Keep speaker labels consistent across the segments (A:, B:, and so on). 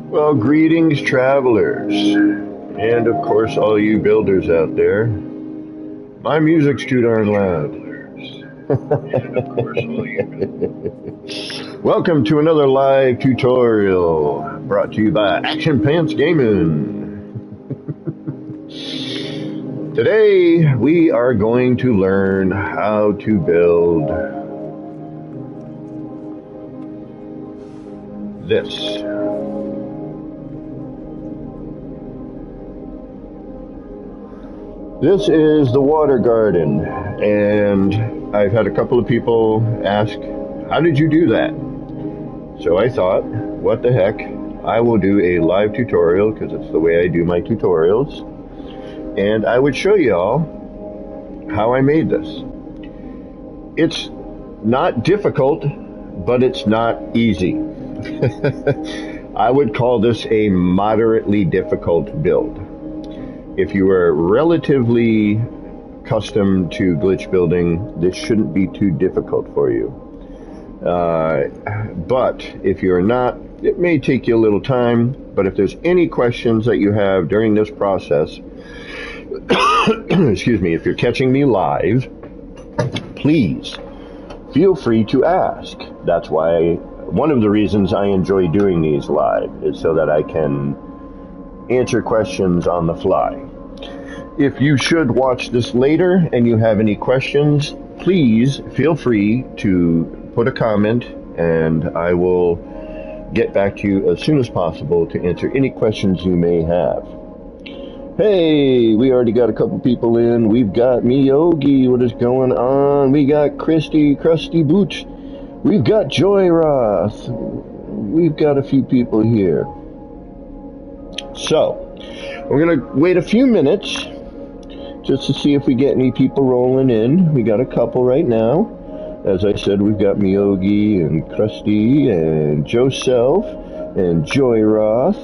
A: Well, greetings, travelers, and of course, all you builders out there. My music's too darn loud. Welcome to another live tutorial brought to you by Action Pants Gaming. Today, we are going to learn how to build this. This is the water garden, and I've had a couple of people ask, how did you do that? So I thought, what the heck, I will do a live tutorial, because it's the way I do my tutorials, and I would show you all how I made this. It's not difficult, but it's not easy. I would call this a moderately difficult build. If you are relatively accustomed to glitch building, this shouldn't be too difficult for you. But if you're not, it may take you a little time, but if there's any questions that you have during this process, excuse me, if you're catching me live, please feel free to ask. That's why one of the reasons I enjoy doing these live is so that I can answer questions on the fly. If you should watch this later and you have any questions, please feel free to put a comment and I will get back to you as soon as possible to answer any questions you may have. Hey, we already got a couple people in. We've got Miyogi. What is going on? We got Christy, Krusty Booch. We've got Joy Roth. We've got a few people here. So, we're going to wait a few minutes just to see if we get any people rolling in. We got a couple right now. As I said, we've got Miyogi and Krusty and Joseph and Joy Roth.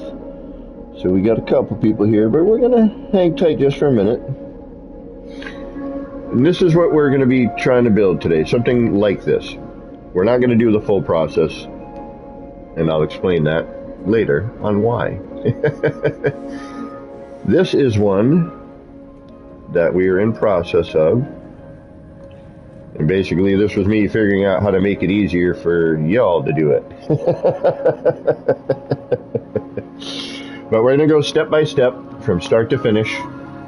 A: So we got a couple people here, but we're going to hang tight just for a minute. And this is what we're going to be trying to build today, something like this. We're not going to do the full process, and I'll explain that later on why. This is one that we are in process of, and basically this was me figuring out how to make it easier for y'all to do it. But we're going to go step by step from start to finish.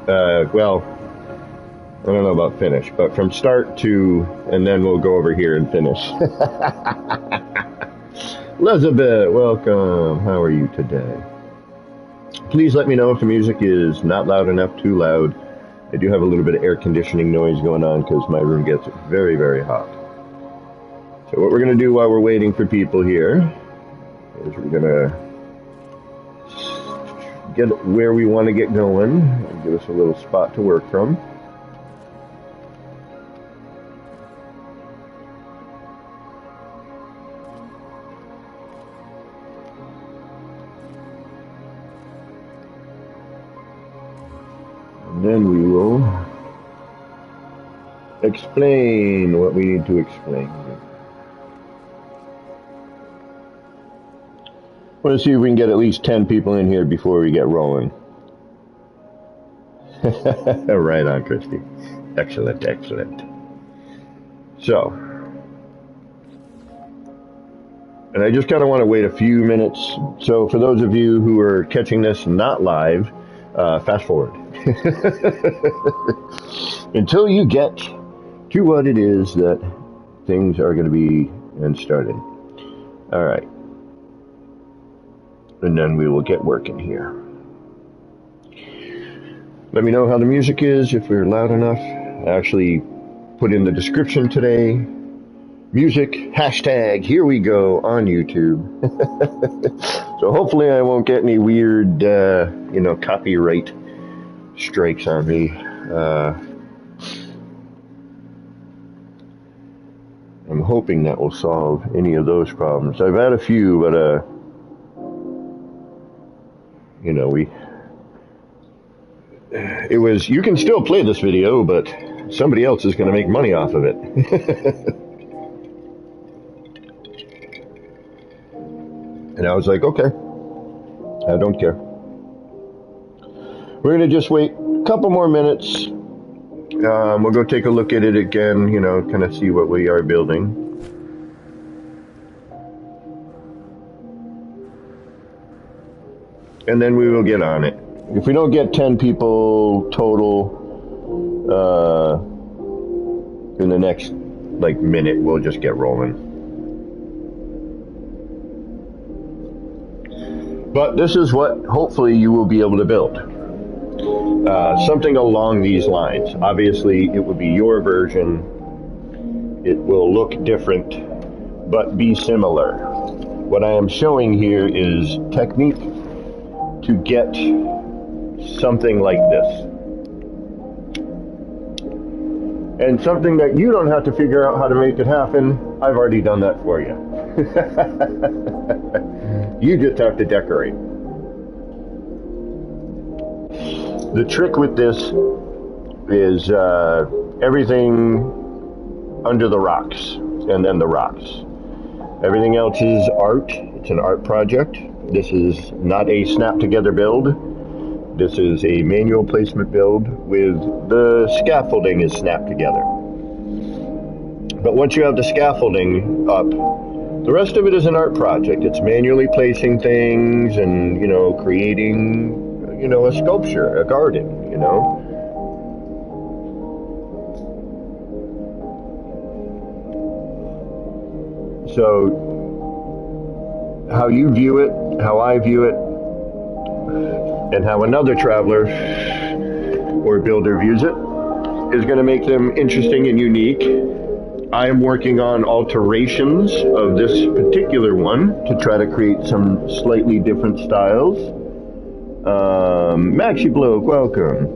A: Well, I don't know about finish, but from start to, and then we'll go over here and finish. Elizabeth, welcome. How are you today? Please let me know if the music is not loud enough, too loud. I do have a little bit of air conditioning noise going on because my room gets very, very hot. So what we're going to do while we're waiting for people here is we're going to get where we want to get going and give us a little spot to work from. Then we will explain what we need to explain. I want to see if we can get at least 10 people in here before we get rolling. Right on, Christy. Excellent, excellent. So, and I just kind of want to wait a few minutes. So for those of you who are catching this not live, fast forward. Until you get to what it is that things are going to be and started. All right. And then we will get working here. Let me know how the music is, if we're loud enough. I actually put in the description today, music, hashtag, here we go on YouTube. So hopefully I won't get any weird, copyright strikes on me. I'm hoping that will solve any of those problems. I've had a few, but you can still play this video, but somebody else is going to make money off of it. And I was like, okay. I don't care. We're going to just wait a couple more minutes. We'll go take a look at it again, you know, kind of see what we are building. And then we will get on it. If we don't get 10 people total in the next like minute, we'll just get rolling. But this is what hopefully you will be able to build. Something along these lines. Obviously, it would be your version. It will look different, but be similar. What I am showing here is technique to get something like this. And something that you don't have to figure out how to make it happen. I've already done that for you. You just have to decorate. The trick with this is everything under the rocks, and then the rocks. Everything else is art. It's an art project. This is not a snap-together build. This is a manual placement build with the scaffolding is snapped together. But once you have the scaffolding up, the rest of it is an art project. It's manually placing things and, you know, creating, you know, a sculpture, a garden, you know. So, how you view it, how I view it, and how another traveler or builder views it is going to make them interesting and unique. I am working on alterations of this particular one to try to create some slightly different styles. Maxi Bloke, welcome.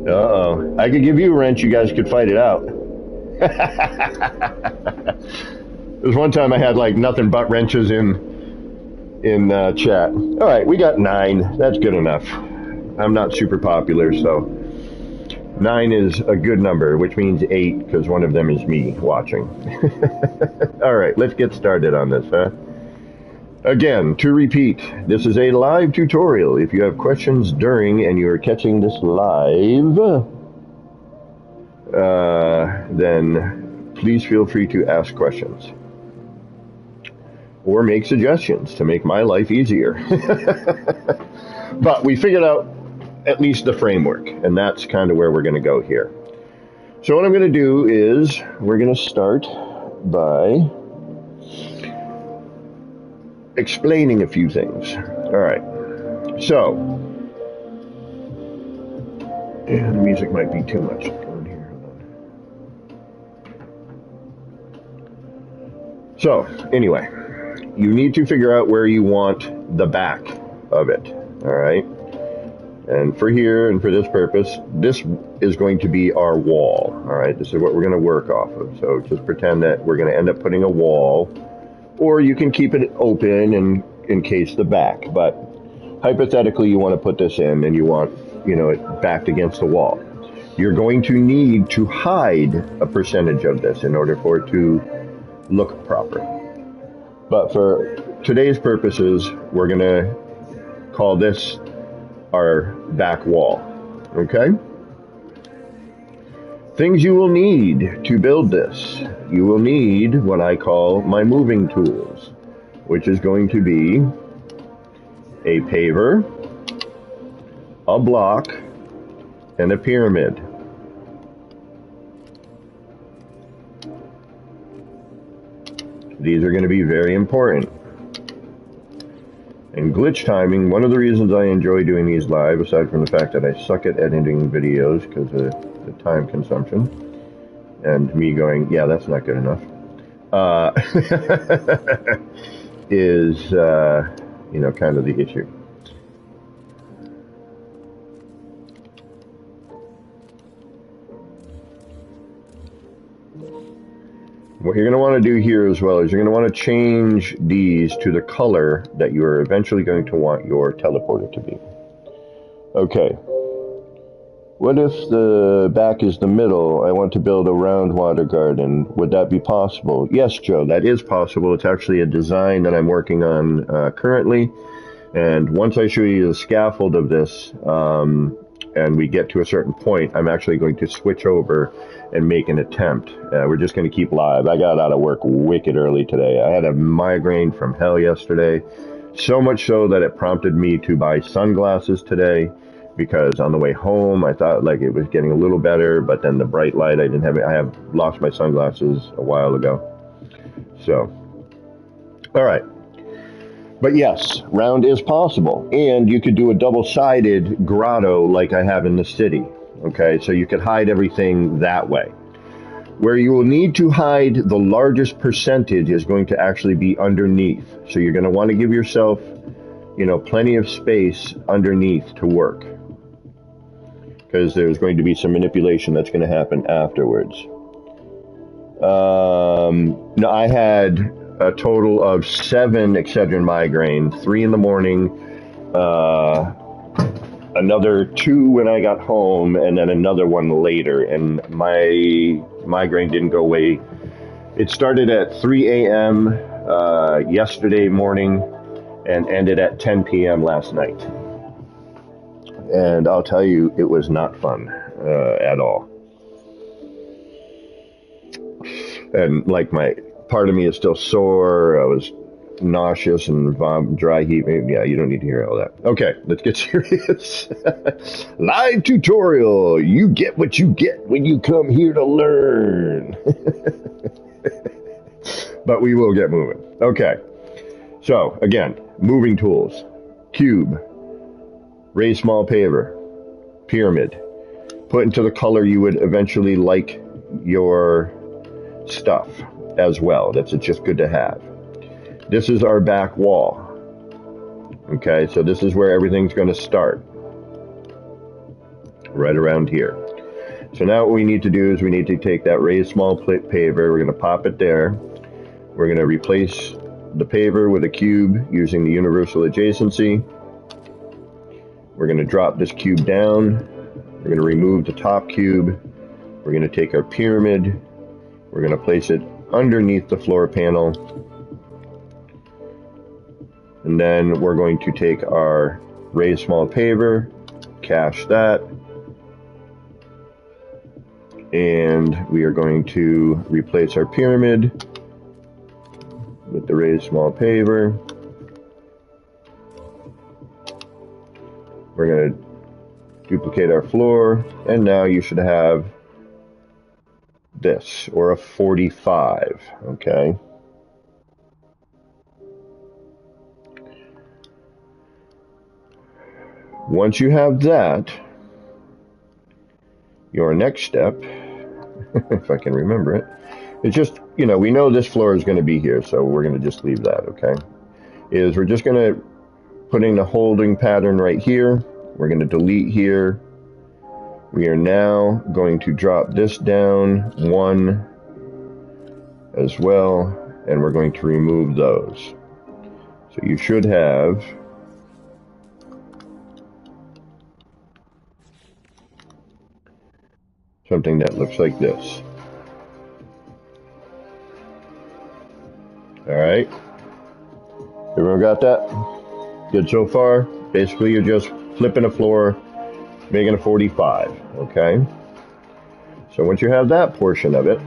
A: Uh-oh. I could give you a wrench, you guys could fight it out. There was one time I had like nothing but wrenches in chat. All right, we got 9. That's good enough. I'm not super popular, so 9 is a good number, which means 8 because one of them is me watching. All right, let's get started on this, huh? Again, to repeat, this is a live tutorial. If you have questions during and you're catching this live, then please feel free to ask questions or make suggestions to make my life easier. But we figured out at least the framework, and that's kind of where we're going to go here. So what I'm going to do is we're going to start by explaining a few things. All right. So, and the music might be too much. Go in here. So, anyway, you need to figure out where you want the back of it. All right. And for here and for this purpose, this is going to be our wall. All right. This is what we're going to work off of. So just pretend that we're going to end up putting a wall, or you can keep it open and encase the back. But hypothetically, you want to put this in and you want, you know, it backed against the wall. You're going to need to hide a percentage of this in order for it to look proper. But for today's purposes, we're going to call this our back wall. Okay? Things you will need to build this. You will need what I call my moving tools, which is going to be a paver, a block, and a pyramid. These are going to be very important. And glitch timing, one of the reasons I enjoy doing these live, aside from the fact that I suck at editing videos because of the time consumption, and me going, yeah, that's not good enough, is, you know, kind of the issue. What you're going to want to do here as well is you're going to want to change these to the color that you are eventually going to want your teleporter to be. Okay. What if the back is the middle? I want to build a round water garden. Would that be possible? Yes, Joe, that is possible. It's actually a design that I'm working on currently. And once I show you the scaffold of this, and we get to a certain point, I'm actually going to switch over and make an attempt. We're just going to keep live. I got out of work wicked early today. I had a migraine from hell yesterday, so much so that it prompted me to buy sunglasses today, because on the way home I thought like it was getting a little better, but then the bright light, I have lost my sunglasses a while ago. So, all right. But yes, round is possible, and you could do a double-sided grotto like I have in the city. Okay, so you could hide everything that way. Where you will need to hide the largest percentage is going to actually be underneath. So you're going to want to give yourself, plenty of space underneath to work, because there's going to be some manipulation that's going to happen afterwards. Now I had a total of 7 Excedrin migraines, 3 in the morning, another 2 when I got home, and then another one later, and my migraine didn't go away. It started at 3 a.m. Yesterday morning and ended at 10 p.m. last night. And I'll tell you, it was not fun at all. And like part of me is still sore. I was nauseous and dry heat. Yeah, you don't need to hear all that. Okay, let's get serious. Live tutorial. You get what you get when you come here to learn. But we will get moving. Okay. So, again, moving tools. Cube. Raise small paver. Pyramid. Put into the color you would eventually like your stuff as well. That's just good to have. This is our back wall. Okay, so this is where everything's going to start. Right around here. So now what we need to do is we need to take that raised small paver. We're going to pop it there. We're going to replace the paver with a cube using the universal adjacency. We're going to drop this cube down. We're going to remove the top cube. We're going to take our pyramid. We're going to place it underneath the floor panel. And then we're going to take our raised small paver, cache that, and we are going to replace our pyramid with the raised small paver. We're going to duplicate our floor, and now you should have this, or a 45, okay? Once you have that, your next step, if I can remember it, it's just, we know this floor is going to be here, so we're going to just leave that, okay? Is we're just going to put in the holding pattern right here. We're going to delete here. We are now going to drop this down 1 as well, and we're going to remove those. So you should have something that looks like this. All right. Everyone got that? Good so far? Basically, you're just flipping a floor, making a 45, okay? So once you have that portion of it,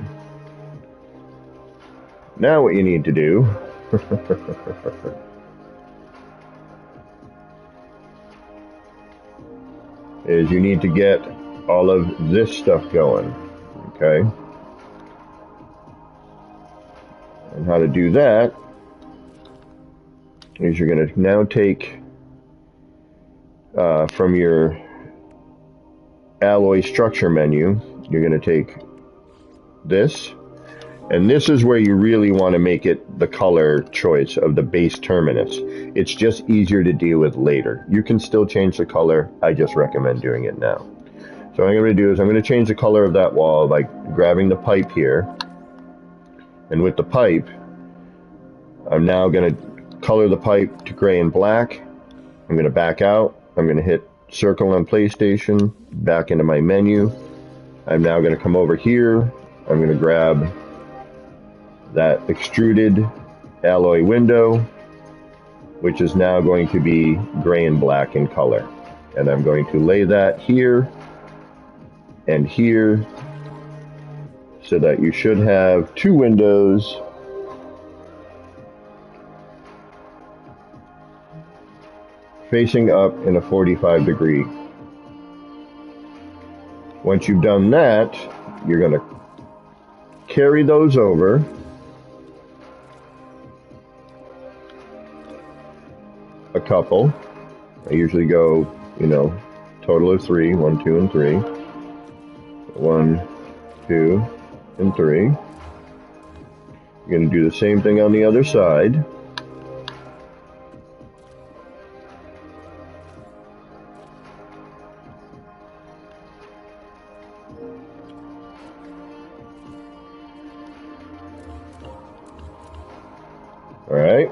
A: now what you need to do is you need to get all of this stuff going, okay? And how to do that is you're going to now take from your alloy structure menu, you're going to take this, and this is where you really want to make it the color choice of the base terminus. It's just easier to deal with later. You can still change the color. I just recommend doing it now. So what I'm going to do is I'm going to change the color of that wall by grabbing the pipe here, and with the pipe, I'm now going to color the pipe to gray and black. I'm going to back out. I'm going to hit circle on PlayStation, back into my menu. I'm now going to come over here. I'm going to grab that extruded alloy window, which is now going to be gray and black in color. And I'm going to lay that here and here, so that you should have two windows facing up in a 45-degree. Once you've done that, you're going to carry those over. A couple. I usually go, total of 3, 1, 2, and 3. 1, 2, and 3. You're going to do the same thing on the other side. All right,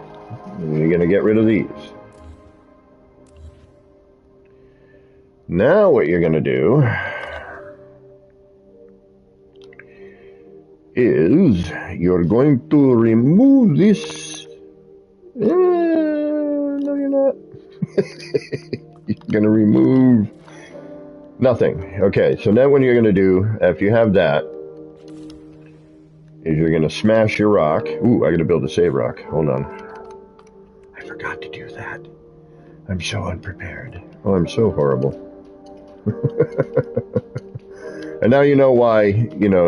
A: and you're going to get rid of these. Now what you're going to do is you're going to remove this. No, you're not. You're going to remove nothing. Okay, so now what you're going to do, after you have that, is you're going to smash your rock. Ooh, I got to build a save rock. Hold on. I forgot to do that. I'm so unprepared. Oh, I'm so horrible. And now you know why,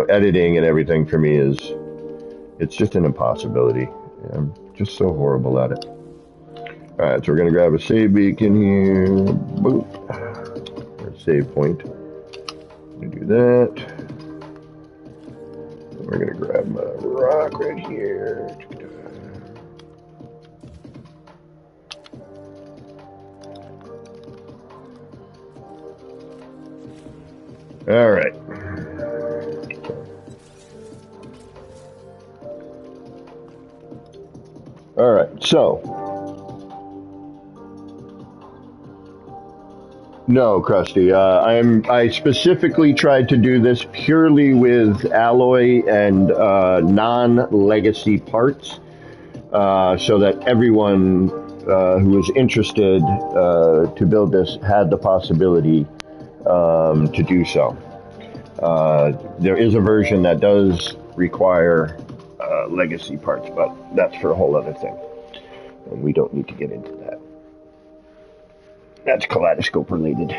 A: editing and everything for me it's just an impossibility. I'm just so horrible at it. Alright, so we're going to grab a save beacon here. Boop. Or save point. I'm going to do that. We're going to grab my rock right here. All right. All right, so. No, Krusty. I specifically tried to do this purely with alloy and non-legacy parts, so that everyone who was interested to build this had the possibility to do so. There is a version that does require legacy parts, but that's for a whole other thing, and we don't need to get into that. That's kaleidoscope related.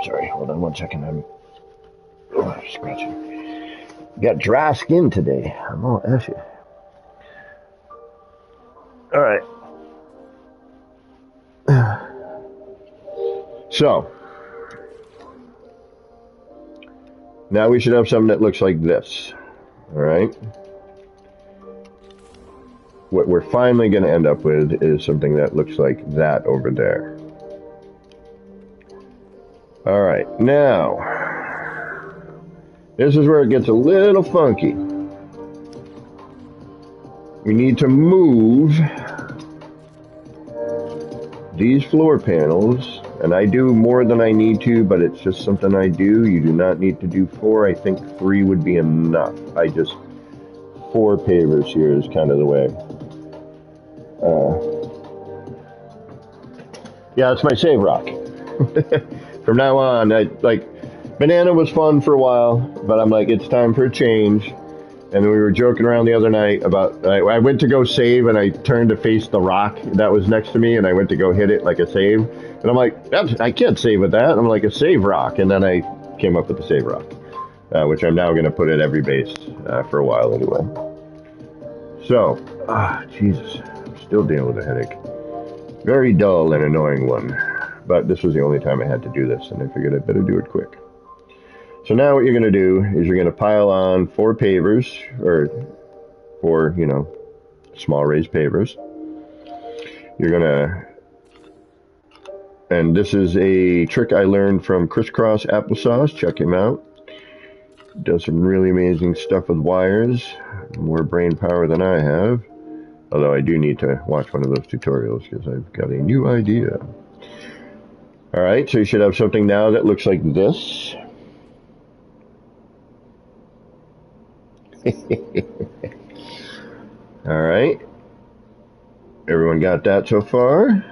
A: Sorry, hold on 1 second. I'm scratching. Got dry skin today. I'm all ashy. All right. So now we should have something that looks like this. All right. What we're finally going to end up with is something that looks like that over there. All right, now, this is where it gets a little funky. We need to move these floor panels, and I do more than I need to, but it's just something I do. You do not need to do 4. I think 3 would be enough. 4 pavers here is kind of the way. Yeah, it's my save rock. From now on, banana was fun for a while, but I'm like, it's time for a change. And we were joking around the other night about, I went to go save, and I turned to face the rock that was next to me, and I went to go hit it like a save. And I'm like, I can't save with that. I'm like, a save rock. And then I came up with the save rock, which I'm now going to put at every base for a while anyway. So, Jesus, I'm still dealing with a headache. Very dull and annoying one. But this was the only time I had to do this, and I figured I'd better do it quick. So now what you're going to do is you're going to pile on 4 pavers, or 4, small raised pavers. You're going to, and this is a trick I learned from Crisscross Applesauce. Check him out. Does some really amazing stuff with wires. More brain power than I have. Although I do need to watch one of those tutorials because I've got a new idea. All right, so you should have something now that looks like this. All right. Everyone got that so far?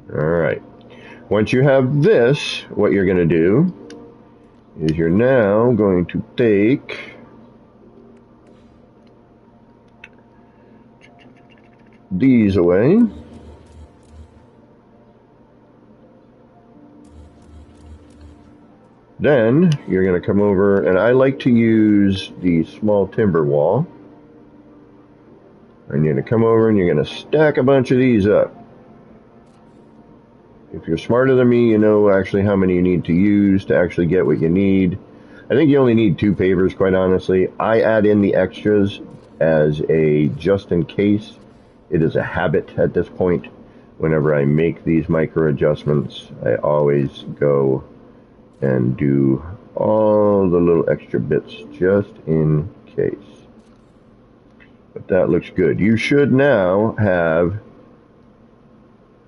A: All right. Once you have this, what you're going to do is you're now going to take these away. Then you're going to come over, and I like to use the small timber wall. And you're going to come over and you're going to stack a bunch of these up. If you're smarter than me, you know actually how many you need to use to actually get what you need. I think you only need 2 pavers, quite honestly. I add in the extras as a just in case. It is a habit at this point. Whenever I make these micro adjustments, I always go and do all the little extra bits just in case. But that looks good. You should now have,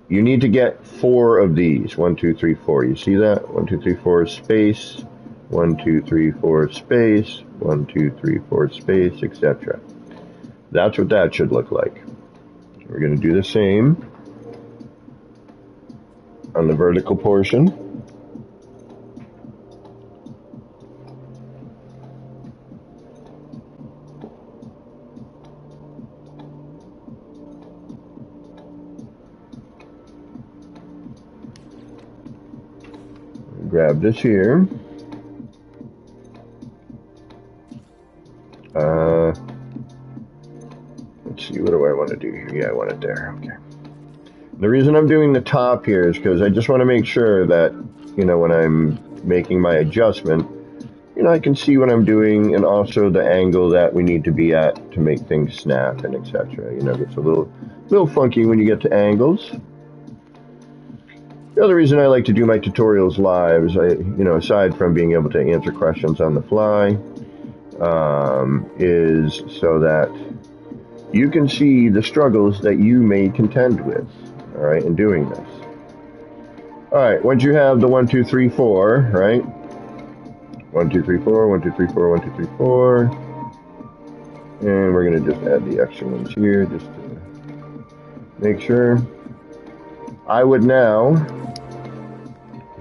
A: you need to get 4 of these. 1, 2, 3, 4. You see that? 1, 2, 3, 4 space. 1, 2, 3, 4 space. 1, 2, 3, 4 space, etc. That's what that should look like. We're going to do the same on the vertical portion. Grab this here. Let's see, what do I want to do here? Yeah, I want it there. Okay. The reason I'm doing the top here is because I just want to make sure that, you know, when I'm making my adjustment, you know, I can see what I'm doing and also the angle that we need to be at to make things snap and etc. You know, it's a little funky when you get to angles. The other reason I like to do my tutorials live is, you know, aside from being able to answer questions on the fly, is so that you can see the struggles that you may contend with, all right, in doing this. All right, once you have the 1, 2, 3, 4, right? 1, 2, 3, 4, 1, 2, 3, 4, 1, 2, 3, 4. And we're going to just add the extra ones here just to make sure. I would now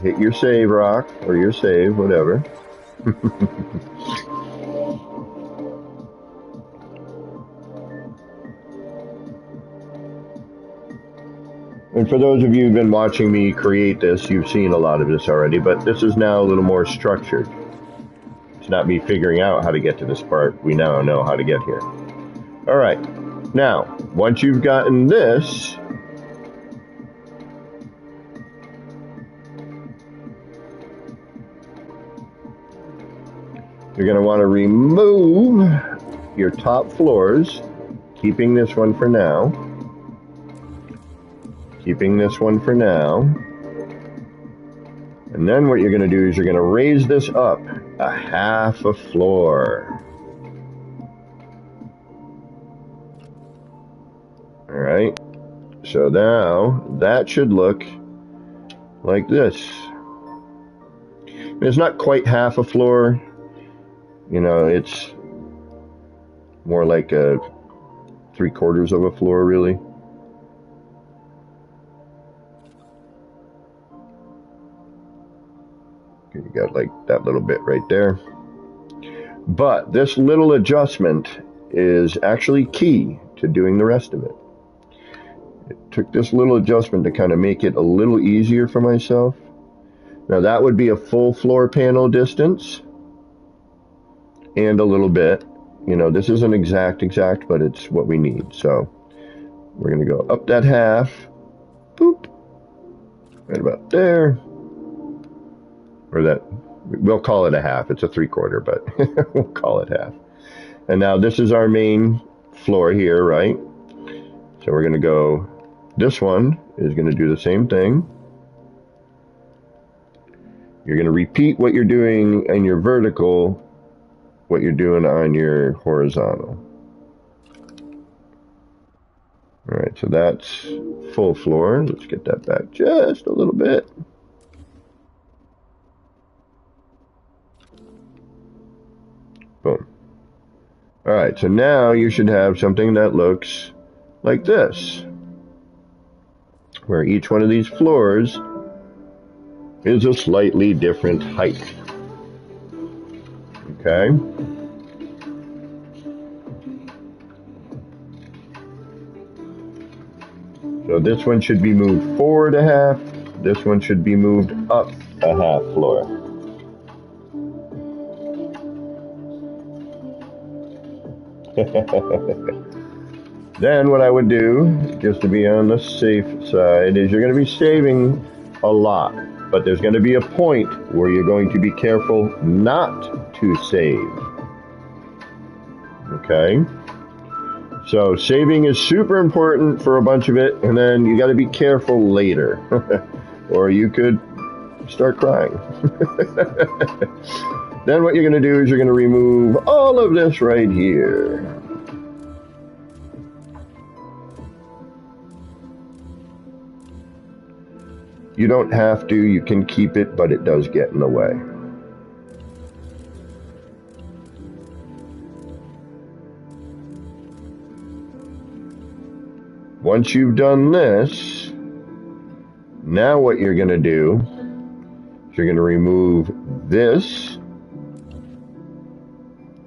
A: hit your save rock, or your save, whatever. And for those of you who've been watching me create this, you've seen a lot of this already, but this is now a little more structured. It's not me figuring out how to get to this part. We now know how to get here. All right. Now, once you've gotten this, you're going to want to remove your top floors, keeping this one for now. Keeping this one for now. And then what you're going to do is you're going to raise this up a half a floor. All right. So now that should look like this. It's not quite half a floor. You know, it's more like a 3/4 of a floor, really. You got like that little bit right there. But this little adjustment is actually key to doing the rest of it. It took this little adjustment to kind of make it a little easier for myself. Now that would be a full floor panel distance and a little bit. You know, this isn't exact, but it's what we need. So we're going to go up that half. Boop. Right about there. Or that, we'll call it a half. It's a 3/4, but we'll call it half. And now this is our main floor here, right? So we're going to go, this one is going to do the same thing. You're going to repeat what you're doing in your vertical, what you're doing on your horizontal. Alright, so that's full floor. Let's get that back just a little bit. Boom. Alright, so now you should have something that looks like this, where each one of these floors is a slightly different height. Okay? So this one should be moved forward a half. This one should be moved up a half floor. Then what I would do, just to be on the safe side, is you're going to be saving a lot. But there's going to be a point where you're going to be careful not to save. Okay? So saving is super important for a bunch of it, and then you got to be careful later, or you could start crying. Then what you're going to do is you're going to remove all of this right here. You don't have to, you can keep it, but it does get in the way. Once you've done this, now what you're going to do is you're going to remove this,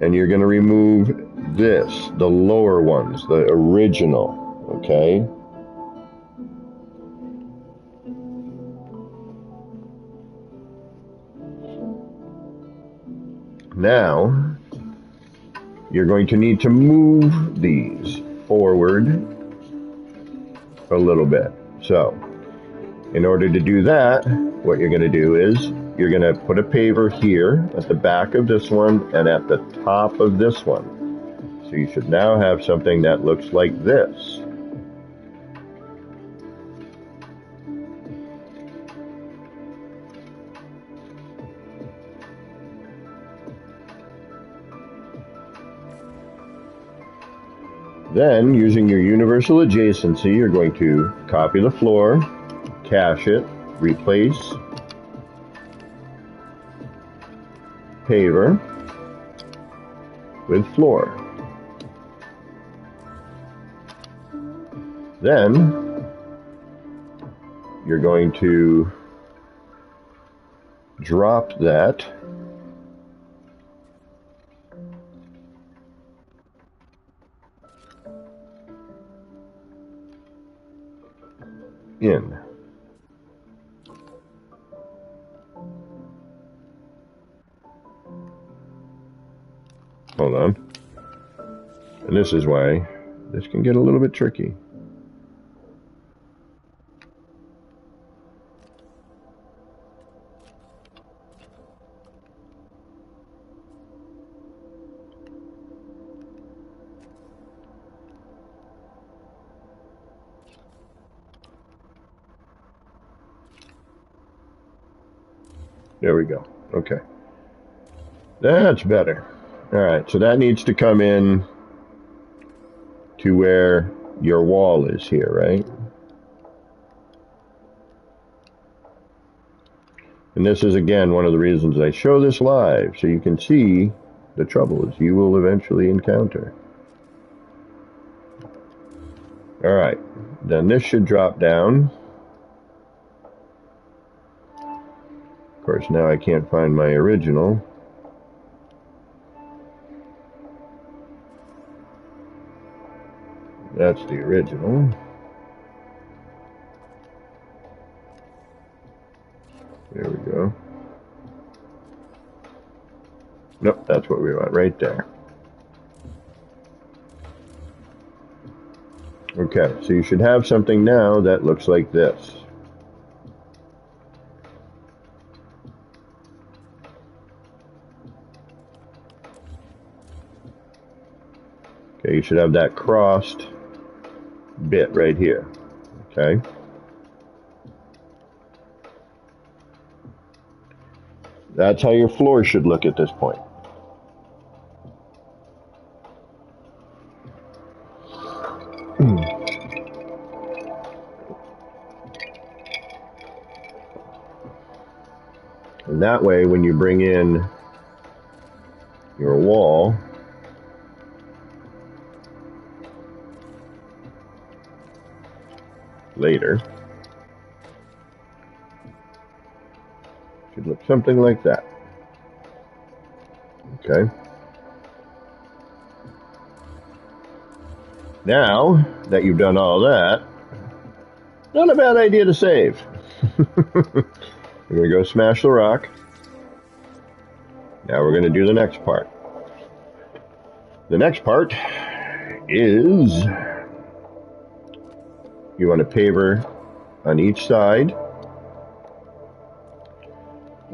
A: and you're going to remove this, the lower ones, the original, okay? Now, you're going to need to move these forward a little bit. So, in order to do that, what you're going to do is you're going to put a paver here at the back of this one and at the top of this one. So you should now have something that looks like this. Then, using your universal adjacency, you're going to copy the floor, cache it, replace, paver with floor. Then, you're going to drop that in. Hold on. And this is why this can get a little bit tricky. There we go. Okay. That's better. All right, so that needs to come in to where your wall is here, right? And this is, again, one of the reasons I show this live, so you can see the troubles you will eventually encounter. All right, then this should drop down. Of course, now I can't find my original. That's the original. There we go. Nope, that's what we want right there. Okay, so you should have something now that looks like this. Okay, you should have that crossed bit right here. Okay. That's how your floor should look at this point. And that way, when you bring in your wall, later, it should look something like that. Okay. Now that you've done all that, not a bad idea to save. We're going to go smash the rock. Now we're going to do the next part. The next part is you want a paver on each side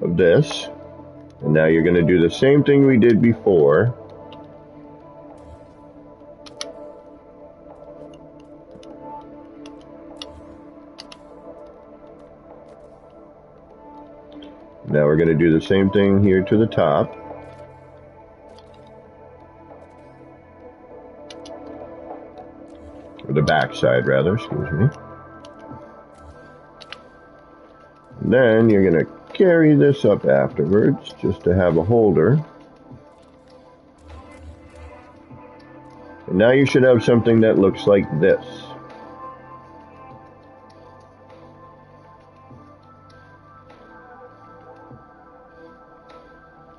A: of this. And now you're going to do the same thing we did before. Now we're going to do the same thing here to the top. Or the back side, rather, excuse me. And then you're going to carry this up afterwards, just to have a holder. And now you should have something that looks like this.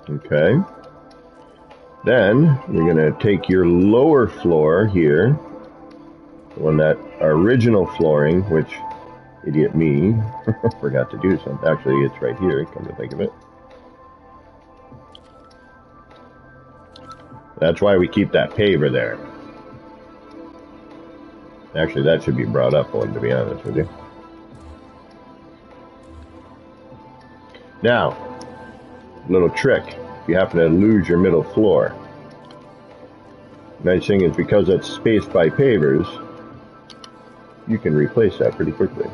A: Okay. Then you're going to take your lower floor here, on that original flooring, which, idiot me, forgot to do something. Actually, it's right here, come to think of it. That's why we keep that paver there. Actually, that should be brought up one, to be honest with you. Now, little trick, if you happen to lose your middle floor. Nice thing is, because it's spaced by pavers, you can replace that pretty quickly.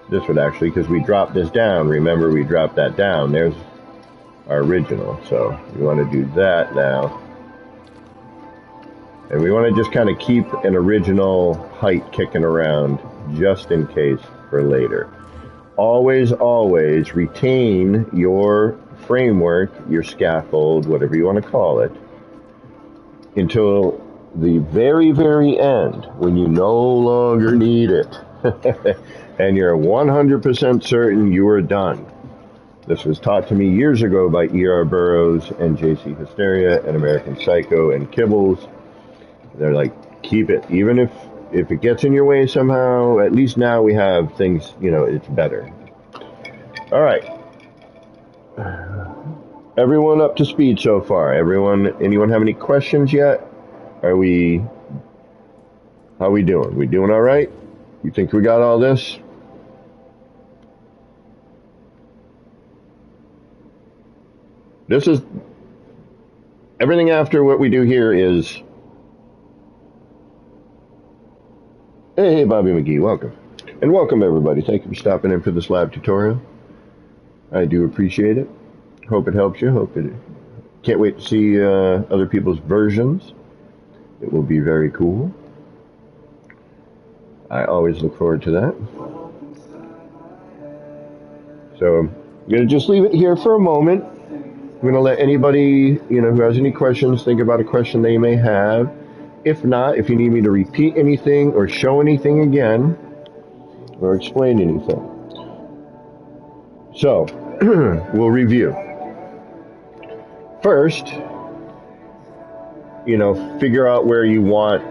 A: This would actually, because we dropped this down, remember we dropped that down, there's our original, so we want to do that now. And we want to just kind of keep an original height kicking around, just in case for later. Always, always retain your framework, your scaffold, whatever you want to call it, until the very, very end, when you no longer need it, and you're 100% certain you are done. This was taught to me years ago by E.R. Burroughs and J.C. Hysteria and American Psycho and Kibbles. They're like, keep it. Even if it gets in your way somehow, at least now we have things, it's better. All right. Everyone up to speed so far? Anyone have any questions yet? How are we doing? We doing all right? You think we got all this? This is, everything after what we do here is, hey, Bobby McGee, welcome. And welcome, everybody. Thank you for stopping in for this live tutorial. I do appreciate it. Hope it helps you. Can't wait to see other people's versions. It will be very cool. I always look forward to that. So I'm going to just leave it here for a moment. I'm going to let anybody, who has any questions, think about a question they may have. If not, if you need me to repeat anything or show anything again or explain anything. So, we'll review. First, figure out where you want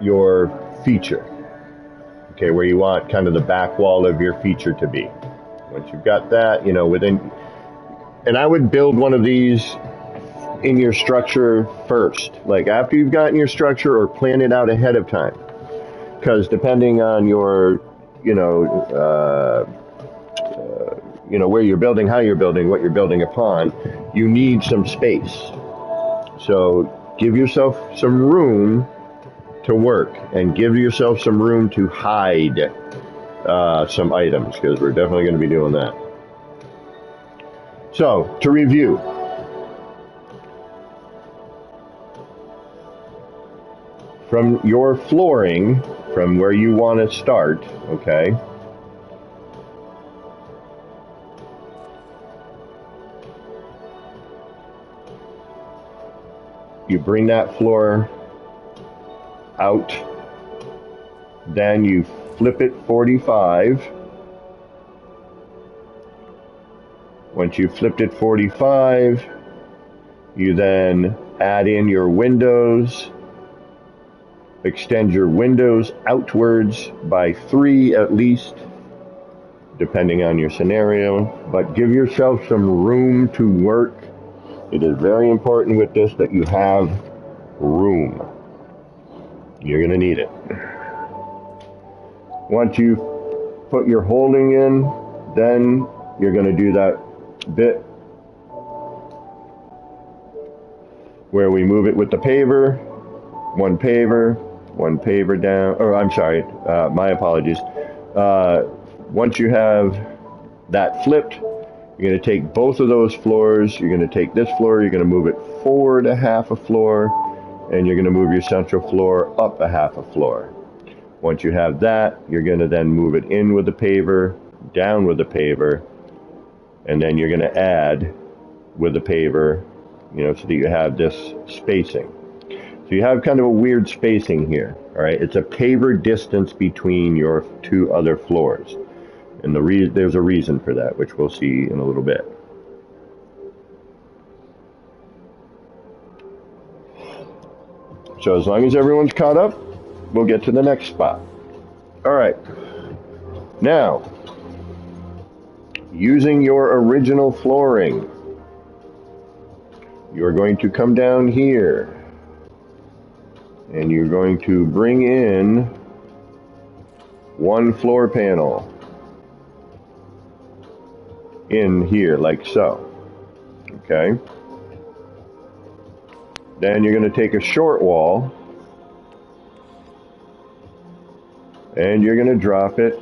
A: your feature. Okay, where you want kind of the back wall of your feature to be. Once you've got that, and I would build one of these in your structure first, like after you've gotten your structure, or plan it out ahead of time. Because depending on your, where you're building, how you're building, what you're building upon, you need some space. So give yourself some room to work, and give yourself some room to hide some items, because we're definitely going to be doing that. So, to review. From your flooring, from where you want to start, okay, You bring that floor out, then you flip it 45. Once you've flipped it 45, you then add in your windows, extend your windows outwards by 3 at least, depending on your scenario, but give yourself some room to work. It is very important with this that you have room. You're going to need it. Once you put your holding in, then you're going to do that bit where we move it with the paver, one paver down, or I'm sorry, my apologies. Once you have that flipped, you're going to take both of those floors, you're going to take this floor, you're going to move it forward a half a floor, and you're going to move your central floor up a half a floor. Once you have that, you're going to then move it in with the paver, down with the paver, and then you're going to add with the paver, so that you have this spacing. So you have kind of a weird spacing here, all right? It's a paver distance between your 2 other floors. And there's a reason for that, which we'll see in a little bit. So as long as everyone's caught up, we'll get to the next spot. All right. Now, using your original flooring, you're going to come down here and you're going to bring in 1 floor panel in here like so. Okay. Then you're going to take a short wall and you're going to drop it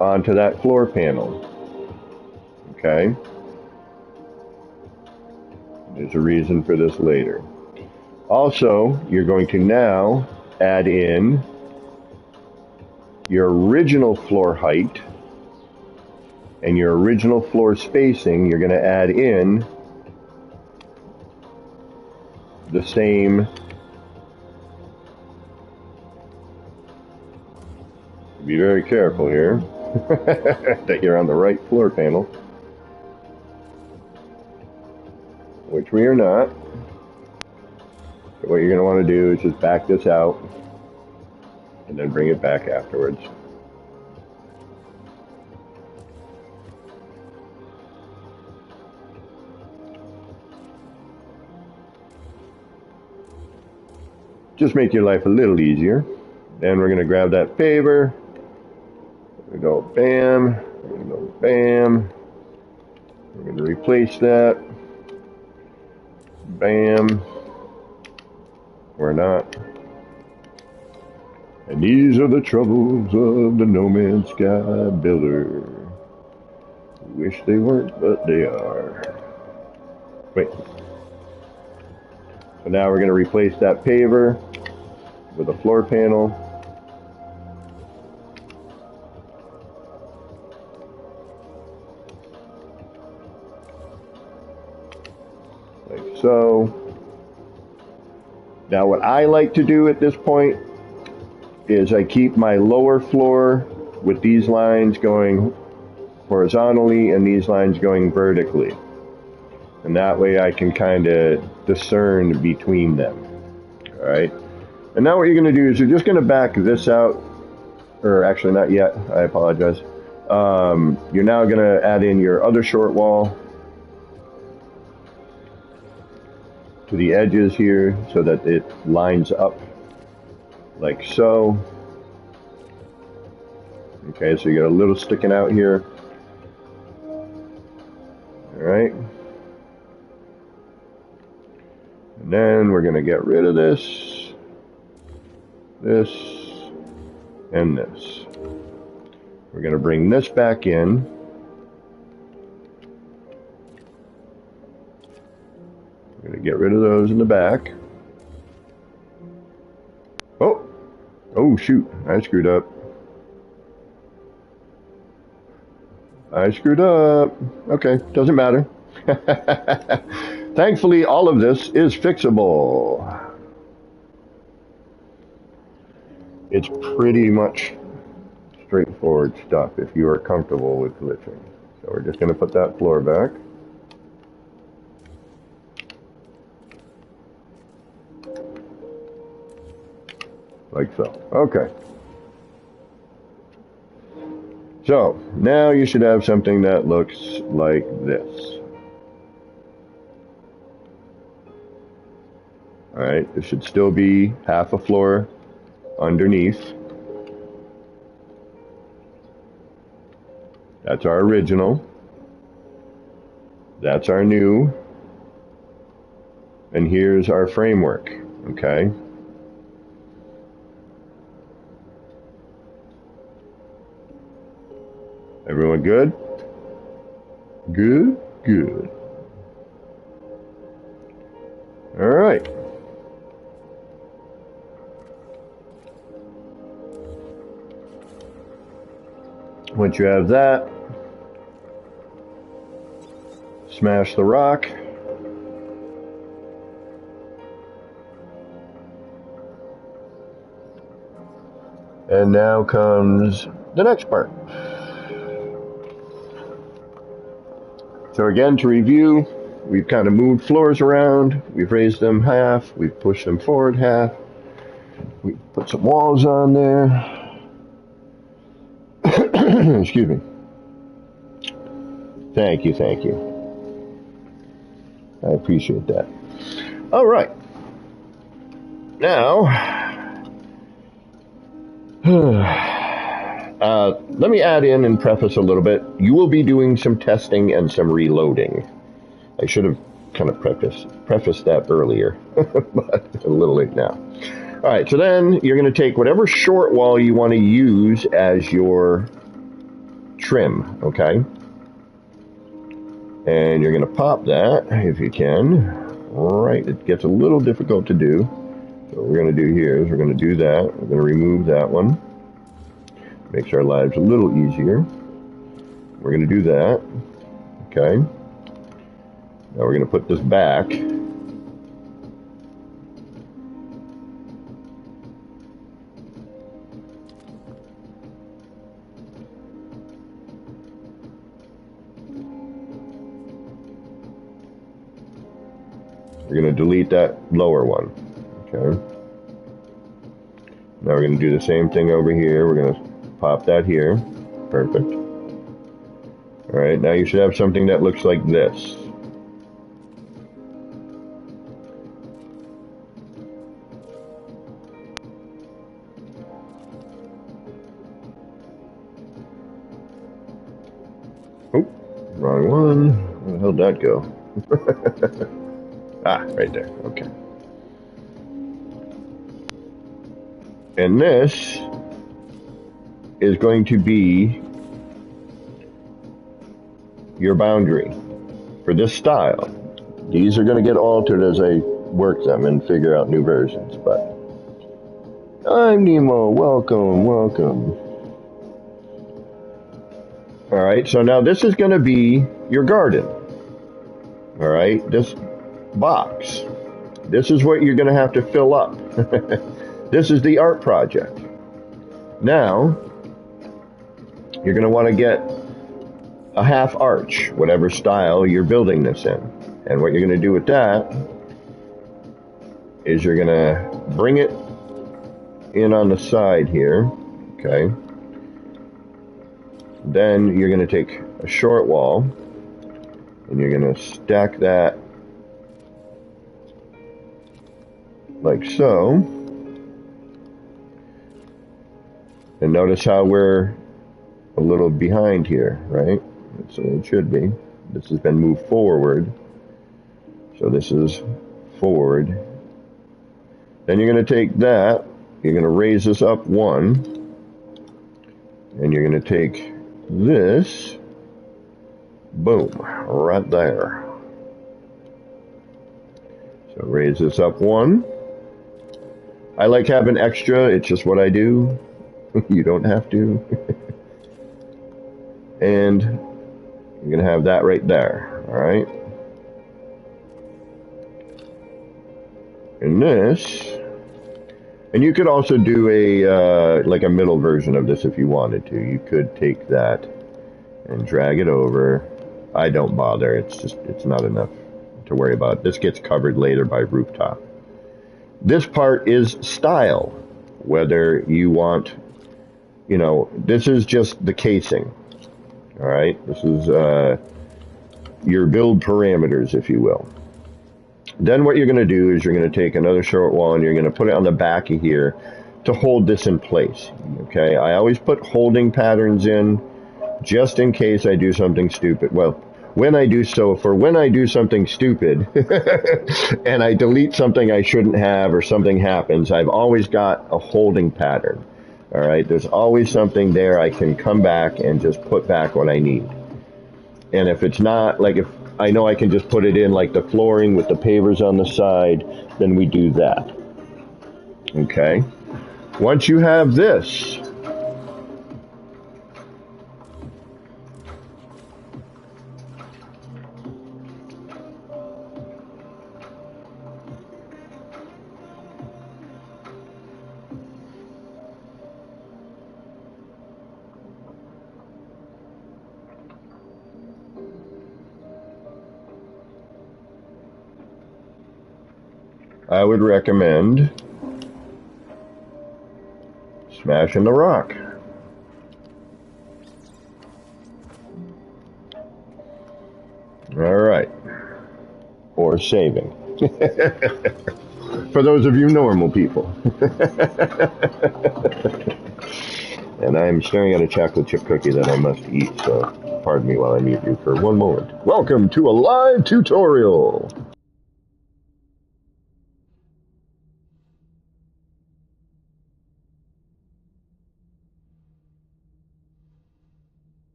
A: onto that floor panel. Okay. There's a reason for this later. Also, you're going to now add in your original floor height and your original floor spacing. You're going to add in the same. Be very careful here that you're on the right floor panel, which we are not. So what you're going to want to do is just back this out and then bring it back afterwards. Just make your life a little easier. Then we're going to grab that paver. We're going to go bam. We're going to go bam. We're going to replace that. Bam. Or not. And these are the troubles of the No Man's Sky builder. Wish they weren't, but they are. Wait. So now we're going to replace that paver with a floor panel. Like so. Now what I like to do at this point is I keep my lower floor with these lines going horizontally and these lines going vertically. And that way I can kind of discern between them. All right. And now what you're going to do is you're just going to back this out, or actually not yet, I apologize. You're now going to add in your other short wall to the edges here so that it lines up like so. Okay, so you got a little sticking out here. All right. And then we're going to get rid of this, and this. We're going to bring this back in. We're going to get rid of those in the back. Oh shoot, I screwed up. Okay, doesn't matter. Thankfully, all of this is fixable. It's pretty much straightforward stuff if you are comfortable with glitching. So we're just going to put that floor back. Like so. Okay. So now you should have something that looks like this. Alright, it should still be half a floor underneath. That's our original. That's our new. And here's our framework, okay? Everyone good? Good, good. All right. Once you have that, smash the rock. And now comes the next part. So again, to review, we've kind of moved floors around, we've raised them half, we've pushed them forward half, we put some walls on there. Excuse me. Thank you, thank you. I appreciate that. All right. Now, let me add in and preface a little bit. You will be doing some testing and some reloading. I should have kind of prefaced that earlier, but a little late now. All right, so then you're going to take whatever short wall you want to use as your trim, okay? And you're going to pop that, if you can. All right, it gets a little difficult to do. So what we're going to do here is we're going to do that. We're going to remove that one. Makes our lives a little easier. We're going to do that. Okay. Now we're going to put this back. We're going to delete that lower one. Okay. Now we're going to do the same thing over here. We're going to pop that here. Perfect. All right, now you should have something that looks like this. Oh, wrong one. Where the hell did that go? Ah, right there. Okay. And this is going to be your boundary for this style. These are going to get altered as I work them and figure out new versions, but I'm Nemo. Welcome, welcome. All right, so now this is going to be your garden. All right, this box. This is what you're going to have to fill up. This is the art project. Now, you're going to want to get a half arch, whatever style you're building this in. And what you're going to do with that is you're going to bring it in on the side here, okay? Then you're going to take a short wall and you're going to stack that like so. And notice how we're a little behind here, right? So it should be. This has been moved forward. So this is forward. Then you're going to take that, you're going to raise this up one, and you're going to take this, boom, right there. So raise this up one. I like having extra, it's just what I do. You don't have to. And you're going to have that right there, all right? And this, and you could also do a like a middle version of this if you wanted to. You could take that and drag it over. I don't bother. It's not enough to worry about. This gets covered later by rooftop. This part is style, whether you want, you know, this is just the casing. All right, this is your build parameters, if you will. Then what you're going to do is you're going to take another short wall and you're going to put it on the back of here to hold this in place. Okay, I always put holding patterns in just in case I do something stupid. Well, when I do something stupid and I delete something I shouldn't have or something happens, I've always got a holding pattern. All right, there's always something there I can come back and just put back what I need. And if it's not, like if I know I can just put it in like the flooring with the pavers on the side, then we do that. Okay. Once you have this, I would recommend smashing the rock. All right. Or saving. For those of you normal people. And I'm staring at a chocolate chip cookie that I must eat, so pardon me while I mute you for one moment. Welcome to a live tutorial.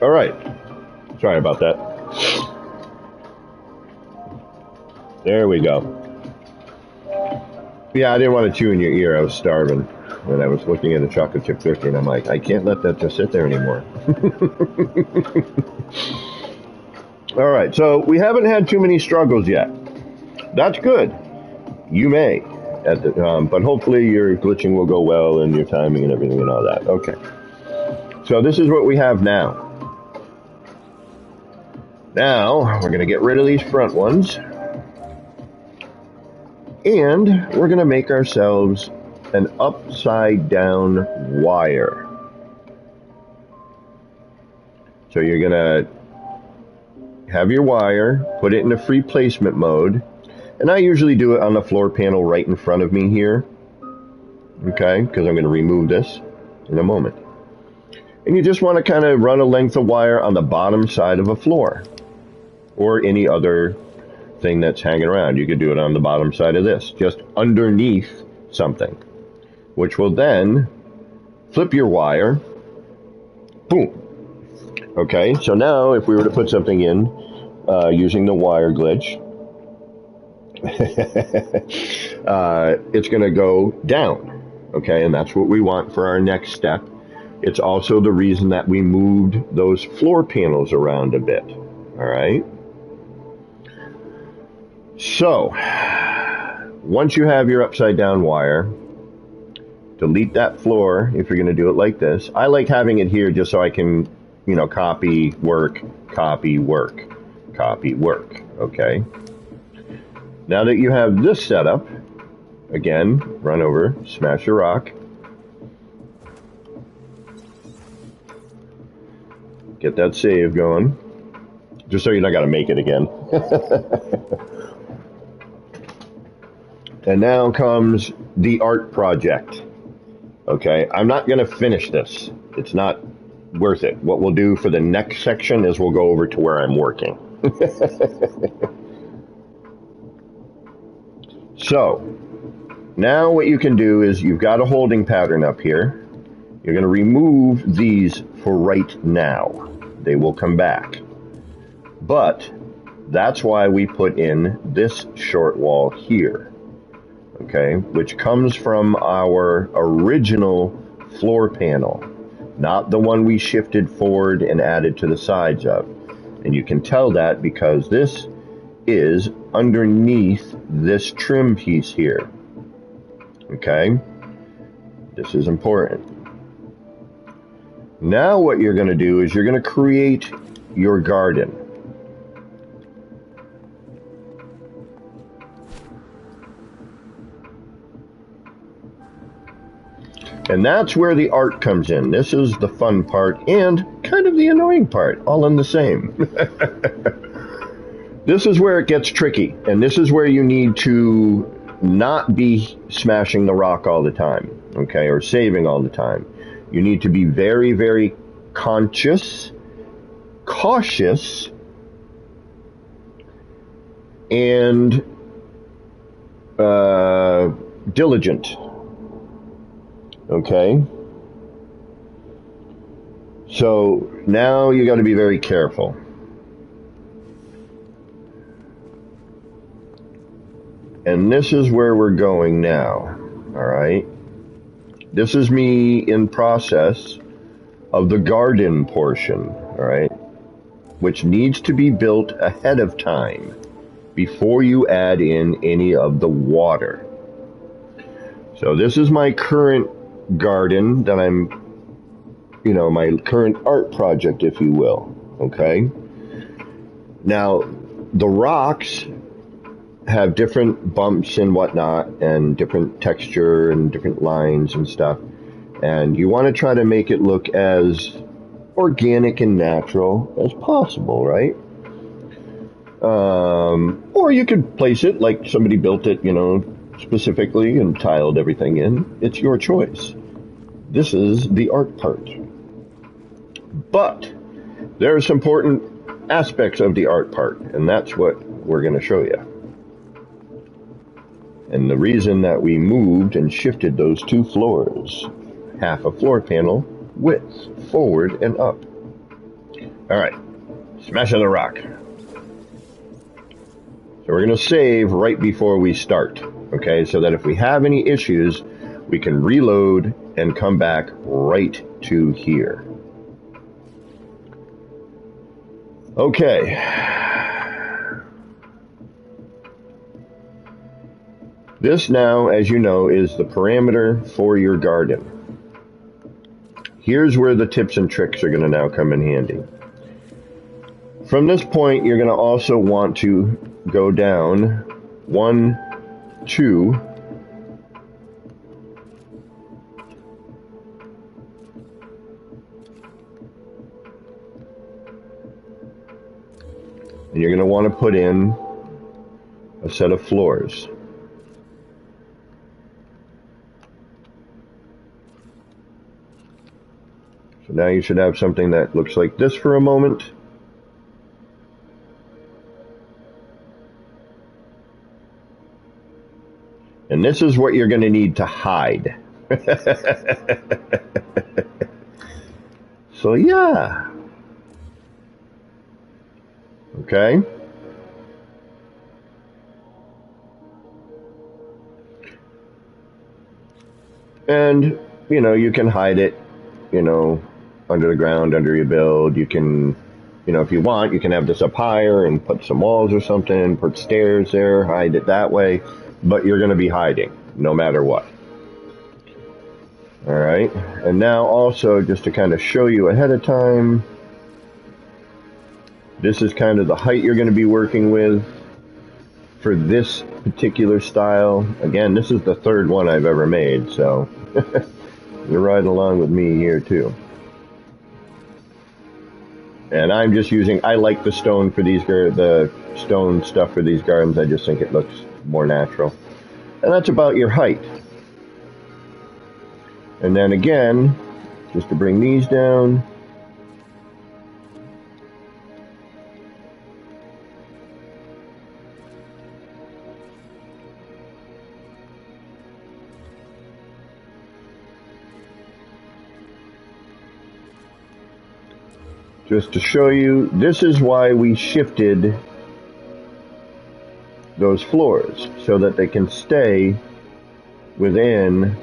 A: All right. Sorry about that. There we go. Yeah, I didn't want to chew in your ear. I was starving. And I was looking at a chocolate chip cookie, and I'm like, I can't let that just sit there anymore. All right, so we haven't had too many struggles yet. That's good. You may. But hopefully your glitching will go well and your timing and everything and all that. Okay. So this is what we have now. Now, we're going to get rid of these front ones. And we're going to make ourselves an upside down wire. So you're going to have your wire, put it into free placement mode. And I usually do it on the floor panel right in front of me here. Okay, because I'm going to remove this in a moment. And you just want to kind of run a length of wire on the bottom side of a floor. Or any other thing that's hanging around. You could do it on the bottom side of this, just underneath something, which will then flip your wire. Boom. Okay, so now if we were to put something in using the wire glitch, it's going to go down. Okay, and that's what we want for our next step. It's also the reason that we moved those floor panels around a bit. All right. So, once you have your upside down wire, delete that floor if you're going to do it like this. I like having it here just so I can, you know, copy, work, copy, work, copy, work. Okay. Now that you have this set up, again, run over, smash the rock. Get that save going. Just so you're not going to make it again. And now comes the art project. Okay, I'm not going to finish this. It's not worth it. What we'll do for the next section is we'll go over to where I'm working. So, now what you can do is you've got a holding pattern up here. You're going to remove these for right now. They will come back. But That's why we put in this short wall here, okay, which comes from our original floor panel, not the one we shifted forward and added to the sides of. And you can tell that because this is underneath this trim piece here, okay? This is important. Now what you're going to do is you're going to create your garden. And that's where the art comes in. This is the fun part and kind of the annoying part, all in the same. This is where it gets tricky, and this is where you need to not be smashing the rock all the time, okay, or saving all the time. You need to be very, very conscious, cautious, and diligent. Okay? So now you got to be very careful. And this is where we're going now. All right? This is me in process of the garden portion, all right, which needs to be built ahead of time before you add in any of the water. So this is my current garden that I'm, my current art project, if you will, okay? Now, the rocks have different bumps and whatnot, and different texture and different lines and stuff, and you want to try to make it look as organic and natural as possible, right? Or you could place it like somebody built it, specifically and tiled everything in. It's your choice. This is the art part. But there's important aspects of the art part, and that's what we're going to show you. And the reason that we moved and shifted those two floors, half a floor panel width, forward and up. All right, smash of the rock. So we're going to save right before we start, okay, so that if we have any issues, we can reload and come back right to here. Okay. This now, as you know, is the parameter for your garden. Here's where the tips and tricks are going to now come in handy. From this point, you're going to also want to go down 1, 2, and you're going to want to put in a set of floors. So now you should have something that looks like this for a moment. And this is what you're going to need to hide. So yeah. Okay. And, you can hide it, under the ground, under your build. You can, if you want, you can have this up higher and put some walls or something, put stairs there, hide it that way. But you're going to be hiding no matter what. All right. And now also, just to kind of show you ahead of time, this is kind of the height you're going to be working with for this particular style. Again, this is the third one I've ever made, so you're riding along with me here too. And I'm just I like the stone for the stone stuff for these gardens. I just think it looks more natural. And that's about your height. And then again, just to bring these down, just to show you, this is why we shifted those floors so that they can stay within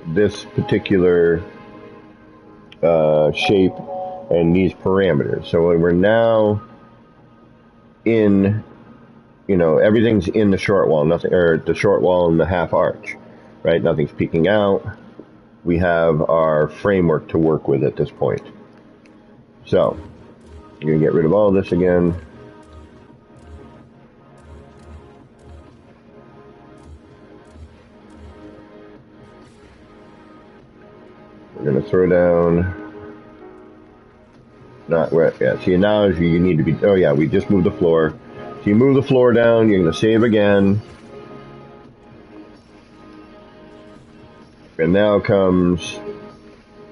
A: this particular shape and these parameters. So we're now in, everything's in the short wall, nothing, or the short wall and the half arch, right? Nothing's peeking out. We have our framework to work with at this point. So you're gonna get rid of all this again. We're gonna throw down. Not where, yeah. See, now you need to be. Oh yeah, we just moved the floor. So you move the floor down. You're gonna save again, and now comes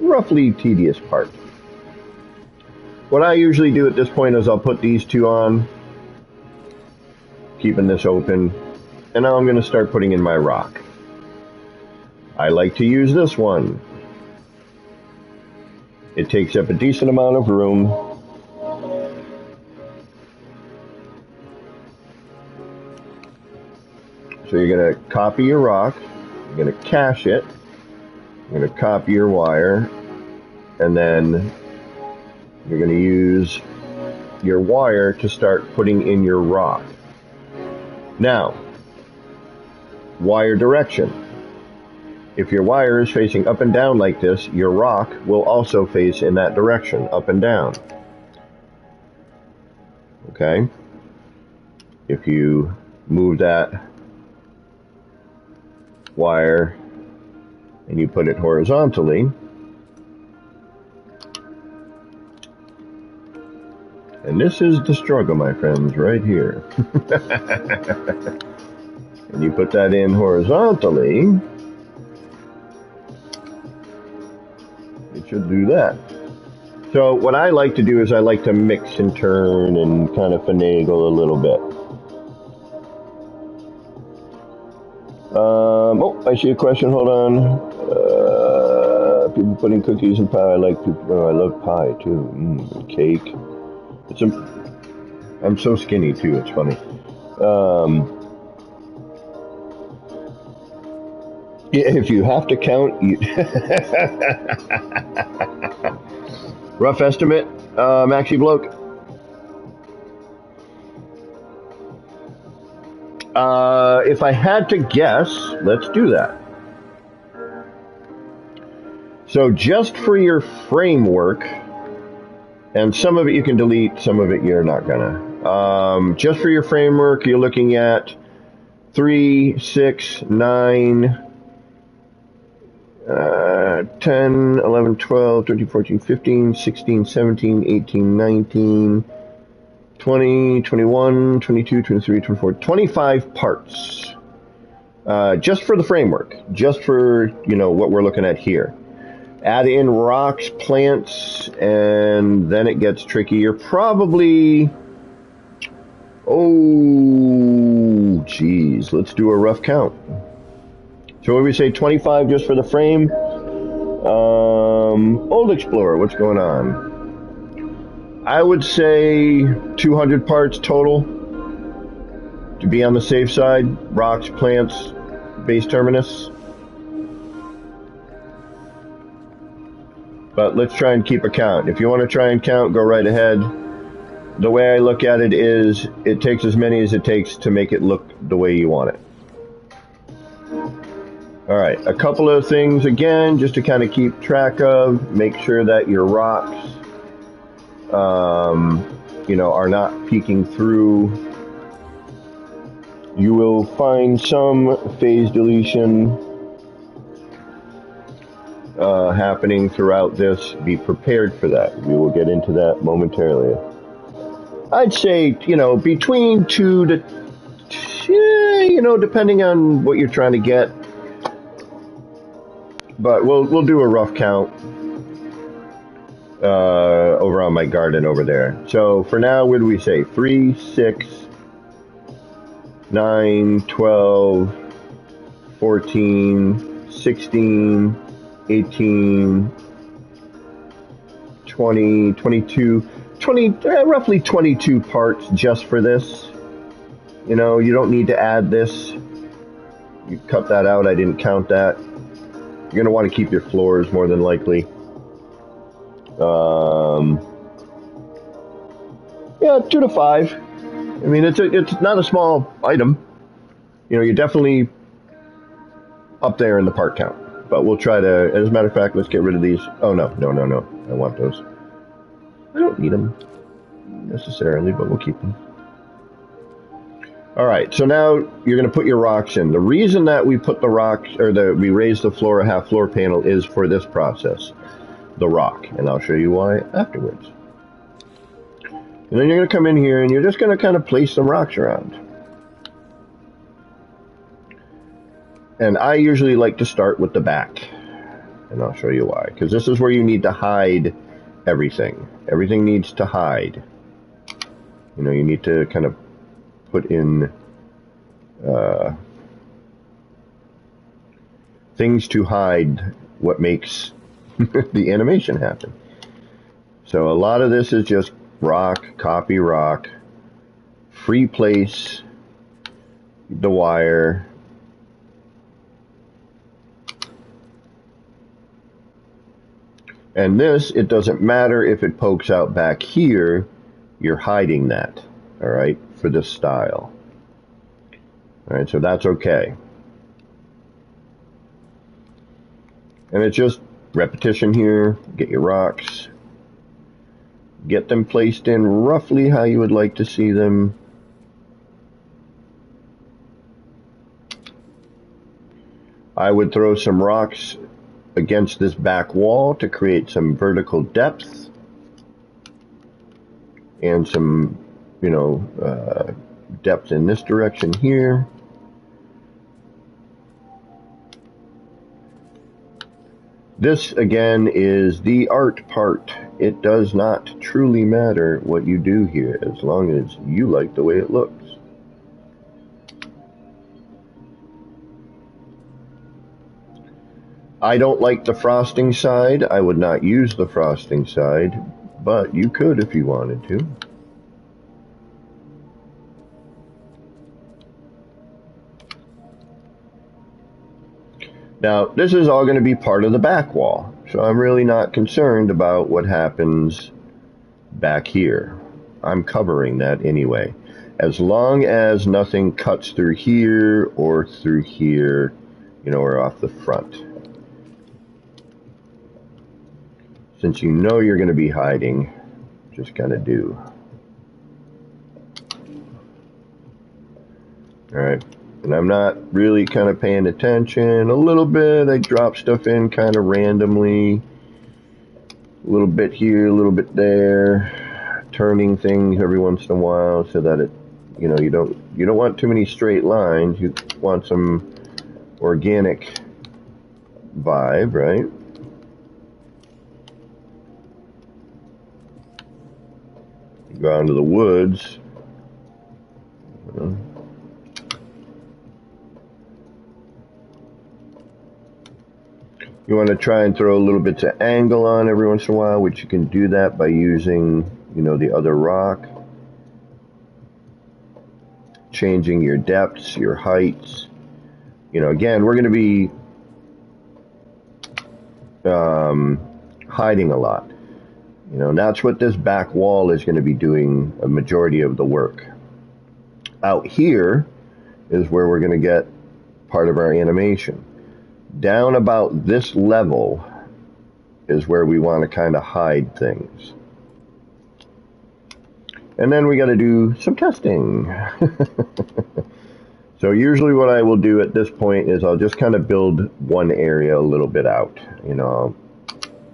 A: roughly tedious part. What I usually do at this point is I'll put these two on, keeping this open, and now I'm gonna start putting in my rock. I like to use this one. It takes up a decent amount of room. So you're going to copy your rock, you're going to cache it, you're going to copy your wire, and then you're going to use your wire to start putting in your rock. Now, wire direction. If your wire is facing up and down like this, your rock will also face in that direction, up and down. Okay? If you move that wire and you put it horizontally, and this is the struggle, my friends, right here. And you put that in horizontally, it should do that. So what I like to do is I like to mix and turn and kind of finagle a little bit. Oh, I see a question. Hold on. People putting cookies in pie. I love pie too. Cake. I'm so skinny too. It's funny. If you have to count, rough estimate, Maxi Bloke. If I had to guess, let's do that. So just for your framework, and some of it you can delete, some of it you're not gonna. Just for your framework, you're looking at 3, 6, 9, 10, 11, 12, 13, 14, 15, 16, 17, 18, 19, 20, 21, 22, 23, 24, 25 parts. Just for the framework, just for, what we're looking at here. Add in rocks, plants, and then it gets tricky. You're probably, let's do a rough count. So what do we say, 25 just for the frame? Old Explorer, what's going on? I would say 200 parts total to be on the safe side. Rocks, plants, base terminus. But let's try and keep a count. If you want to try and count, go right ahead. The way I look at it is it takes as many as it takes to make it look the way you want it. Alright, a couple of things again, just to kind of keep track of. Make sure that your rocks, are not peeking through. You will find some phase deletion happening throughout this. Be prepared for that. We will get into that momentarily. I'd say, between 2 to, depending on what you're trying to get. But we'll do a rough count over on my garden over there. So for now, what do we say? 3, 6, 9, 12, 14, 16, 18, 20, 22, roughly 22 parts just for this. You know, you don't need to add this. You cut that out, I didn't count that. You're going to want to keep your floors more than likely. Yeah, 2 to 5. I mean, it's not a small item. You know, you're definitely up there in the part count. But we'll try to, as a matter of fact, let's get rid of these. Oh, no. I want those. I don't need them necessarily, but we'll keep them. All right, so now you're going to put your rocks in. The reason that we put the rocks, or we raise the floor a half floor panel, is for this process, the rock. And I'll show you why afterwards. And then you're going to come in here and you're just going to kind of place some rocks around. And I usually like to start with the back. And I'll show you why. Because this is where you need to hide everything. Everything needs to hide. You know, you need to kind of put in things to hide what makes the animation happen. So a lot of this is just rock, copy rock, free place the wire, and this, it doesn't matter if it pokes out back here, you're hiding that, all right, for this style. All right, so that's okay. And it's just repetition here. Get your rocks. Get them placed in roughly how you would like to see them. I would throw some rocks against this back wall to create some vertical depth and some, you know, depth in this direction here. This, again, is the art part. It does not truly matter what you do here, as long as you like the way it looks. I don't like the frosting side. I would not use the frosting side, but you could if you wanted to. Now, this is all going to be part of the back wall, so I'm really not concerned about what happens back here. I'm covering that anyway. As long as nothing cuts through here or through here, you know, or off the front. Since you know you're going to be hiding, just kind of do. All right. And I'm not really kind of paying attention. A little bit, I drop stuff in kind of randomly. A little bit here, a little bit there. Turning things every once in a while so that it, you know, you don't want too many straight lines. You want some organic vibe, right? You go out into the woods. You know. You want to try and throw a little bit of angle on every once in a while, which you can do that by using, you know, the other rock. Changing your depths, your heights. You know, again, we're going to be hiding a lot. You know, and that's what this back wall is going to be doing a majority of the work. Out here is where we're going to get part of our animation. Down about this level is where we want to kind of hide things. And then we got to do some testing. So usually what I will do at this point is I'll just kind of build one area a little bit out. You know, I'll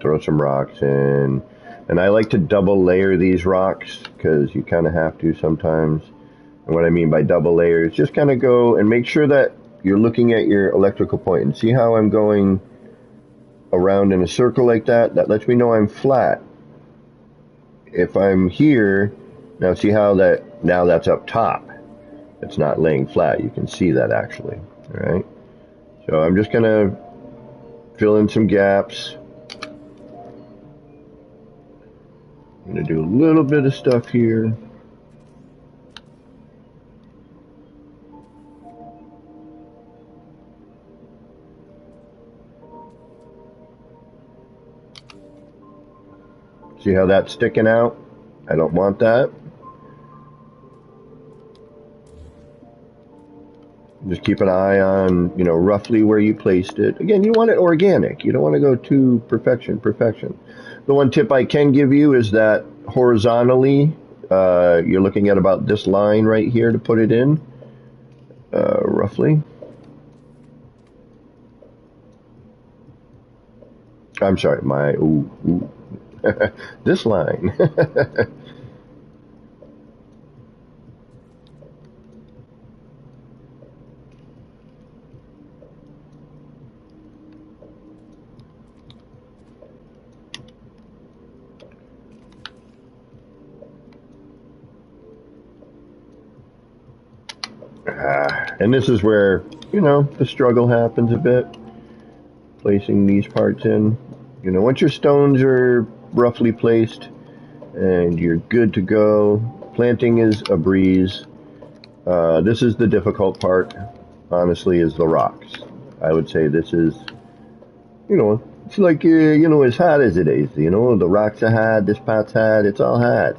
A: throw some rocks in. And I like to double layer these rocks because you kind of have to sometimes. And what I mean by double layer is just kind of go and make sure that you're looking at your electrical point. And see how I'm going around in a circle like that? That lets me know I'm flat. If I'm here, now see how that, now that's up top. It's not laying flat. You can see that actually. All right. So I'm just going to fill in some gaps. I'm going to do a little bit of stuff here. See how that's sticking out? I don't want that. Just keep an eye on, you know, roughly where you placed it. Again, you want it organic. You don't want to go to perfection. The one tip I can give you is that horizontally, you're looking at about this line right here to put it in, roughly. I'm sorry, this line. And this is where, you know, the struggle happens a bit, placing these parts in. You know, once your stones are roughly placed and you're good to go, planting is a breeze. This is the difficult part, honestly, is the rocks. I would say this is, you know, it's like, you know, as hard as it is, you know, the rocks are hard, this part's hard, it's all hard.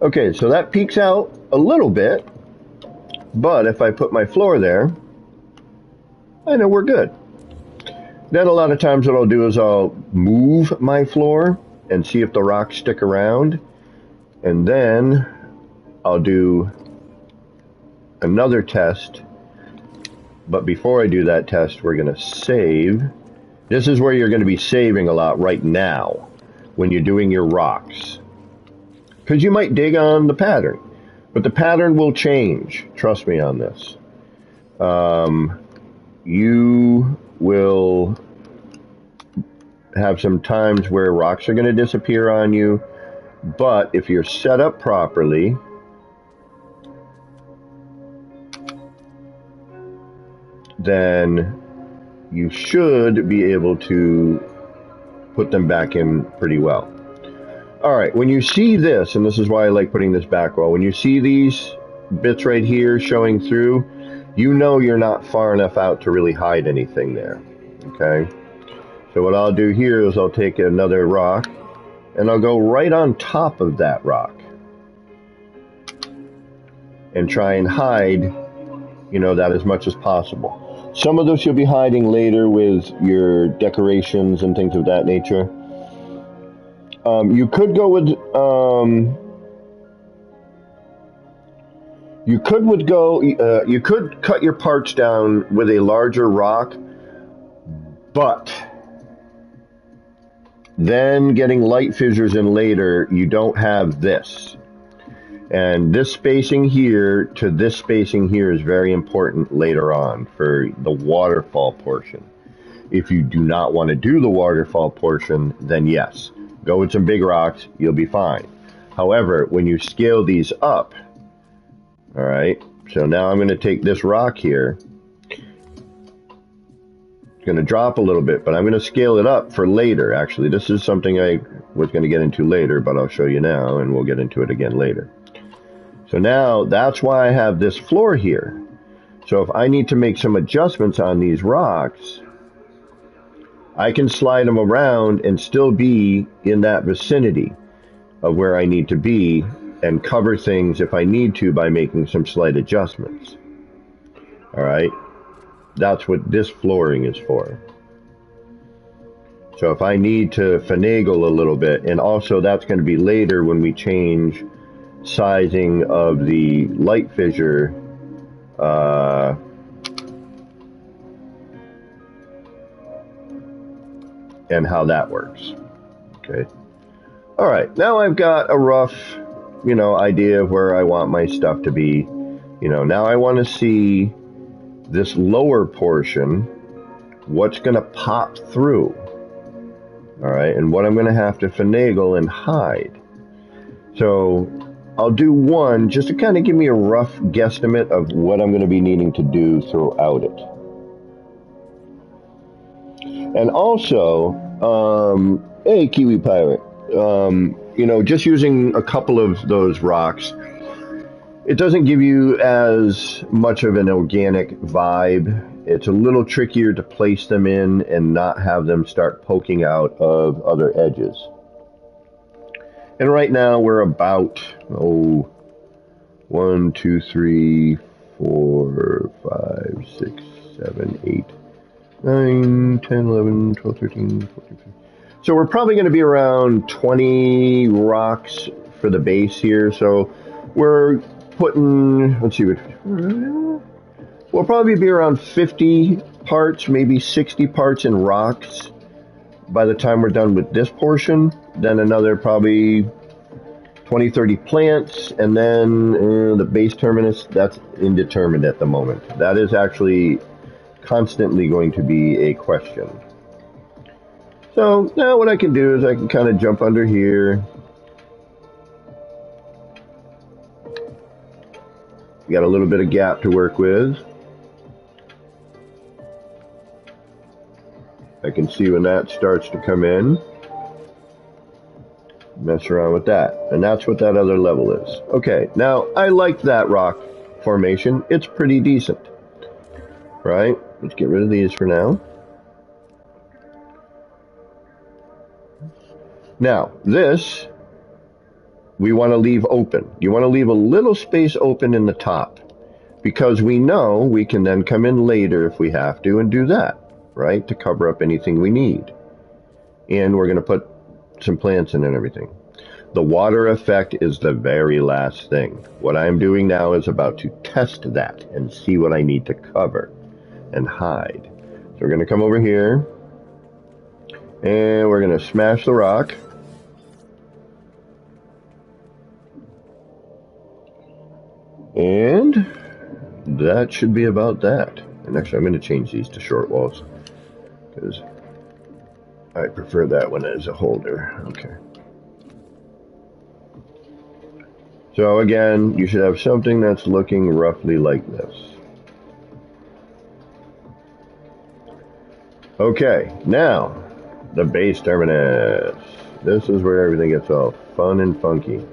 A: Okay, so that peeks out a little bit, but if I put my floor there, I know we're good. Then a lot of times what I'll do is I'll move my floor and see if the rocks stick around, and then I'll do another test. But before I do that test, we're going to save. This is where you're going to be saving a lot right now when you're doing your rocks. Because you might dig on the pattern, but the pattern will change. Trust me on this. You will have some times where rocks are going to disappear on you, but if you're set up properly, then you should be able to put them back in pretty well. All right, when you see this, and this is why I like putting this back well, when you see these bits right here showing through, you know you're not far enough out to really hide anything there, okay? So what I'll do here is I'll take another rock, and I'll go right on top of that rock and try and hide, you know, that as much as possible. Some of this you'll be hiding later with your decorations and things of that nature. You could go with, you could cut your parts down with a larger rock, but then getting light fissures in later, you don't have this. And this spacing here to this spacing here is very important later on for the waterfall portion. If you do not want to do the waterfall portion, then yes, go with some big rocks, you'll be fine. However, when you scale these up, all right, so now I'm going to take this rock here. It's going to drop a little bit, but I'm going to scale it up for later. Actually, this is something I was going to get into later, but I'll show you now, and we'll get into it again later. So now that's why I have this floor here. So if I need to make some adjustments on these rocks, I can slide them around and still be in that vicinity of where I need to be and cover things if I need to by making some slight adjustments. All right, that's what this flooring is for. So if I need to finagle a little bit, and also that's going to be later when we change sizing of the light fissure and how that works. Okay. All right, now I've got a rough, you know, idea of where I want my stuff to be. You know, now I want to see this lower portion, what's going to pop through. All right, and what I'm going to have to finagle and hide. So I'll do one just to kind of give me a rough guesstimate of what I'm going to be needing to do throughout it. And also, Hey, Kiwi Pirate. Just using a couple of those rocks, it doesn't give you as much of an organic vibe. It's a little trickier to place them in and not have them start poking out of other edges. And right now we're about, 1, 2, 3, 4, 5, 6, 7, 8, 9, 10, 11, 12, 13, 14, 15. So we're probably going to be around 20 rocks for the base here. So we're putting, we'll probably be around 50 parts, maybe 60 parts in rocks by the time we're done with this portion. Then another probably 20, 30 plants, and then the base terminus, that's indeterminate at the moment. That is actually constantly going to be a question. So now what I can do is I can kind of jump under here. Got a little bit of gap to work with. I can see when that starts to come in. Mess around with that. And that's what that other level is. Okay, now I like that rock formation. It's pretty decent. Right? Let's get rid of these for now. Now, this we want to leave open. You want to leave a little space open in the top, because we know we can then come in later if we have to and do that, right? To cover up anything we need. And we're going to put some plants in and everything. The water effect is the very last thing. What I'm doing now is about to test that and see what I need to cover and hide. So we're going to come over here and we're going to smash the rock. And that should be about that. And actually, I'm going to change these to short walls because I prefer that one as a holder. Okay. So again, you should have something that's looking roughly like this. Okay, now the base terminus. This is where everything gets all fun and funky.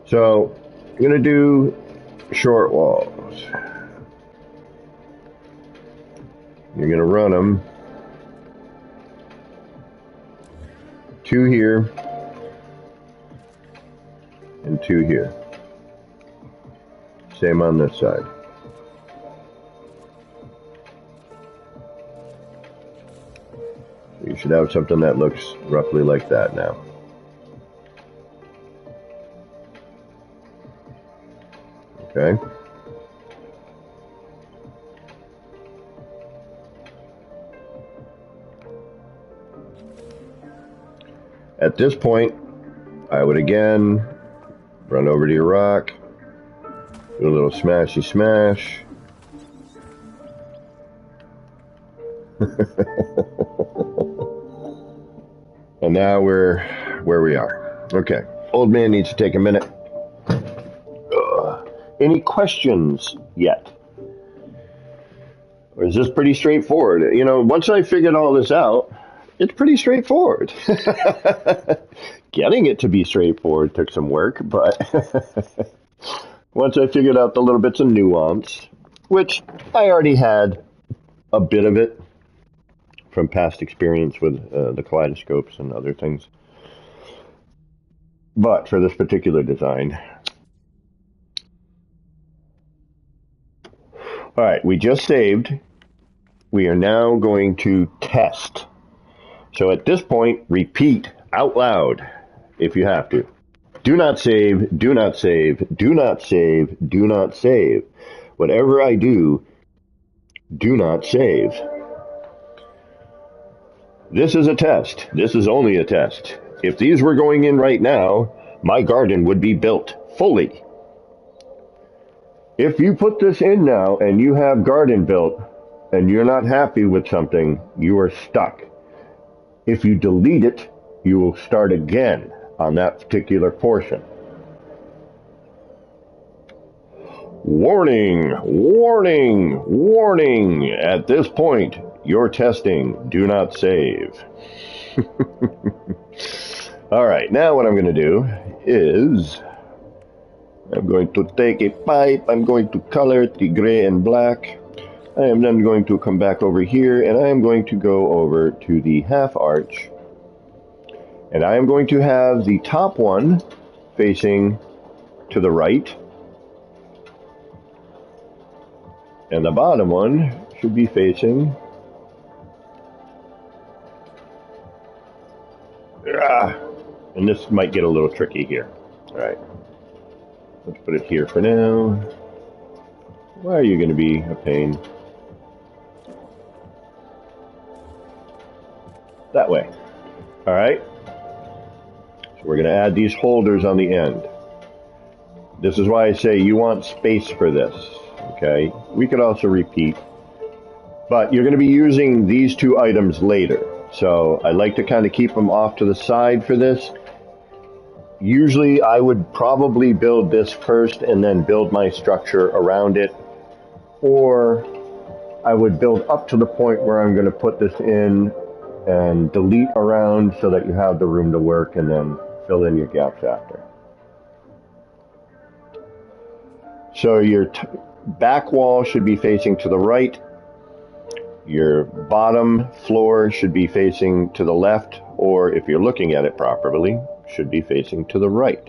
A: So I'm going to do short walls. You're going to run them 2 here and 2 here. Same on this side. You should have something that looks roughly like that now. Okay. At this point, I would again run over to your rock, do a little smashy smash. And now we're where we are. Okay, old man needs to take a minute. Any questions yet? Or is this pretty straightforward? You know, once I figured all this out, it's pretty straightforward. Getting it to be straightforward took some work, but once I figured out the little bits of nuance, which I already had a bit of it from past experience with the kaleidoscopes and other things. But for this particular design. All right, we just saved. We are now going to test. So at this point, repeat out loud if you have to. Do not save, do not save, do not save, do not save. Whatever I do, do not save. This is a test. This is only a test. If these were going in right now, my garden would be built fully. If you put this in now and you have garden built and you're not happy with something, you are stuck. If you delete it, you will start again on that particular portion. Warning, warning, warning. At this point, You're testing. Do not save. All right, now what I'm going to do is I'm going to take a pipe. I'm going to color it the gray and black. I am then going to come back over here, and I am going to go over to the half arch. And I am going to have the top one facing to the right. And the bottom one should be facing... and this might get a little tricky here. All right. Let's put it here for now. Why are you going to be a pain? That way. All right. So we're going to add these holders on the end. This is why I say you want space for this. Okay. We could also repeat. But you're going to be using these two items later. So I like to kind of keep them off to the side for this. Usually I would probably build this first and then build my structure around it. Or I would build up to the point where I'm going to put this in and delete around so that you have the room to work and then fill in your gaps after. So your back wall should be facing to the right. Your bottom floor should be facing to the left, or if you're looking at it properly, should be facing to the right.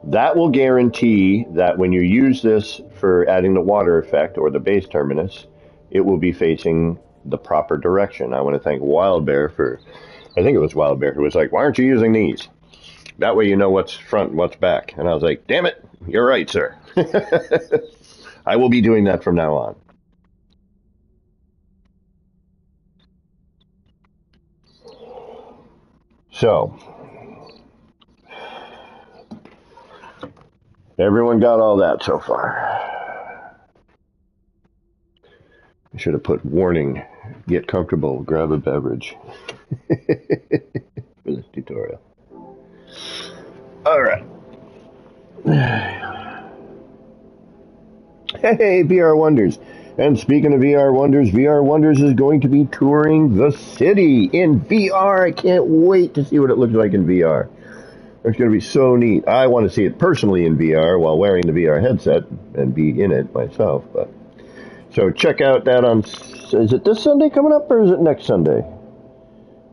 A: That will guarantee that when you use this for adding the water effect or the base terminus, it will be facing the proper direction. I want to thank Wild Bear for, I think it was Wild Bear who was like, why aren't you using these? That way you know what's front and what's back. And I was like, damn it, you're right, sir. I will be doing that from now on. So, everyone got all that so far. I should have put warning, get comfortable, grab a beverage for this tutorial. All right. Hey, VR Wonders. And speaking of VR Wonders is going to be touring the city in VR. I can't wait to see what it looks like in VR. It's going to be so neat. I want to see it personally in VR while wearing the VR headset and be in it myself. But so check out that on, is it this Sunday coming up or is it next Sunday?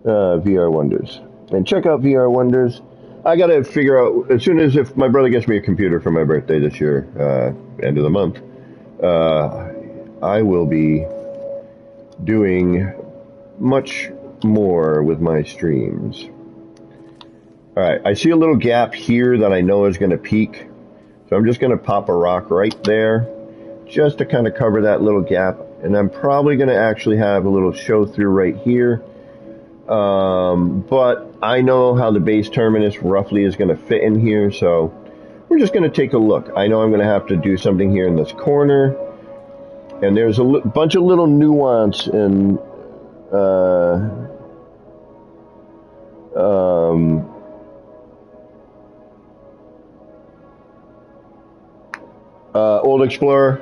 A: VR Wonders. And check out VR Wonders. I got to figure out, as soon as if my brother gets me a computer for my birthday this year, end of the month, I will be doing much more with my streams. All right, I see a little gap here that I know is going to peak. So I'm just going to pop a rock right there just to kind of cover that little gap. And I'm probably going to actually have a little show through right here. But I know how the base terminus roughly is going to fit in here. So we're just going to take a look. I know I'm going to have to do something here in this corner. And there's a bunch of little nuance in Old Explorer,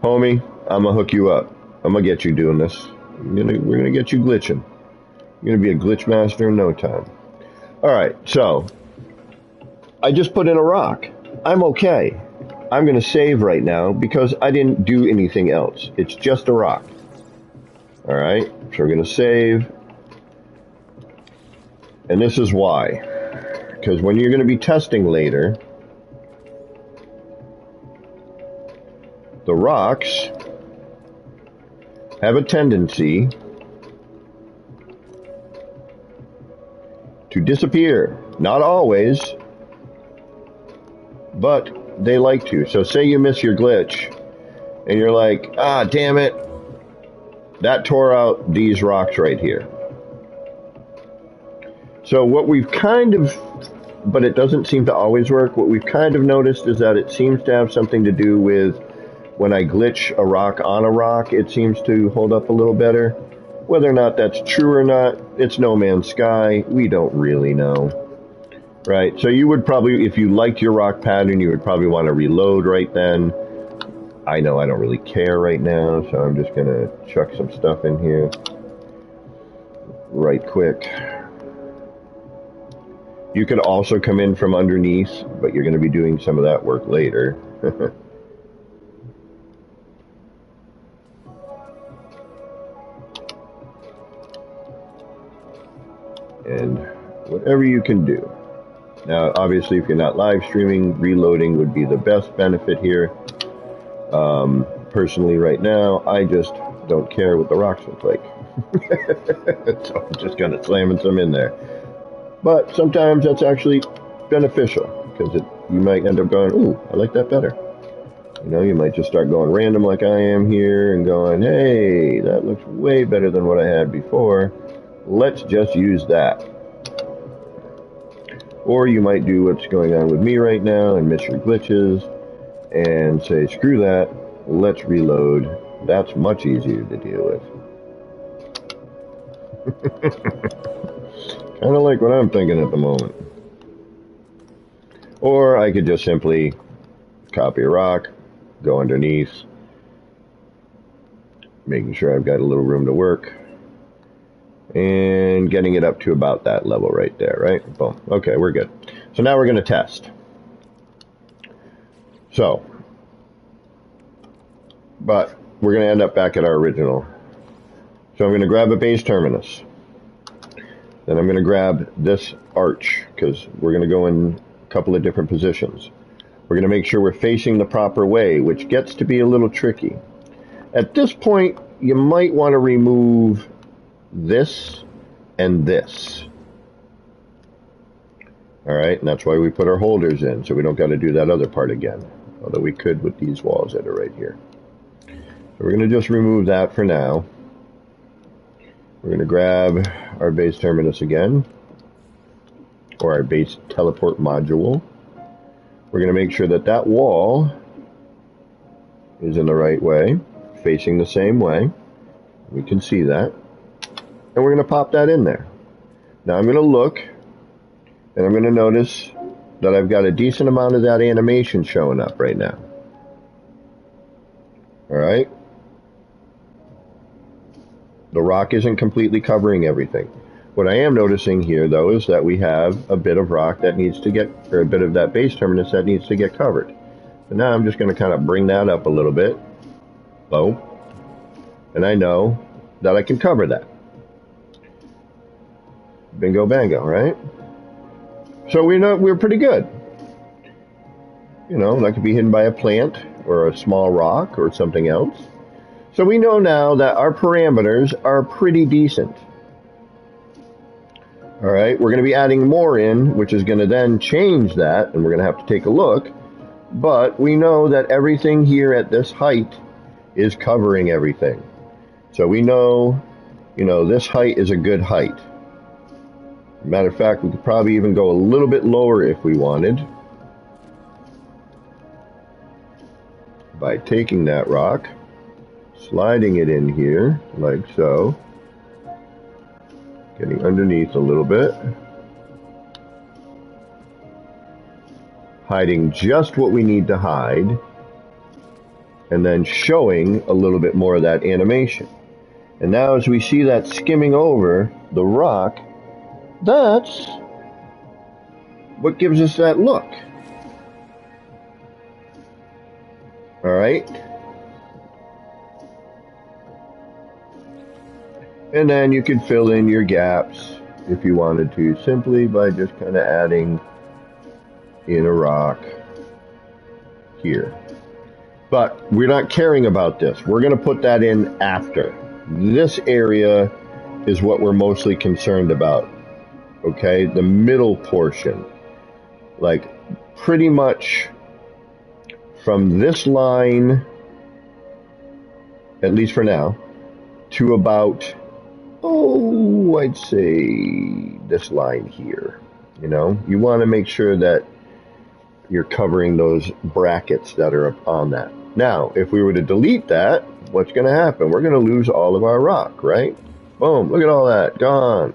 A: homie, I'm gonna hook you up. I'm gonna get you doing this. We're gonna get you glitching. You're gonna be a glitch master in no time. All right, so I just put in a rock. I'm okay. I'm going to save right now because I didn't do anything else. It's just a rock. All right, so we're going to save. And this is why. Because when you're going to be testing later, the rocks have a tendency to disappear. Not always, but they like to. So say you miss your glitch and you're like, ah, damn it, that tore out these rocks right here. So what we've kind of, but it doesn't seem to always work, what we've kind of noticed is that it seems to have something to do with when I glitch a rock on a rock, it seems to hold up a little better. Whether or not that's true or not, it's no man's sky. We don't really know. Right, so you would probably, if you liked your rock pattern, you would probably want to reload right then. I know I don't really care right now, so I'm just going to chuck some stuff in here right quick. You could also come in from underneath, but you're going to be doing some of that work later. And whatever you can do. Now, obviously, if you're not live streaming, reloading would be the best benefit here. Personally, right now, I just don't care what the rocks look like. So I'm just kind of slamming some in there. But sometimes that's actually beneficial, because you might end up going, ooh, I like that better. You know, you might just start going random like I am here and going, hey, that looks way better than what I had before. Let's just use that. Or you might do what's going on with me right now and miss your glitches and say, screw that, let's reload. That's much easier to deal with. Kind of like what I'm thinking at the moment. Or I could just simply copy a rock, go underneath, making sure I've got a little room to work, and getting it up to about that level right there, right? Boom. Okay, we're good. So now we're going to test. But we're going to end up back at our original. So I'm going to grab a base terminus. Then I'm going to grab this arch, because we're going to go in a couple of different positions. We're going to make sure we're facing the proper way, which gets to be a little tricky. At this point, you might want to remove this and this. All right, and that's why we put our holders in, so we don't got to do that other part again. Although we could with these walls that are right here. So we're going to just remove that for now. We're going to grab our base terminus again, or our base teleport module. We're going to make sure that that wall is in the right way, facing the same way. We can see that. And we're going to pop that in there. Now I'm going to look, and I'm going to notice that I've got a decent amount of that animation showing up right now. All right. The rock isn't completely covering everything. What I am noticing here, though, is that we have a bit of rock that needs to get, or a bit of that base terminus that needs to get covered. So now I'm just going to kind of bring that up a little bit. Boom. And I know that I can cover that. Bingo bango, right? So we know we're pretty good. You know, that could be hidden by a plant or a small rock or something else. So we know now that our parameters are pretty decent. All right, we're going to be adding more in, which is going to then change that, and we're going to have to take a look. But we know that everything here at this height is covering everything. So we know, this height is a good height. Matter of fact, we could probably even go a little bit lower if we wanted. By taking that rock, sliding it in here, like so. Getting underneath a little bit. Hiding just what we need to hide. And then showing a little bit more of that animation. And now as we see that skimming over the rock, that's what gives us that look. All right. And then you could fill in your gaps if you wanted to, simply by just kind of adding in a rock here. But we're not caring about this. We're going to put that in after. This area is what we're mostly concerned about. Okay, the middle portion. Like pretty much from this line, at least for now, to about, I'd say this line here. You want to make sure that you're covering those brackets that are up on that. Now, if we were to delete that, what's going to happen? We're going to lose all of our rock, right? Boom, look at all that, gone.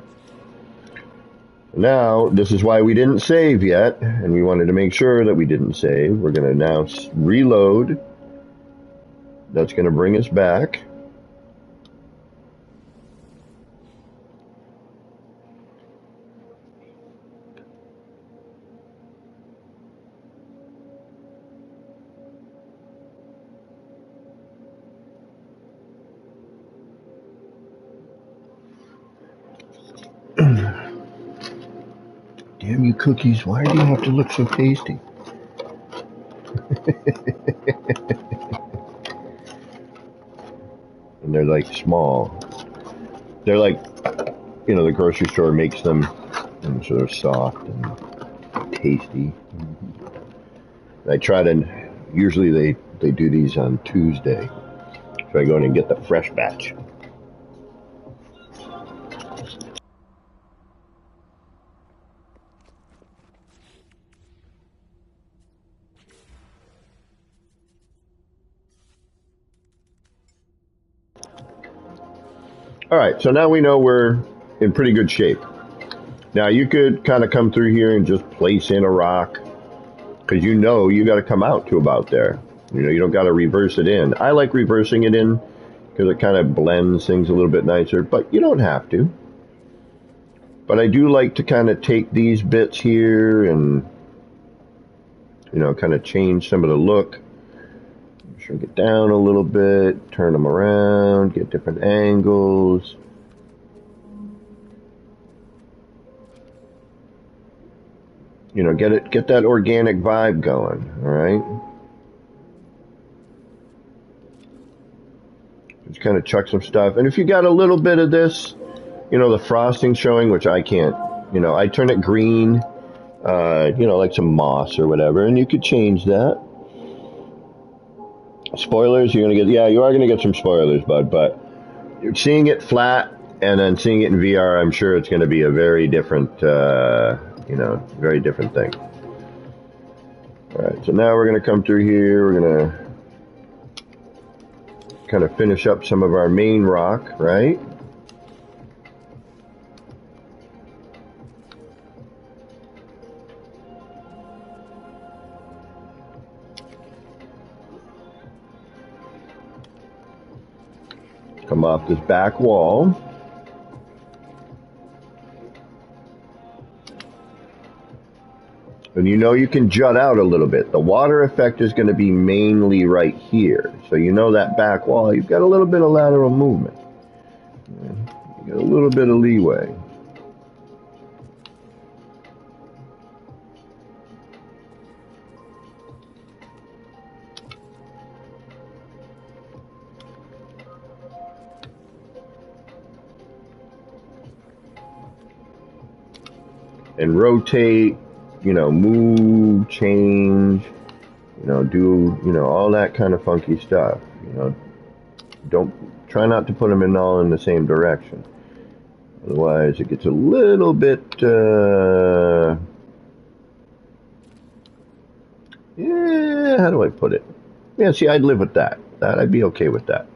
A: Now, this is why we didn't save yet, and we wanted to make sure that we didn't save. We're going to now reload, That's going to bring us back. Damn you cookies, why do you have to look so tasty? And they're like small. They're like, you know, the grocery store makes them, and so they're soft and tasty. I try to, usually they do these on Tuesday. So I go in and get the fresh batch. All right, so now we know we're in pretty good shape. Now you could kind of come through here and just place in a rock, because you know you got to come out to about there. You know, you don't got to reverse it in. I like reversing it in because it kind of blends things a little bit nicer, but you don't have to. But I do like to kind of take these bits here and, you know, kind of change some of the look. Shrink it down a little bit, turn them around, get different angles. You know, get that organic vibe going, all right? Just kind of chuck some stuff. And if you got a little bit of this, you know, the frosting showing, which I can't, you know, I turn it green, you know, like some moss or whatever, and you could change that. Spoilers, you're going to get, yeah, you are going to get some spoilers, bud, but seeing it flat and then seeing it in VR, I'm sure it's going to be a very different, you know, very different thing. All right, so now we're going to come through here. We're going to kind of finish up some of our main rock, right? Come off this back wall. And you know you can jut out a little bit. The water effect is going to be mainly right here. So you know that back wall, you've got a little bit of lateral movement. You get a little bit of leeway. And rotate, you know, move, change, you know, do, you know, all that kind of funky stuff. You know, don't try not to put them in all in the same direction. Otherwise, it gets a little bit, yeah, how do I put it? Yeah, see, I'd live with that. I'd be okay with that.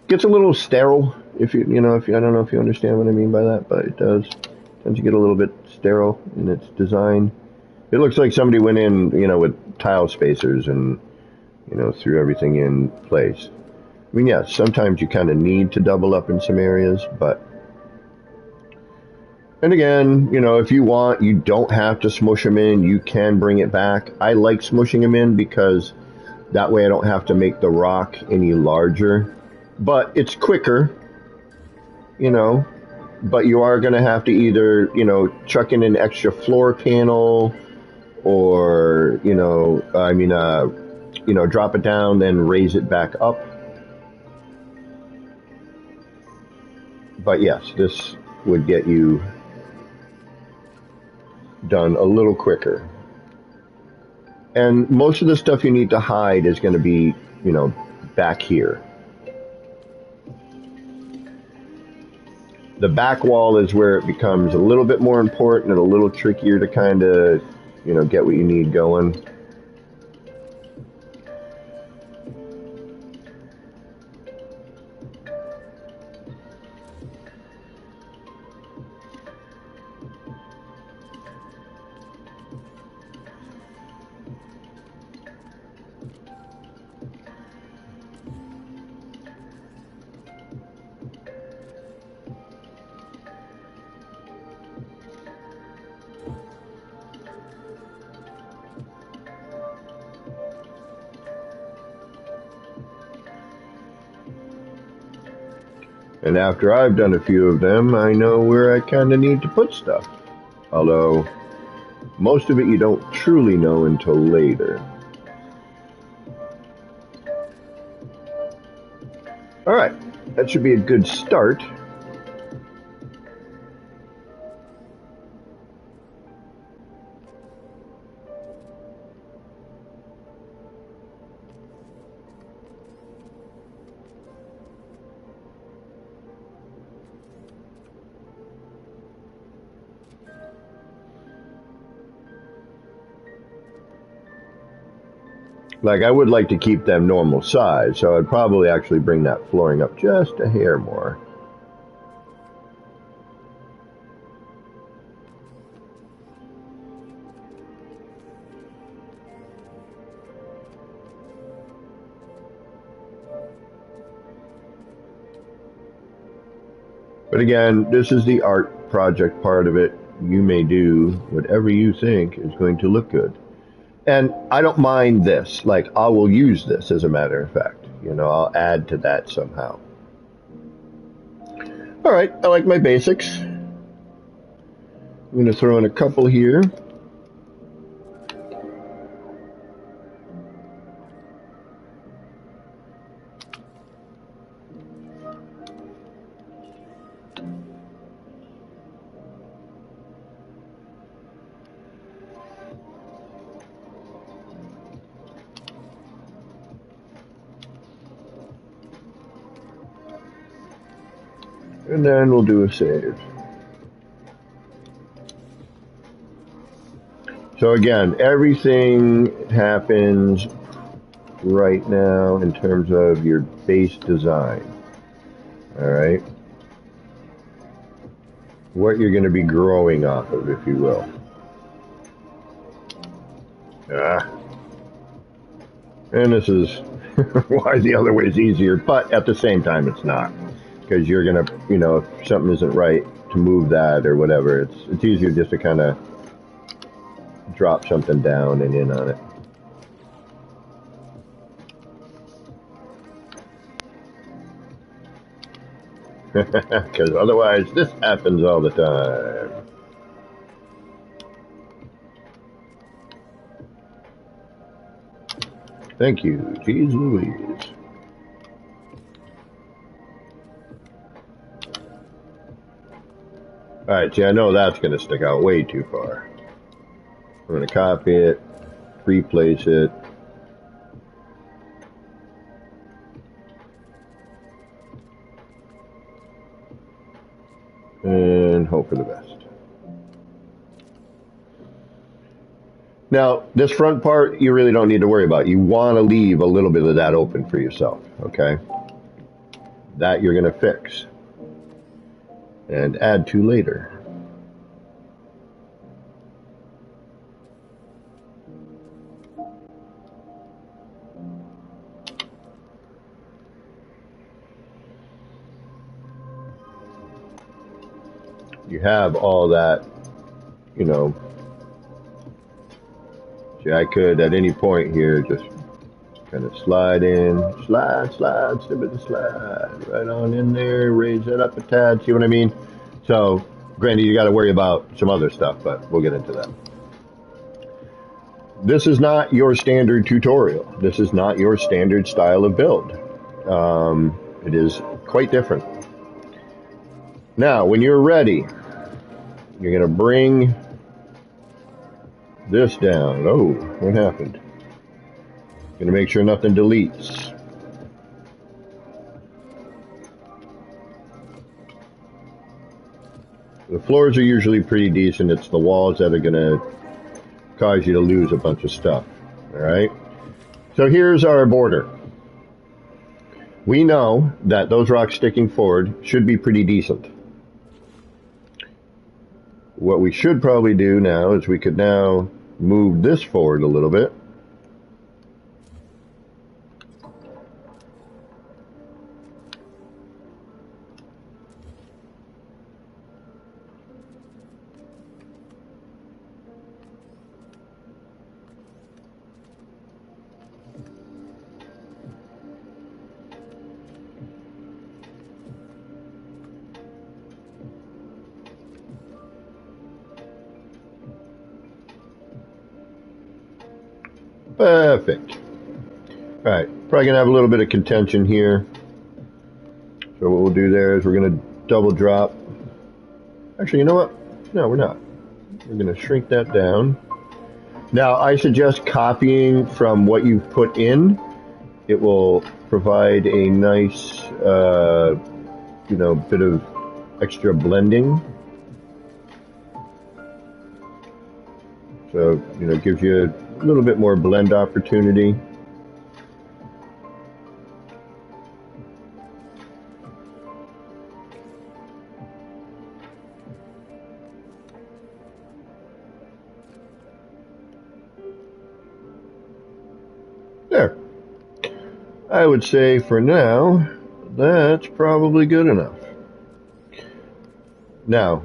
A: Gets a little sterile if you know, if you, I don't know if you understand what I mean by that, but it does. Tends to get a little bit sterile in its design. It looks like somebody went in, you know, with tile spacers and, you know, threw everything in place. I mean, yeah, sometimes you kind of need to double up in some areas, but, and again, you know, if you want, you don't have to smush them in. You can bring it back. I like smushing them in because that way I don't have to make the rock any larger, but it's quicker, you know, but you are going to have to either, you know, chuck in an extra floor panel or, you know, you know, drop it down, then raise it back up. But yes, this would get you done a little quicker. And most of the stuff you need to hide is going to be, you know, back here. The back wall is where it becomes a little bit more important and a little trickier to kind of, you know, get what you need going. And after I've done a few of them, I know where I kind of need to put stuff. Although, most of it you don't truly know until later. Alright, that should be a good start. Like, I would like to keep them normal size, so I'd probably actually bring that flooring up just a hair more. But again, this is the art project part of it. You may do whatever you think is going to look good. And I don't mind this. Like, I will use this as a matter of fact. You know, I'll add to that somehow. All right, I like my basics. I'm going to throw in a couple here. And then we'll do a save. So again, everything happens right now in terms of your base design. All right. What you're going to be growing off of, if you will. And this is why the other way is easier, but at the same time it's not. Because you're going to, you know, if something isn't right, to move that or whatever, it's easier just to kind of drop something down and in on it. Because otherwise this happens all the time. Thank you, geez Louise. Alright, see, I know that's going to stick out way too far. I'm going to copy it, replace it. And hope for the best. Now, this front part, you really don't need to worry about. You want to leave a little bit of that open for yourself, okay? That you're going to fix and add to later. You have all that, you know. See, I could at any point here just kind of slide in, slide, slip it, slide right on in there, raise it up a tad. See what I mean? So, granted, you got to worry about some other stuff, but we'll get into that. This is not your standard tutorial. This is not your standard style of build. It is quite different. Now, when you're ready, you're going to bring this down. Oh, what happened? Going to make sure nothing deletes. The floors are usually pretty decent. It's the walls that are going to cause you to lose a bunch of stuff. All right. So here's our border. We know that those rocks sticking forward should be pretty decent. What we should probably do now is we could now move this forward a little bit. Perfect. Alright, probably going to have a little bit of contention here. So what we'll do there is we're going to double drop. Actually, you know what? No, we're not. We're going to shrink that down. Now, I suggest copying from what you've put in. It will provide a nice, bit of extra blending. So, gives you a little bit more blend opportunity. There. I would say for now, that's probably good enough. Now,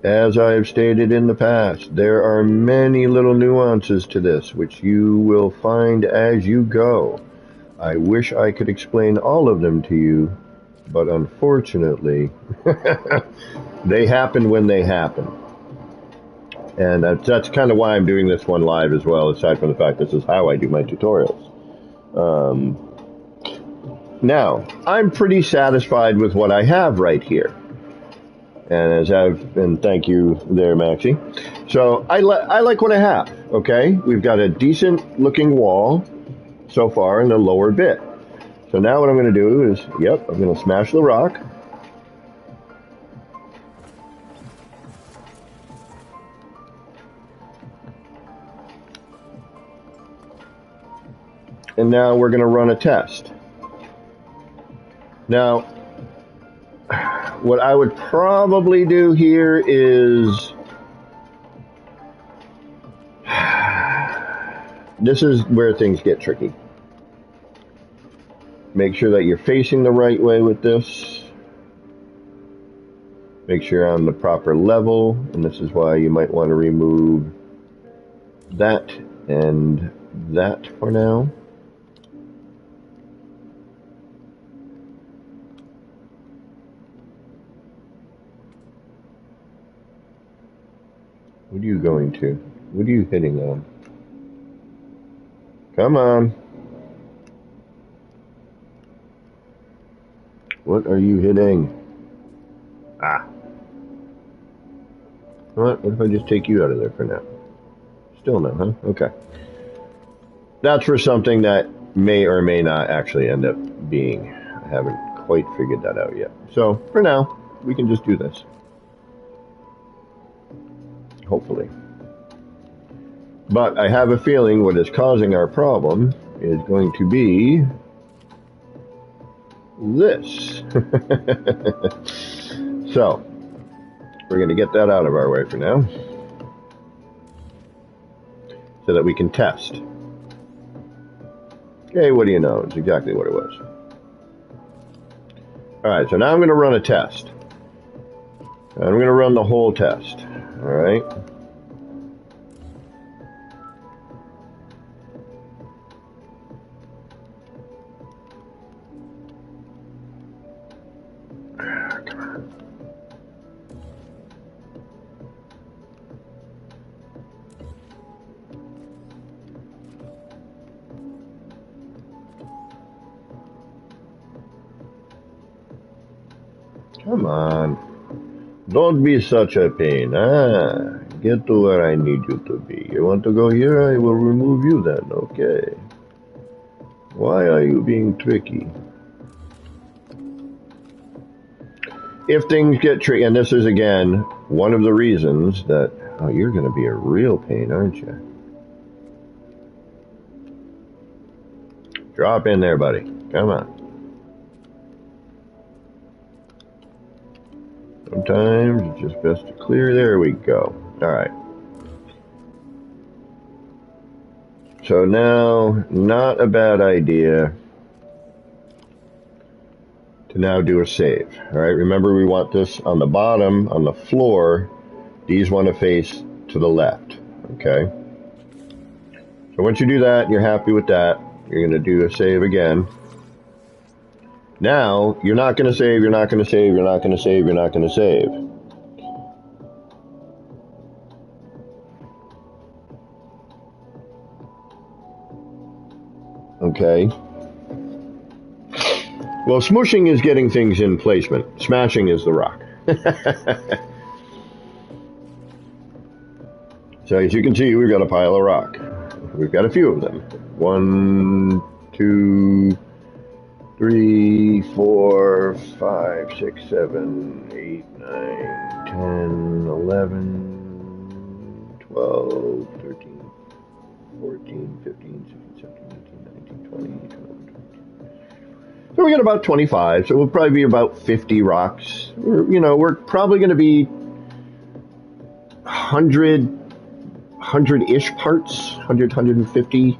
A: as I have stated in the past, there are many little nuances to this, which you will find as you go. I wish I could explain all of them to you, but unfortunately, they happen when they happen. And that's kind of why I'm doing this one live as well, aside from the fact this is how I do my tutorials. Now, I'm pretty satisfied with what I have right here. And thank you there, Maxie. So I like what I have, okay? We've got a decent looking wall so far in the lower bit. So now what I'm going to do is, I'm going to smash the rock. And now we're going to run a test. Now, what I would probably do here is, this is where things get tricky. Make sure that you're facing the right way with this. Make sure you're on the proper level, and this is why you might want to remove that and that for now. What are you going to? What are you hitting on? Come on. What are you hitting? Ah. What if I just take you out of there for now? Still no, huh? Okay. That's for something that may or may not actually end up being. I haven't quite figured that out yet. So, for now, we can just do this. Hopefully. But I have a feeling what is causing our problem is going to be this. So, we're going to get that out of our way for now, so that we can test. Okay, what do you know? It's exactly what it was. Alright, so now I'm going to run a test. I'm going to run the whole test. Alright. Come on. Don't be such a pain. Get to where I need you to be. You want to go here? I will remove you then, okay? Why are you being tricky? If things get tricky, and this is again one of the reasons that, oh, you're going to be a real pain, aren't you? Drop in there, buddy. Come on. Sometimes it's just best to clear. There we go. Alright. So now, not a bad idea to now do a save. Alright, remember we want this on the bottom, on the floor. These want to face to the left. Okay? So once you do that, and you're happy with that, you're going to do a save again. Now, you're not going to save, you're not going to save, you're not going to save, you're not going to save. Okay. Well, smooshing is getting things in placement. Smashing is the rock. So as you can see, we've got a pile of rock. We've got a few of them. 1, 2, 3, 4, 5, 6, 7, 8, 9, 10, 11, 12, 13, 14, 15, 16, 17, 18, 19, 20, 21, 22. So we got about 25. So we'll probably be about 50 rocks. We're probably going to be 100-ish parts, 100, 150.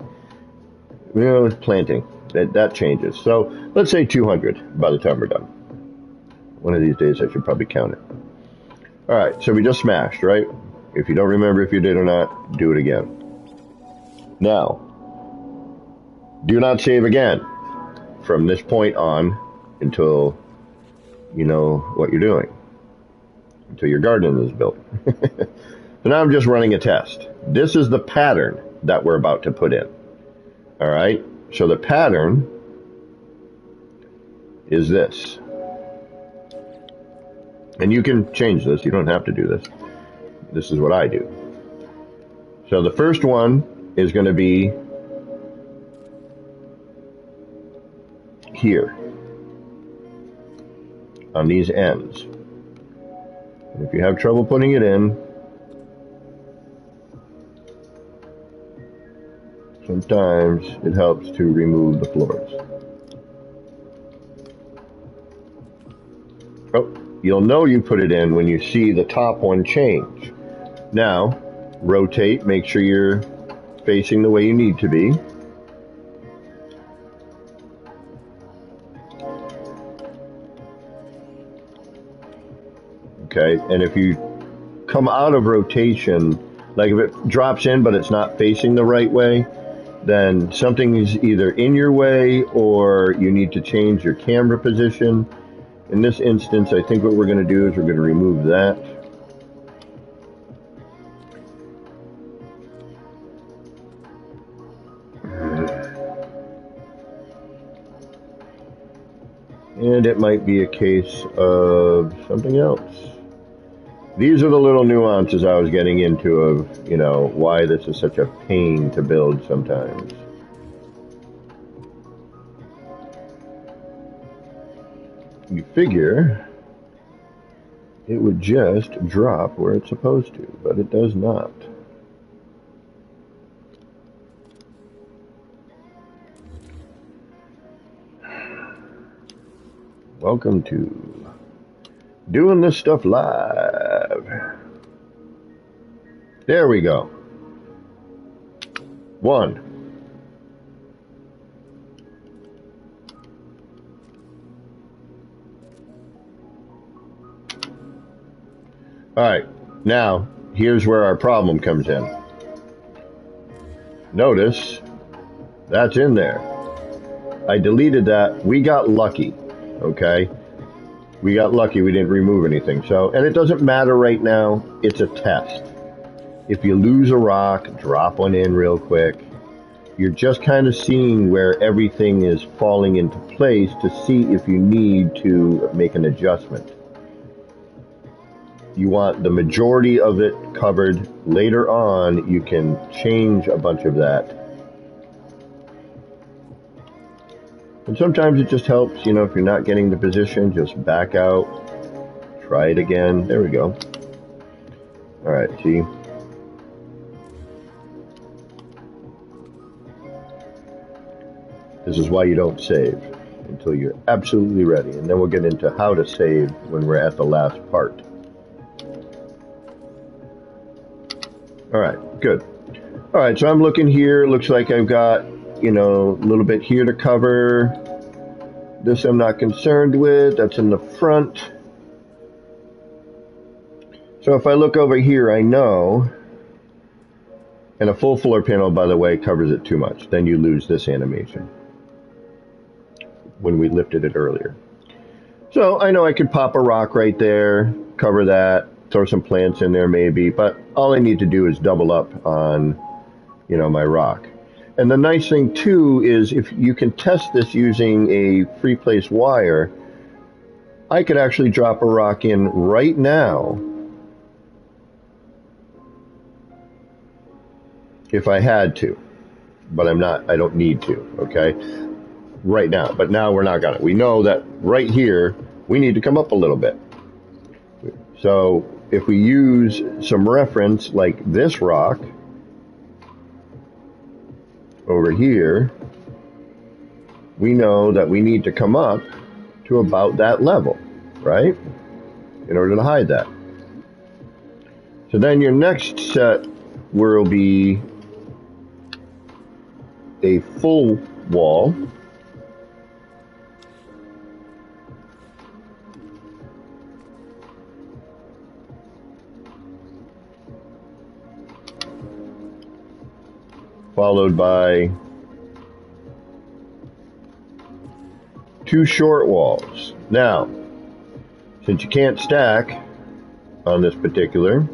A: Planting. That changes. So let's say 200 by the time we're done. One of these days I should probably count it. All right, so we just smashed, right? If you don't remember if you did or not, do it again. Now, do not save again from this point on until you know what you're doing, until your garden is built. So now I'm just running a test. This is the pattern that we're about to put in. All right, so the pattern is this. And you can change this. You don't have to do this. This is what I do. So the first one is going to be here on these ends. And if you have trouble putting it in, sometimes it helps to remove the floors. Oh, you'll know you put it in when you see the top one change. Now, rotate, make sure you're facing the way you need to be. Okay, and if you come out of rotation, like if it drops in but it's not facing the right way, then something is either in your way or you need to change your camera position. In this instance, I think what we're going to do is we're going to remove that. And it might be a case of something else. These are the little nuances I was getting into of, why this is such a pain to build sometimes. You figure it would just drop where it's supposed to, but it does not. Welcome to doing this stuff live. There we go. 1. All right, now here's where our problem comes in. Notice that's in there. I deleted that. We got lucky, okay? We got lucky. We didn't remove anything. So, and it doesn't matter right now. It's a test. If you lose a rock, drop one in real quick. You're just kind of seeing where everything is falling into place to see if you need to make an adjustment. You want the majority of it covered. Later on, you can change a bunch of that. And sometimes it just helps, if you're not getting the position, just back out, try it again. There we go. All right, see? This is why you don't save until you're absolutely ready. And then we'll get into how to save when we're at the last part. All right, good. All right, so I'm looking here. It looks like I've got, a little bit here to cover. This I'm not concerned with. That's in the front. So if I look over here, I know, and a full floor panel, by the way, covers it too much. Then you lose this animation when we lifted it earlier. So I know I could pop a rock right there, cover that, throw some plants in there maybe, but all I need to do is double up on, my rock. And the nice thing too is if you can test this using a free place wire, I could actually drop a rock in right now if I had to, but I'm not, I don't need to, okay? Right now, but now we're not gonna. We know that right here, we need to come up a little bit. So if we use some reference like this rock over here, we know that we need to come up to about that level, right? In order to hide that. So then your next set will be a full wall. Followed by 2 short walls. Now, since you can't stack on this particular,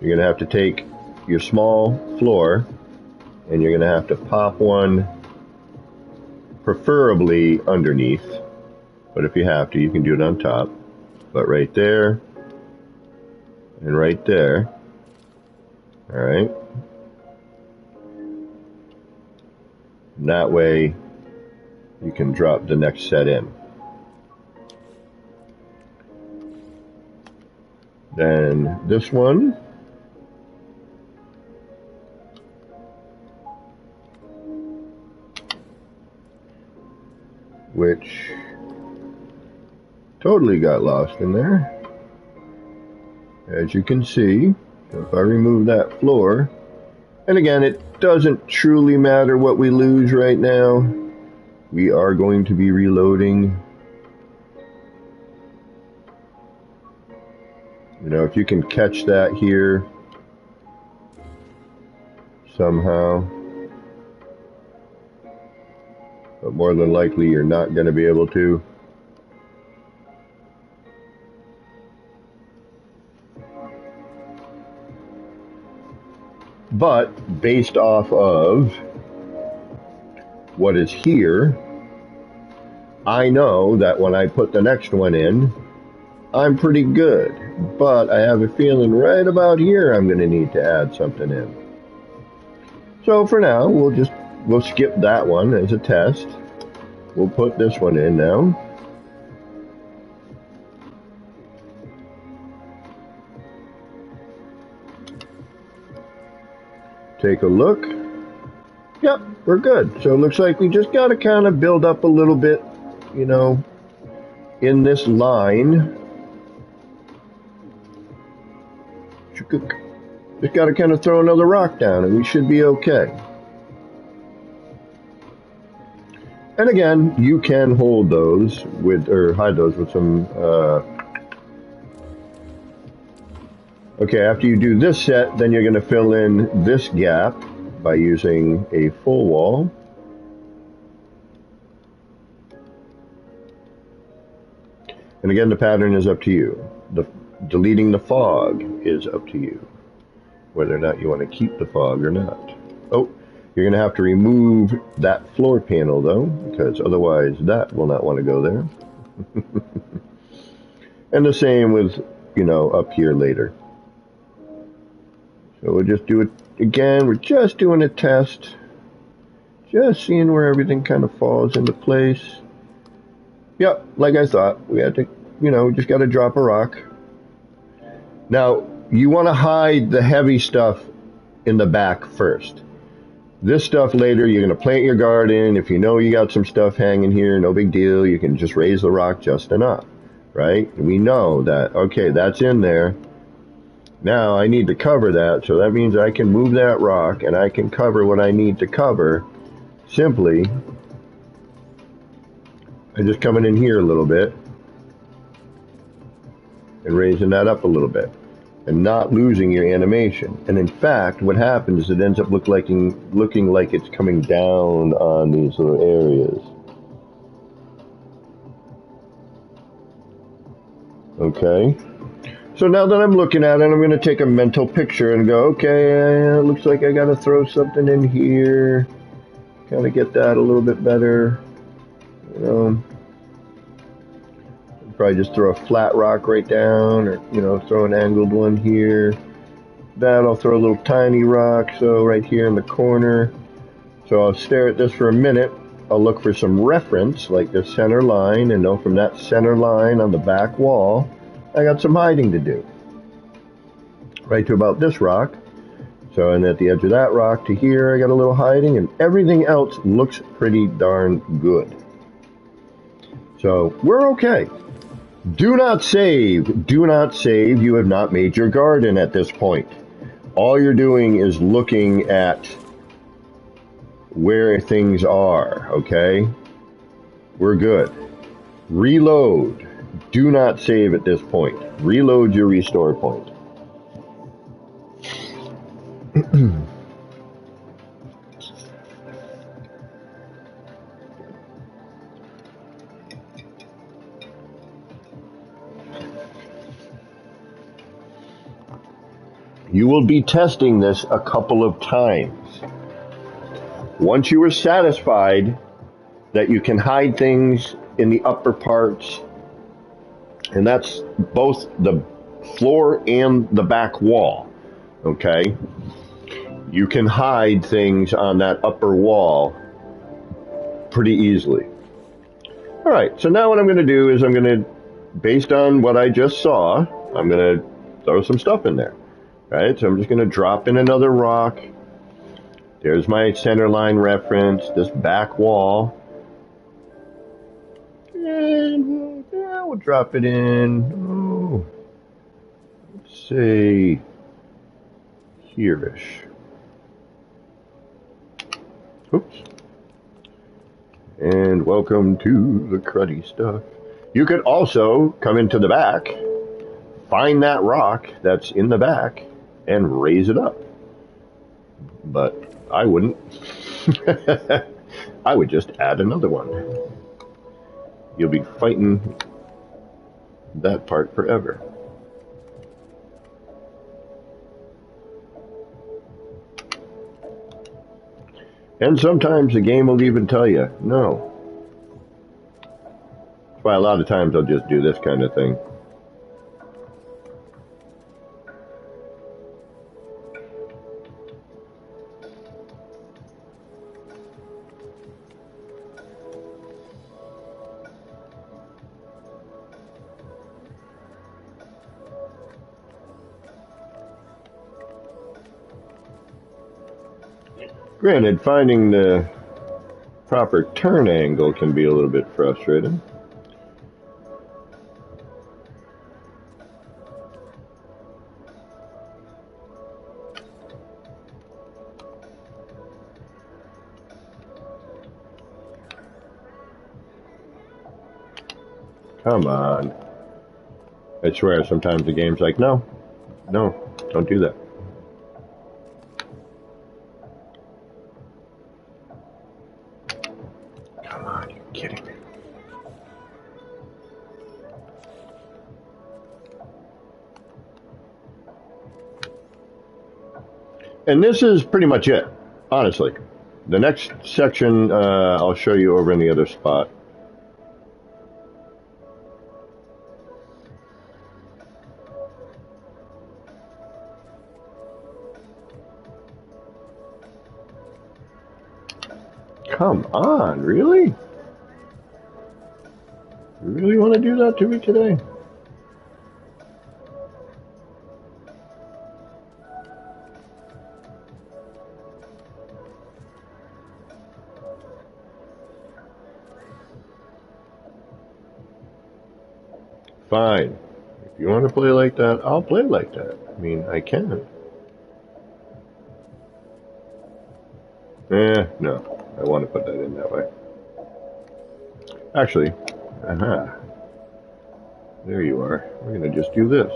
A: you're going to have to take your small floor and you're going to have to pop one, preferably underneath, but if you have to, you can do it on top. But right there and right there, all right? And that way you can drop the next set in. Then this one, which totally got lost in there, as you can see. So if I remove that floor, and again, it doesn't truly matter what we lose right now. We are going to be reloading. You know, if you can catch that here somehow, but more than likely you're not going to be able to. But based off of what is here, I know that when I put the next one in, I'm pretty good. But I have a feeling right about here I'm going to need to add something in. So for now, we'll skip that one as a test. We'll put this one in now. Take a look. Yep, we're good. So it looks like we just got to kind of build up a little bit, you know, in this line. Just got to kind of throw another rock down and we should be okay. And again, you can hold those with, or hide those with some, okay, after you do this set, then you're going to fill in this gap by using a full wall. And again, the pattern is up to you. Deleting the fog is up to you, whether or not you want to keep the fog or not. Oh, you're going to have to remove that floor panel though, because otherwise that will not want to go there. And the same with, you know, up here later. So we'll just do it again. We're just doing a test, just seeing where everything kind of falls into place. Yep, like I thought, we had to, you know, just got to drop a rock. Now, you want to hide the heavy stuff in the back first. This stuff later, you're going to plant your garden. If you know you got some stuff hanging here, no big deal. You can just raise the rock just enough, right? We know that, okay, that's in there. Now I need to cover that, so that means I can move that rock and I can cover what I need to cover simply by just coming in here a little bit and raising that up a little bit and not losing your animation. And in fact, what happens is it ends up looking like it's coming down on these little areas. Okay. So now that I'm looking at it, I'm going to take a mental picture and go, okay, looks like I got to throw something in here. Kind of get that a little bit better. You know, probably just throw a flat rock right down, or, you know, throw an angled one here. That I'll throw a little tiny rock, so right here in the corner. So I'll stare at this for a minute. I'll look for some reference, like the center line, and know from that center line on the back wall, I got some hiding to do. Right to about this rock. So, and at the edge of that rock to here, I got a little hiding, and everything else looks pretty darn good. So, we're okay. Do not save. Do not save. You have not made your garden at this point. All you're doing is looking at where things are, okay? We're good. Reload. Do not save at this point. Reload your restore point. You will be testing this a couple of times. Once you are satisfied that you can hide things in the upper parts, and that's both the floor and the back wall, okay? You can hide things on that upper wall pretty easily. All right, so now what I'm going to do is I'm going to, based on what I just saw, I'm going to throw some stuff in there. Right, so I'm just going to drop in another rock. There's my center line reference, this back wall. And we'll drop it in, let's say, here-ish. Oops. And welcome to the cruddy stuff. You could also come into the back, find that rock that's in the back, and raise it up. But I wouldn't. I would just add another one. You'll be fighting that part forever. And sometimes the game will even tell you, no. That's why a lot of times I'll just do this kind of thing. Granted, finding the proper turn angle can be a little bit frustrating. Come on. I swear, sometimes the game's like, no, don't do that. Come on, you're kidding me. And this is pretty much it, honestly. The next section I'll show you over in the other spot. Come on, really? You really want to do that to me today? Fine. If you want to play like that, I'll play like that. I mean, I can. No. I want to put that in that way. Actually, there you are. We're going to just do this.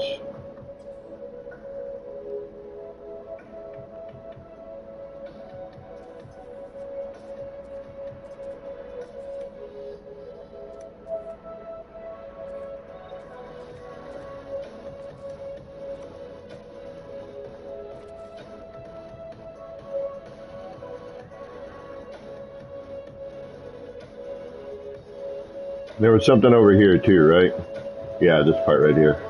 A: There was something over here too, right? Yeah, this part right here.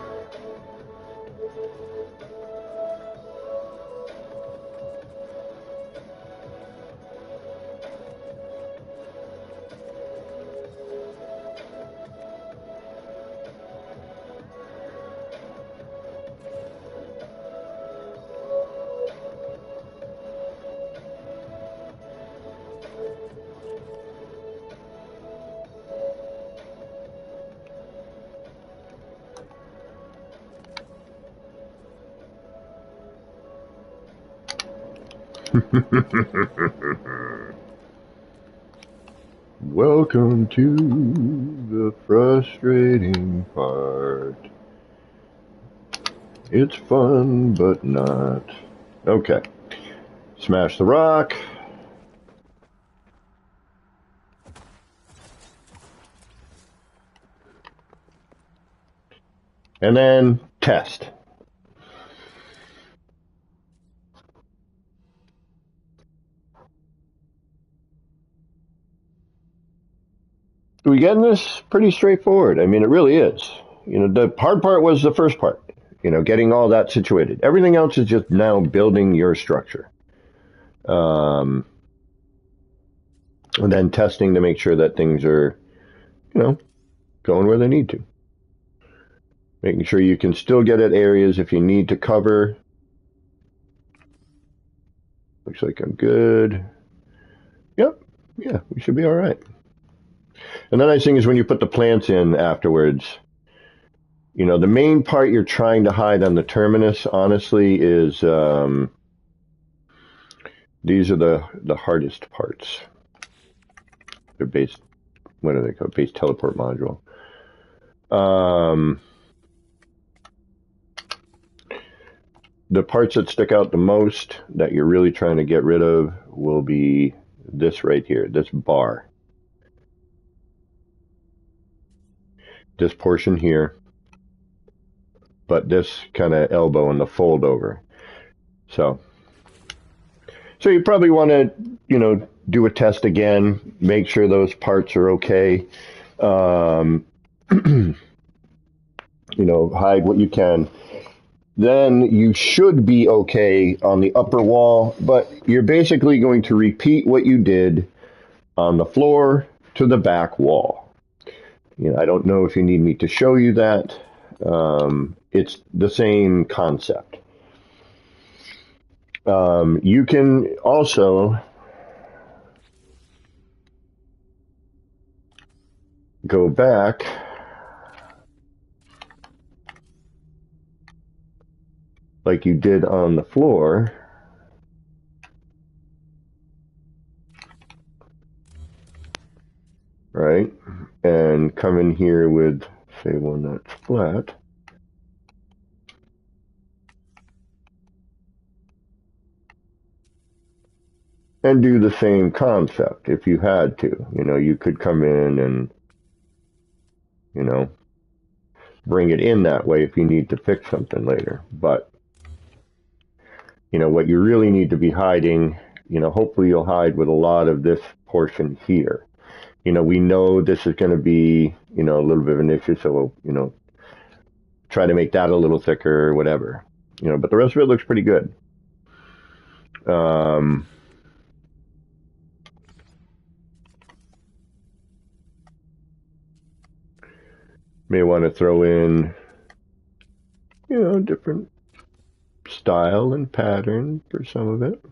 A: Welcome to the frustrating part. It's fun, but not. Okay. Smash the rock. And then test. We getting this pretty straightforward. I mean, it really is. The hard part was the first part. Getting all that situated. Everything else is just now building your structure. And then testing to make sure that things are, going where they need to. Making sure you can still get at areas if you need to cover. Looks like I'm good. Yep. Yeah, we should be all right. And the nice thing is when you put the plants in afterwards, the main part you're trying to hide on the terminus, honestly, is these are the hardest parts. They're base, what are they called? Base teleport module. The parts that stick out the most that you're really trying to get rid of will be this right here, this bar. This portion here, but this kind of elbow and the fold over. So you probably want to, do a test again, make sure those parts are okay. Hide what you can. Then you should be okay on the upper wall, but you're basically going to repeat what you did on the floor to the back wall. I don't know if you need me to show you that. It's the same concept. You can also go back like you did on the floor. Right? And come in here with, say, one that's flat. And do the same concept if you had to. You could come in and, bring it in that way if you need to fix something later. But, what you really need to be hiding, hopefully you'll hide with a lot of this portion here. We know this is going to be, a little bit of an issue, so we'll, try to make that a little thicker or whatever. But the rest of it looks pretty good. May want to throw in, different style and pattern for some of it.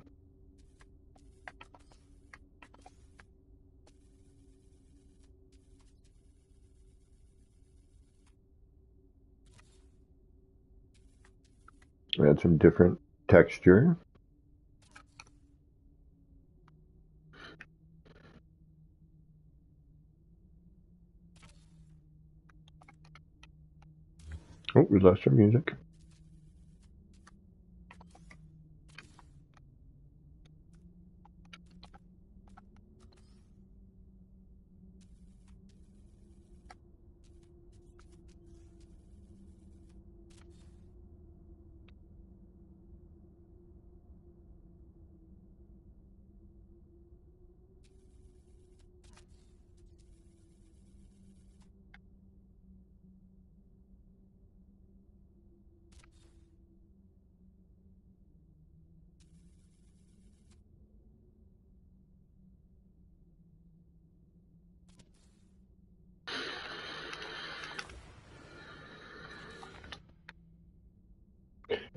A: Add some different texture. Oh, we lost our music.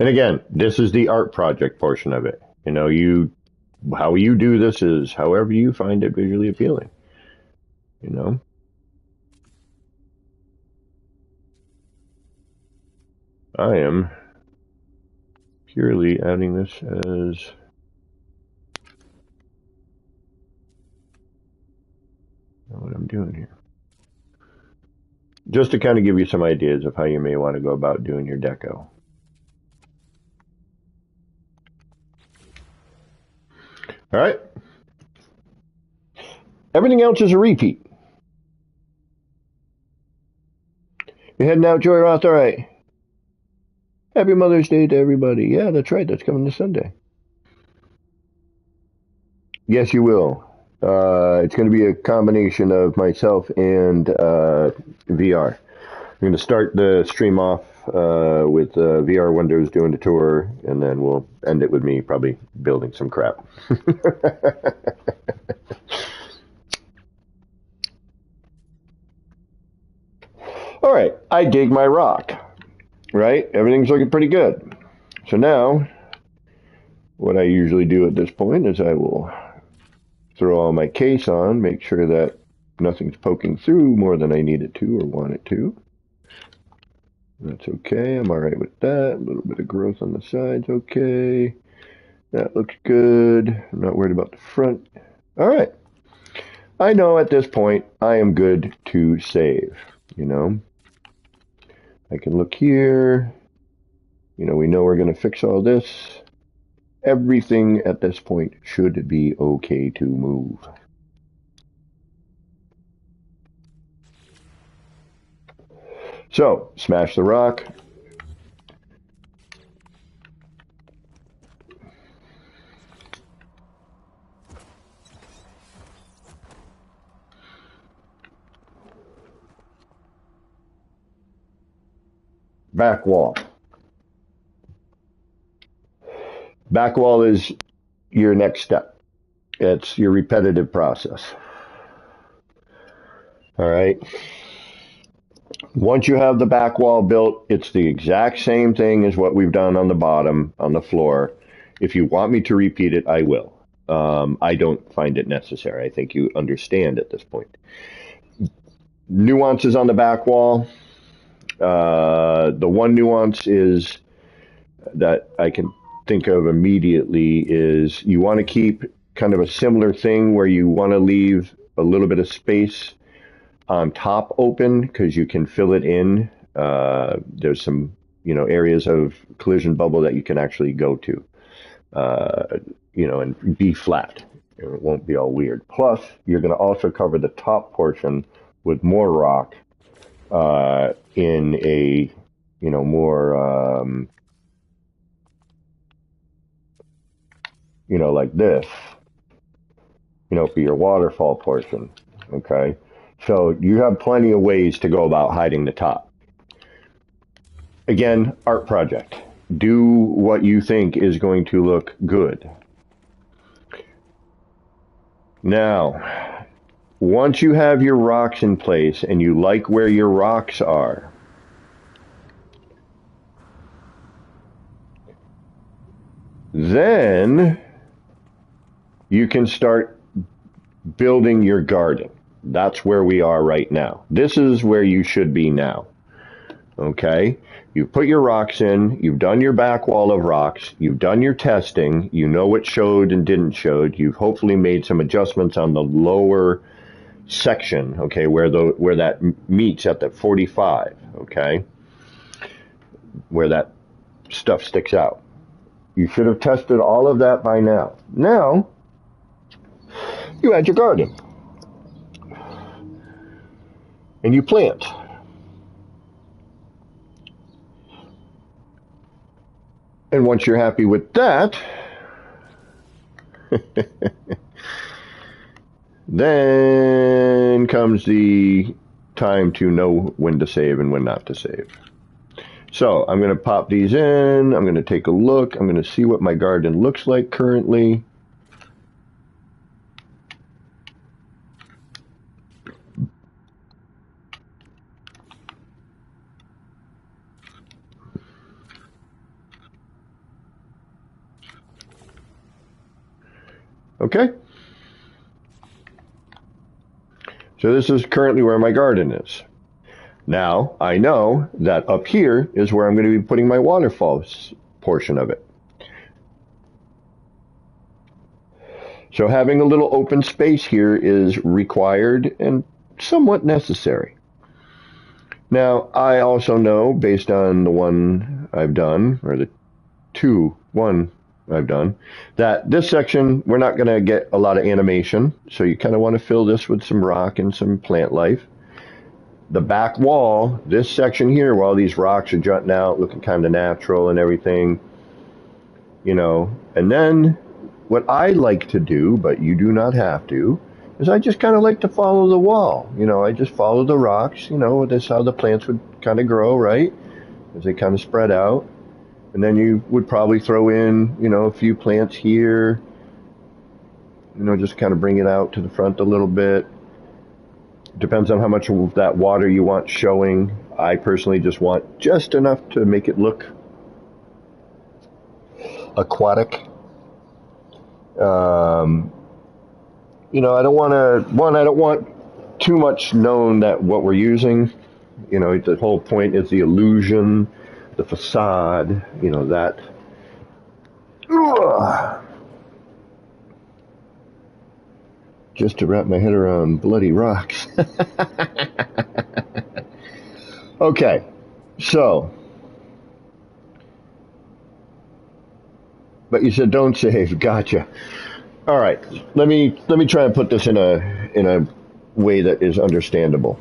A: And again, this is the art project portion of it. You know, how you do this is however you find it visually appealing. You know? I am purely adding this as what I'm doing here. Just to kind of give you some ideas of how you may want to go about doing your deco. All right. Everything else is a repeat. You're heading out, Joy Roth? All right. Happy Mother's Day to everybody. Yeah, that's right. That's coming this Sunday. Yes, you will. It's going to be a combination of myself and VR. I'm going to start the stream off with VR Windows doing the tour, and then we'll end it with me probably building some crap. All right, I dig my rock, right? Everything's looking pretty good. So now, what I usually do at this point is I will throw all my case on, make sure that nothing's poking through more than I need it to or want it to. That's okay. I'm all right with that. A little bit of growth on the sides. Okay. That looks good. I'm not worried about the front. All right. I know at this point I am good to save. You know, I can look here. You know, we know we're going to fix all this. Everything at this point should be okay to move. So, smash the rock. Back wall. Back wall is your next step. It's your repetitive process. All right. Once you have the back wall built, it's the exact same thing as what we've done on the bottom, on the floor. If you want me to repeat it, I will. I don't find it necessary. I think you understand at this point. Nuances on the back wall. The one nuance is that I can think of immediately is you want to keep kind of a similar thing where you want to leave a little bit of space on top open because you can fill it in. There's some, you know, areas of collision bubble that you can actually go to, you know, and be flat. It won't be all weird. Plus, you're going to also cover the top portion with more rock in a, you know, more, you know, like this, you know, for your waterfall portion. Okay. So you have plenty of ways to go about hiding the top. Again, art project. Do what you think is going to look good. Now, once you have your rocks in place and you like where your rocks are, then you can start building your garden. That's where we are right now. This is where you should be now. Okay? You put your rocks in, you've done your back wall of rocks, you've done your testing, you know what showed and didn't show, you've hopefully made some adjustments on the lower section, okay, where that meets at the 45, okay, where that stuff sticks out. You should have tested all of that by now. Now, you add your garden. And you plant. And once you're happy with that, then comes the time to know when to save and when not to save. So I'm going to pop these in. I'm going to take a look. I'm going to see what my garden looks like currently. Okay? So this is currently where my garden is. Now, I know that up here is where I'm going to be putting my waterfalls portion of it. So having a little open space here is required and somewhat necessary. Now, I also know, based on the one I've done, or the one I've done, that this section, we're not going to get a lot of animation, so you kind of want to fill this with some rock and some plant life. The back wall, this section here, while these rocks are jutting out, looking kind of natural and everything, you know, and then what I like to do, but you do not have to, is I just kind of like to follow the wall. You know, I just follow the rocks, you know, that's how the plants would kind of grow, right? As they kind of spread out. And then you would probably throw in, you know, a few plants here, you know, just kind of bring it out to the front a little bit. Depends on how much of that water you want showing. I personally just want just enough to make it look aquatic. You know, I don't want too much known that what we're using. You know, the whole point is the illusion, the facade, you know, that. Just to wrap my head around bloody rocks. Okay, so. But you said don't save. Gotcha. All right, let me try and put this in a way that is understandable.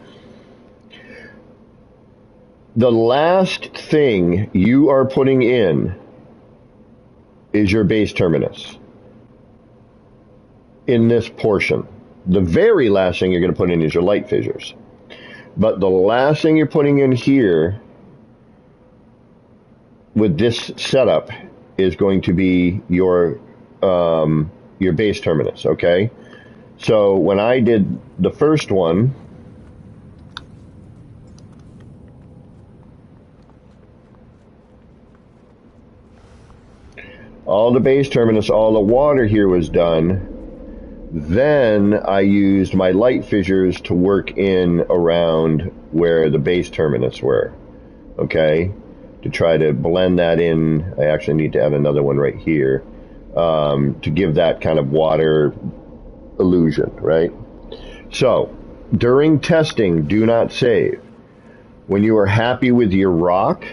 A: The last thing you are putting in is your base terminus in this portion. The very last thing you're going to put in is your light fissures. But the last thing you're putting in here with this setup is going to be your base terminus, okay? So when I did the first one, all the base terminus, all the water here was done. Then I used my light fissures to work in around where the base terminus were, okay? To try to blend that in. I actually need to add another one right here to give that kind of water illusion, right? So during testing, do not save. When you are happy with your rock,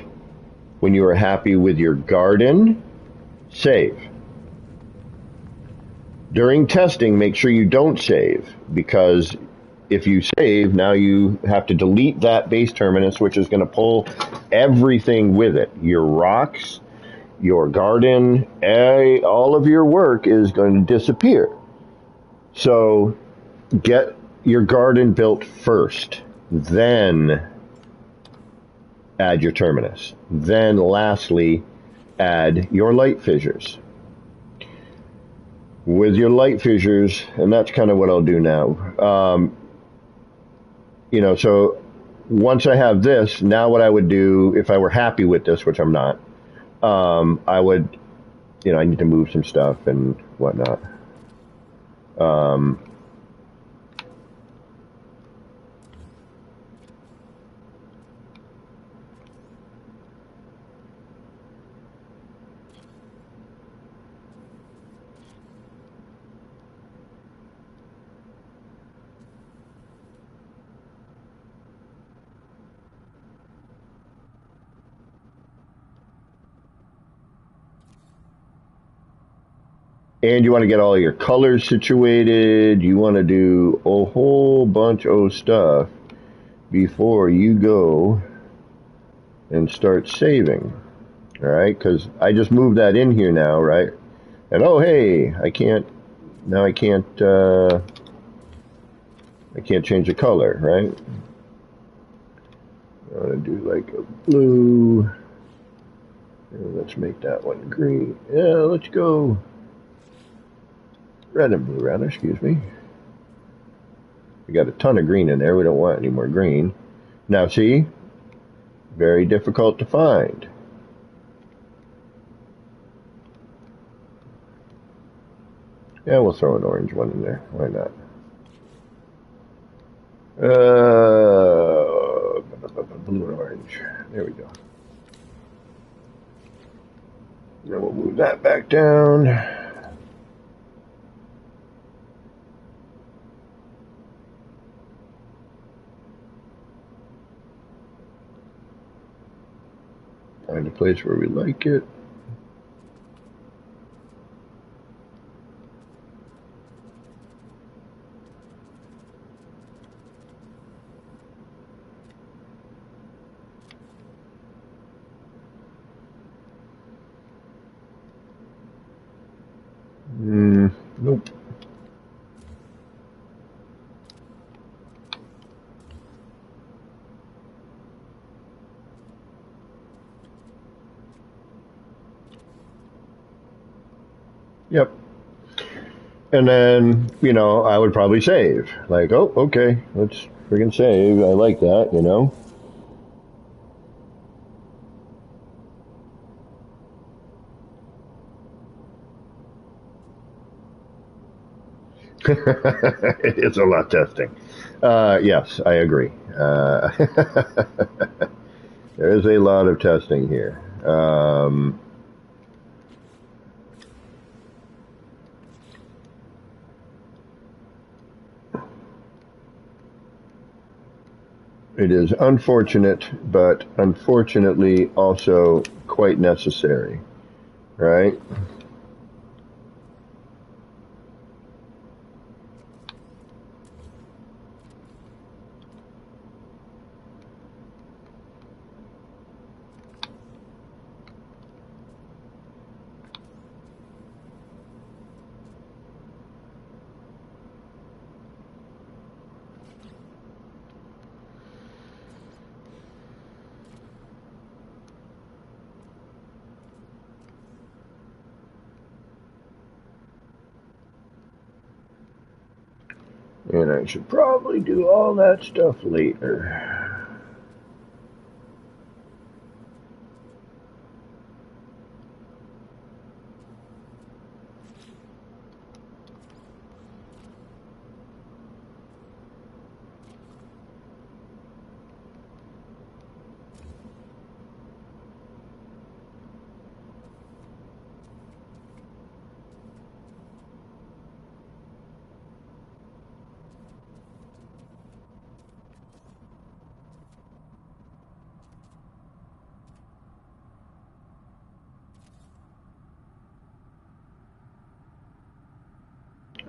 A: when you are happy with your garden, save. During testing, make sure you don't save, because if you save, now you have to delete that base terminus, which is going to pull everything with it. Your rocks, your garden, all of your work is going to disappear. So get your garden built first, then add your terminus. Then lastly, add your light fissures. With your light fissures, and that's kind of what I'll do now. You know, so once I have this, now what I would do if I were happy with this, which I'm not, I would, you know, I need to move some stuff and whatnot. And you want to get all your colors situated. You want to do a whole bunch of stuff before you go and start saving. All right, because I just moved that in here now, right? And oh, hey, I can't change the color, right? I want to do like a blue. Let's make that one green. Yeah, let's go. Red and blue, rather, excuse me. We got a ton of green in there. We don't want any more green. Now, see? Very difficult to find. Yeah, we'll throw an orange one in there. Why not? Blue and orange. There we go. Then we'll move that back down. Find a place where we like it. Nope. Yep. And then, you know, I would probably save. Like, oh, okay, let's friggin' save. I like that, you know. It's a lot testing. Yes, I agree. There is a lot of testing here. It is unfortunate, but unfortunately also quite necessary, right? And I should probably do all that stuff later.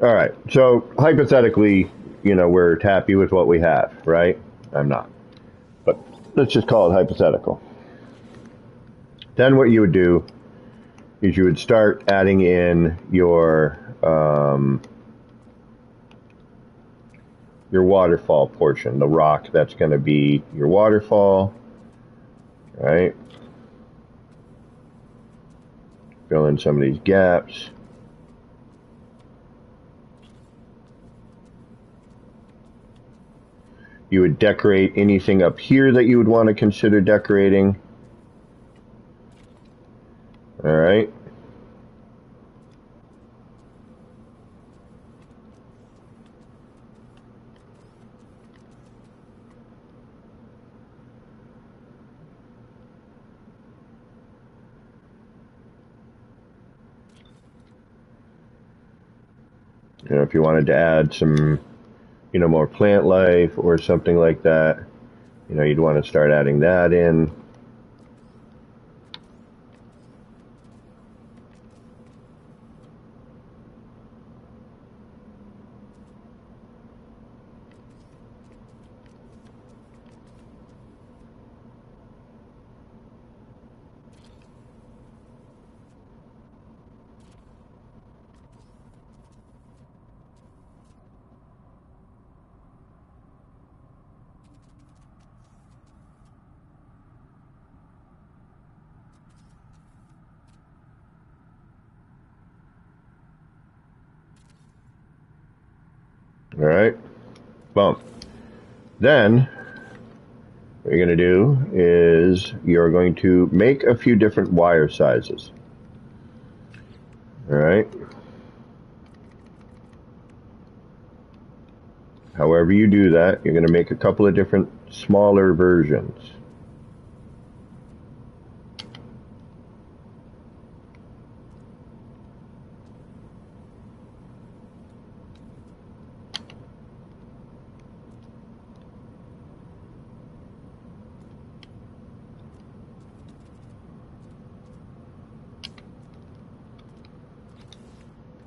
A: All right. So hypothetically, you know, we're happy with what we have, right? I'm not. But let's just call it hypothetical. Then what you would do is you would start adding in your waterfall portion, the rock that's going to be your waterfall, right? Fill in some of these gaps. You would decorate anything up here that you would want to consider decorating. All right. You know, if you wanted to add some, you know, more plant life or something like that, you know, you'd want to start adding that in. All right. Boom. Then what you're going to do is you're going to make a few different wire sizes. All right. However you do that, you're going to make a couple of different smaller versions.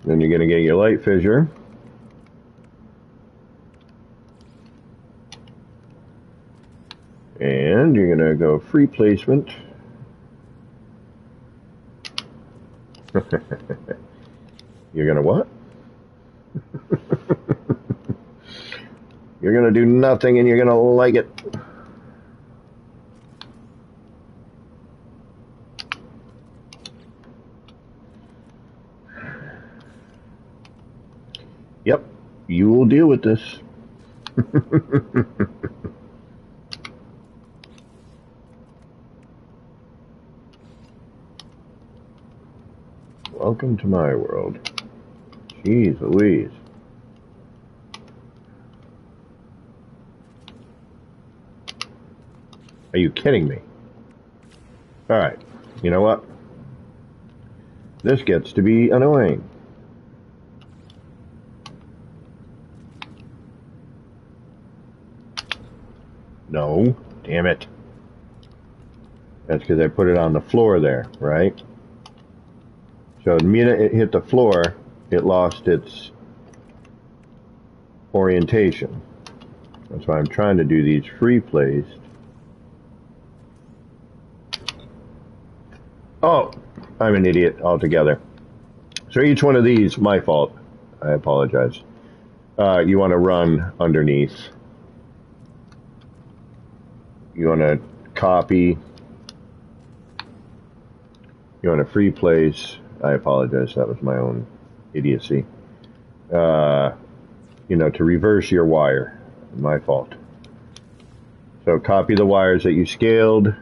A: Then you're going to get your light fissure. And you're going to go free placement. You're going to what? You're going to do nothing and you're going to like it. Yep, you will deal with this. Welcome to my world. Jeez Louise. Are you kidding me? Alright, you know what? This gets to be annoying. No, damn it. That's because I put it on the floor there, right? So the minute it hit the floor, it lost its orientation. That's why I'm trying to do these free placed. Oh, I'm an idiot altogether. So each one of these, my fault. I apologize. You want to run underneath. You want to copy. You want to free place. I apologize. That was my own idiocy. You know, to reverse your wire. My fault. So copy the wires that you scaled.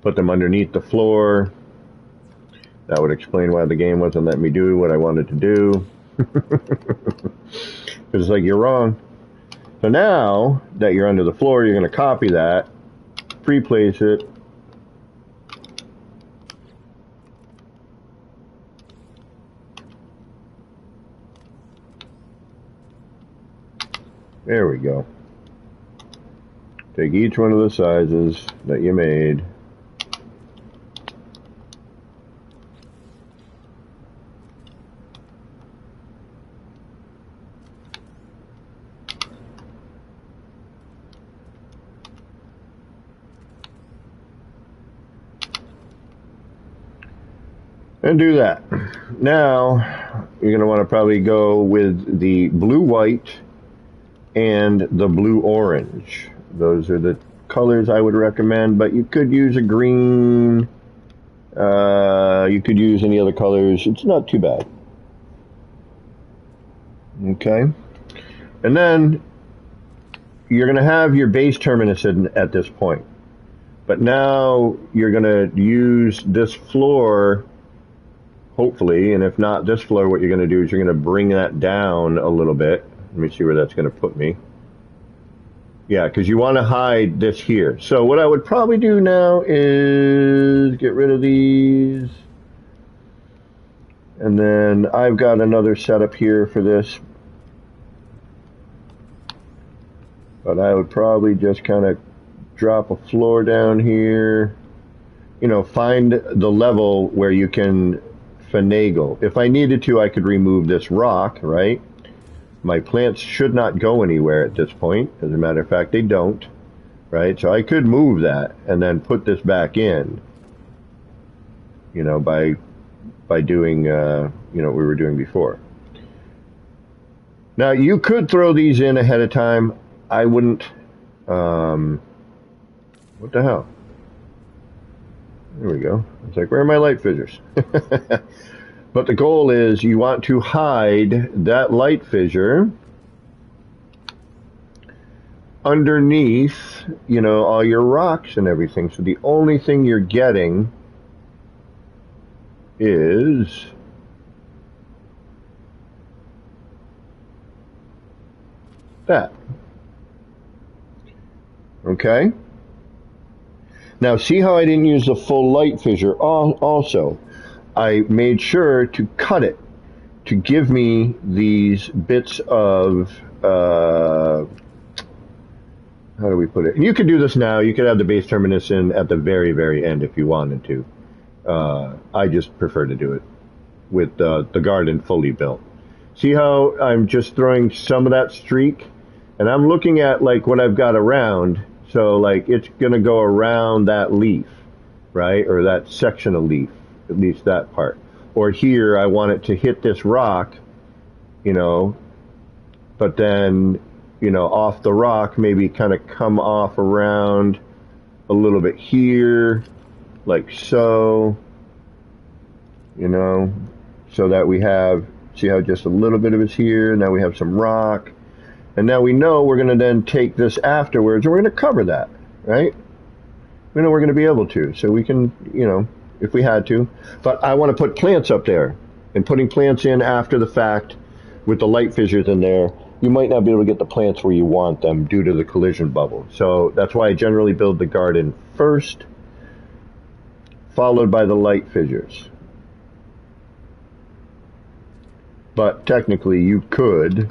A: Put them underneath the floor. That would explain why the game wasn't letting me do what I wanted to do. Because it's like, you're wrong. So now that you're under the floor, you're going to copy that, pre-place it, there we go. Take each one of the sizes that you made, and do that. Now you're going to want to probably go with the blue-white and the blue-orange. Those are the colors I would recommend, but you could use a green. You could use any other colors. It's not too bad. Okay. And then you're going to have your base terminus at this point. But now you're going to use this floor, hopefully, and if not this floor, what you're going to do is you're going to bring that down a little bit. Let me see where that's going to put me. Yeah, because you want to hide this here. So what I would probably do now is get rid of these. And then I've got another setup here for this. But I would probably just kind of drop a floor down here. You know, find the level where you can finagle. If I needed to, I could remove this rock, right? My plants should not go anywhere at this point. As a matter of fact, they don't, right? So I could move that and then put this back in, you know, by doing, you know, what we were doing before. Now, you could throw these in ahead of time. I wouldn't. What the hell? There we go. It's like, where are my light fissures? But the goal is you want to hide that light fissure underneath, you know, all your rocks and everything. So the only thing you're getting is that. Okay? Now see how I didn't use the full light fissure? Also, I made sure to cut it to give me these bits of, how do we put it? And you could do this now. You could have the base terminus in at the very, very end if you wanted to. I just prefer to do it with the garden fully built. See how I'm just throwing some of that streak? And I'm looking at like what I've got around. So like it's going to go around that leaf, right? Or that section of leaf, at least that part. Or here I want it to hit this rock, you know, but then, you know, off the rock, maybe kind of come off around a little bit here, like so, you know, so that we have, see how just a little bit of it's here, now we have some rock, and now we know we're going to then take this afterwards, and we're going to cover that, right? We know we're going to be able to, so we can, you know, if we had to, but I want to put plants up there, and putting plants in after the fact with the light fissures in there, you might not be able to get the plants where you want them due to the collision bubble. So that's why I generally build the garden first, followed by the light fissures. But technically you could,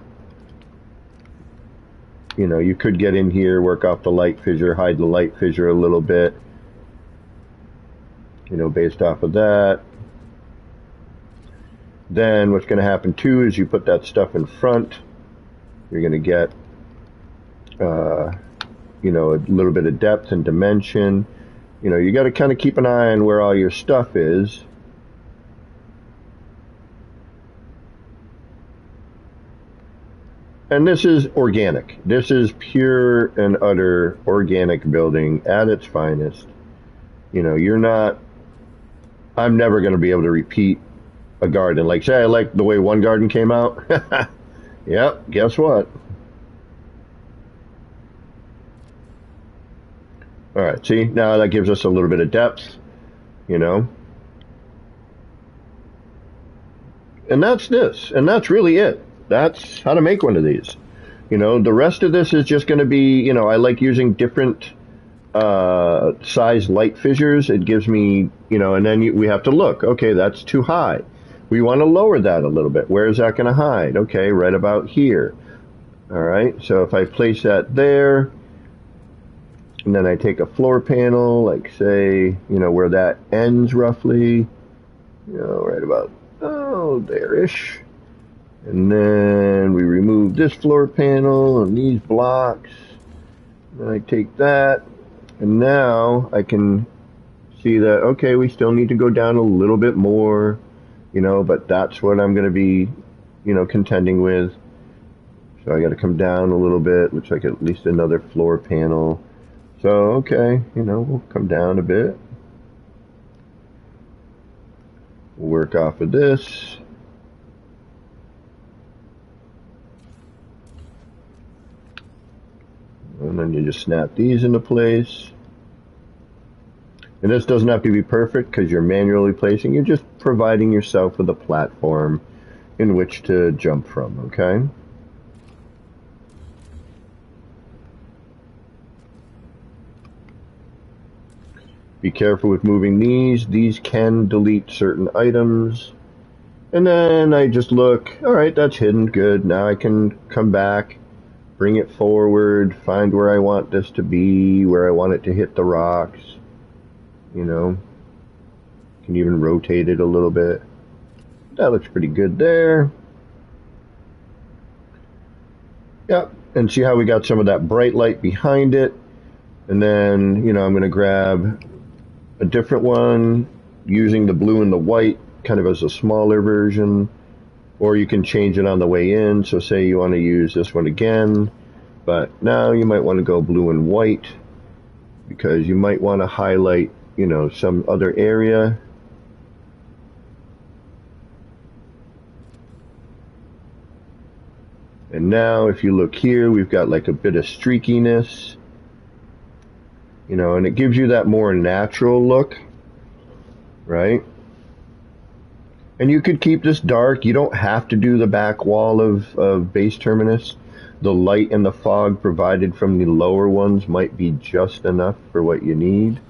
A: you know, you could get in here, work off the light fissure, hide the light fissure a little bit, you know, based off of that. Then what's going to happen too is you put that stuff in front, you're going to get, you know, a little bit of depth and dimension. You know, you got to kind of keep an eye on where all your stuff is. And this is organic. This is pure and utter organic building at its finest. You know, you're not, I'm never going to be able to repeat a garden. Like, say I like the way one garden came out. Yep, guess what? All right, see, now that gives us a little bit of depth, you know. And that's this, and that's really it. That's how to make one of these. You know, the rest of this is just going to be, you know, I like using different size light fissures. It gives me, you know, and then we have to look. Okay, that's too high. We want to lower that a little bit. Where is that going to hide? Okay, right about here. All right, so if I place that there, and then I take a floor panel, like say, you know, where that ends roughly, you know, right about, oh, there-ish. And then we remove this floor panel and these blocks. Then I take that, and now I can see that, okay, we still need to go down a little bit more, you know, but that's what I'm going to be, you know, contending with. So I got to come down a little bit. Looks like at least another floor panel. So, okay, you know, we'll come down a bit. We'll work off of this. And then you just snap these into place. And this doesn't have to be perfect because you're manually placing. You're just providing yourself with a platform in which to jump from, okay? Be careful with moving these. These can delete certain items. And then I just look, all right, that's hidden, good. Now I can come back, bring it forward, find where I want this to be, where I want it to hit the rocks, you know. Can even rotate it a little bit. That looks pretty good there. Yep, and see how we got some of that bright light behind it. And then, you know, I'm going to grab a different one using the blue and the white kind of as a smaller version, or you can change it on the way in. So say you want to use this one again, but now you might want to go blue and white because you might want to highlight, you know, some other area. And now if you look here, we've got like a bit of streakiness, you know, and it gives you that more natural look, right? And you could keep this dark. You don't have to do the back wall of base terminus. the light and the fog provided from the lower ones might be just enough for what you need.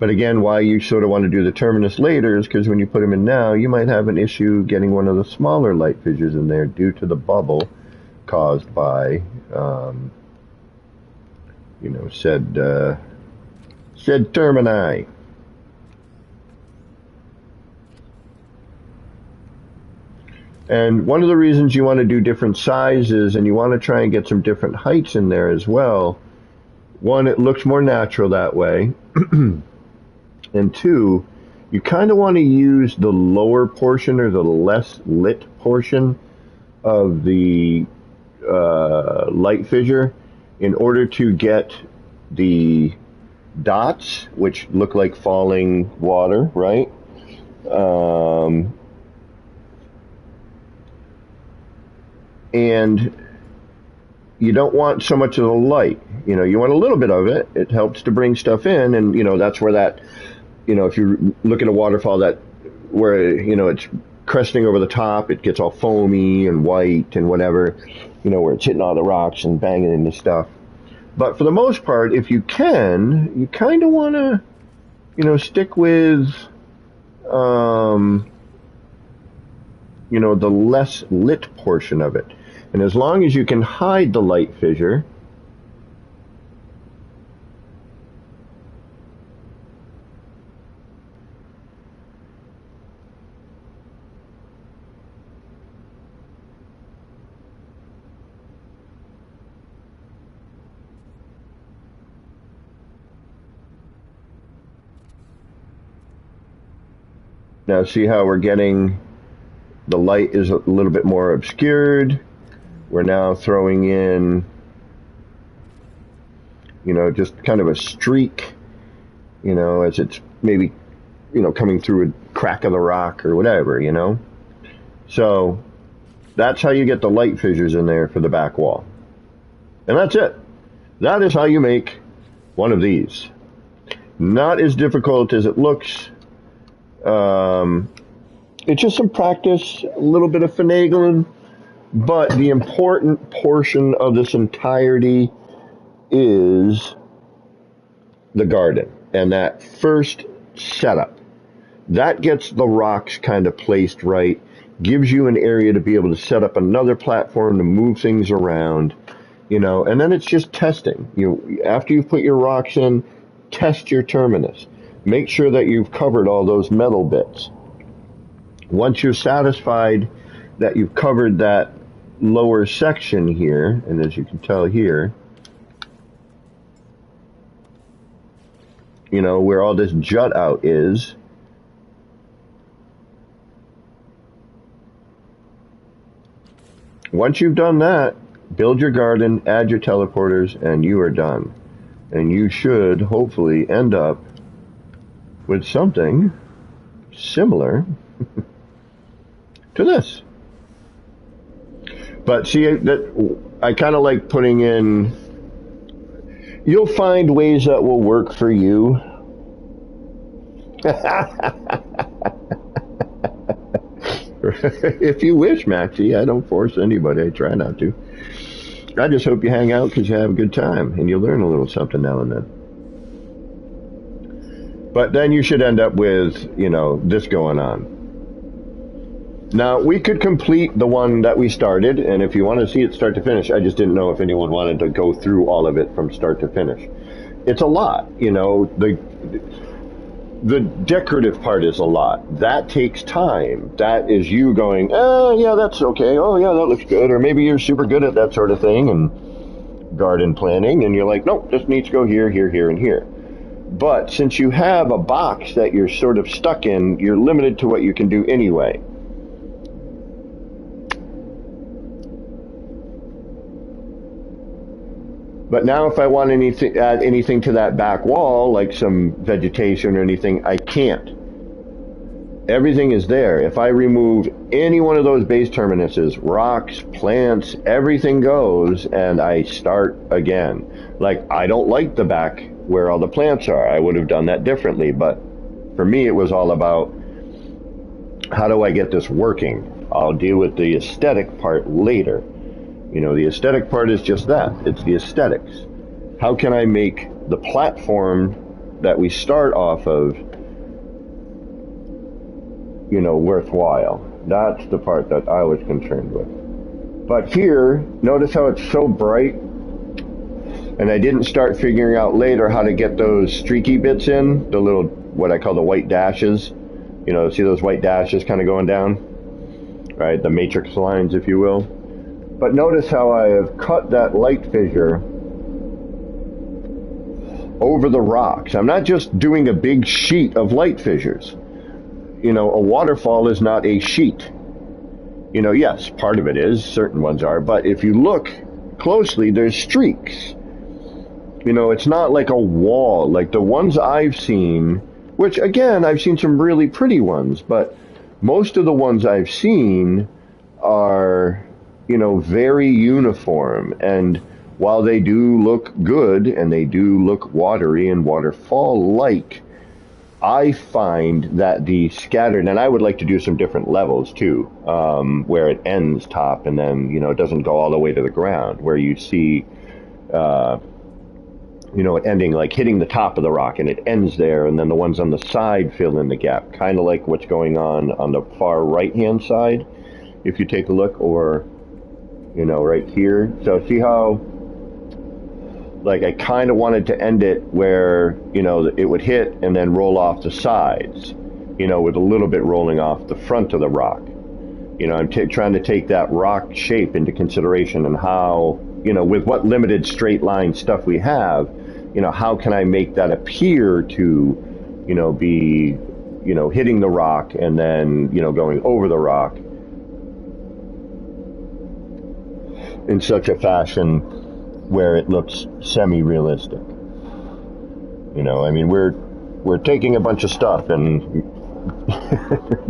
A: But again, why you sort of want to do the terminus later is because when you put them in now, you might have an issue getting one of the smaller light fissures in there due to the bubble caused by, said termini. And one of the reasons you want to do different sizes and you want to try and get some different heights in there as well, one, it looks more natural that way. And two, you kind of want to use the lower portion or the less lit portion of the light fissure in order to get the dots, which look like falling water, right? And you don't want so much of the light. You want a little bit of it. It helps to bring stuff in, and that's where that, if you look at a waterfall that where it's cresting over the top, it gets all foamy and white and whatever, where it's hitting all the rocks and banging into stuff. But for the most part, if you can, you kind of want to, stick with, the less lit portion of it. And as long as you can hide the light fissure, now see how we're getting the light is a little bit more obscured. We're now throwing in, just kind of a streak, as it's maybe, coming through a crack of the rock or whatever, So that's how you get the light fissures in there for the back wall. And that's it. That is how you make one of these. Not as difficult as it looks. It's just some practice, a little bit of finagling, but the important portion of this entirety is the garden and that first setup. That gets the rocks kind of placed right, gives you an area to be able to set up another platform to move things around, and then it's just testing. After you've put your rocks in, test your terminus. Make sure that you've covered all those metal bits. Once you're satisfied that you've covered that lower section here, and as you can tell here, where all this jut out is, once you've done that, build your garden, add your teleporters, and you are done. And you should hopefully end up with something similar to this. But see, that I kind of like putting in, you'll find ways that will work for you. If you wish, Maxie. I don't force anybody. I try not to. I just hope you hang out because you have a good time and you learn a little something now and then. But then you should end up with, this going on. Now, we could complete the one that we started, and if you want to see it start to finish, I just didn't know if anyone wanted to go through all of it from start to finish. It's a lot, the decorative part is a lot. That takes time. That is you going, yeah, that's okay. Oh, yeah, that looks good. Or maybe you're super good at that sort of thing and garden planning, and you're like, nope, this needs to go here, here, here, and here. But since you have a box that you're sort of stuck in, you're limited to what you can do anyway. But now if I want add anything to that back wall, like some vegetation or anything, I can't. Everything is there. If I remove any one of those base terminuses, rocks, plants, everything goes, and I start again. Like, I don't like the back where all the plants are. I would have done that differently, but for me it was all about how do I get this working? I'll deal with the aesthetic part later. You know, the aesthetic part is just that. It's the aesthetics. How can I make the platform that we start off of, you know, worthwhile? That's the part that I was concerned with. But here, notice how it's so bright, and I didn't start figuring out later how to get those streaky bits in, the little, what I call the white dashes. You know, see those white dashes kind of going down? Right, the matrix lines, if you will. But notice how I have cut that light fissure over the rocks. I'm not just doing a big sheet of light fissures. You know, a waterfall is not a sheet. You know, yes, part of it is, certain ones are, but if you look closely, there's streaks. You know, it's not like a wall, like the ones I've seen, which again, I've seen some really pretty ones, but most of the ones I've seen are, you know, very uniform. And while they do look good and they do look watery and waterfall-like, I find that the scattered, and I would like to do some different levels too, where it ends top and then, you know, it doesn't go all the way to the ground, where you see, you know, it ending, like hitting the top of the rock and it ends there, and then the ones on the side fill in the gap, kind of like what's going on the far right-hand side, if you take a look, or, you know, right here. So see how, like, I kind of wanted to end it where, you know, it would hit and then roll off the sides, you know, with a little bit rolling off the front of the rock. You know, I'm trying to take that rock shape into consideration, and how, you know, with what limited straight line stuff we have, you know, how can I make that appear to, you know, be, you know, hitting the rock and then, you know, going over the rock in such a fashion where it looks semi-realistic. You know, I mean, we're taking a bunch of stuff and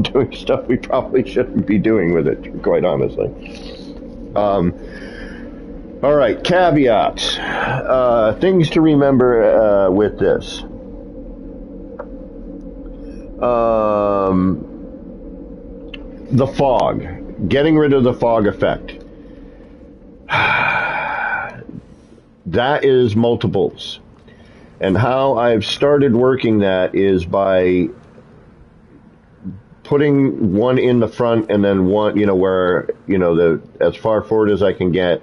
A: doing stuff we probably shouldn't be doing with it, quite honestly. All right, caveats. Things to remember with this. The fog. Getting rid of the fog effect. That is multiples. And how I've started working that is by putting one in the front and then one, you know, where, you know, as far forward as I can get.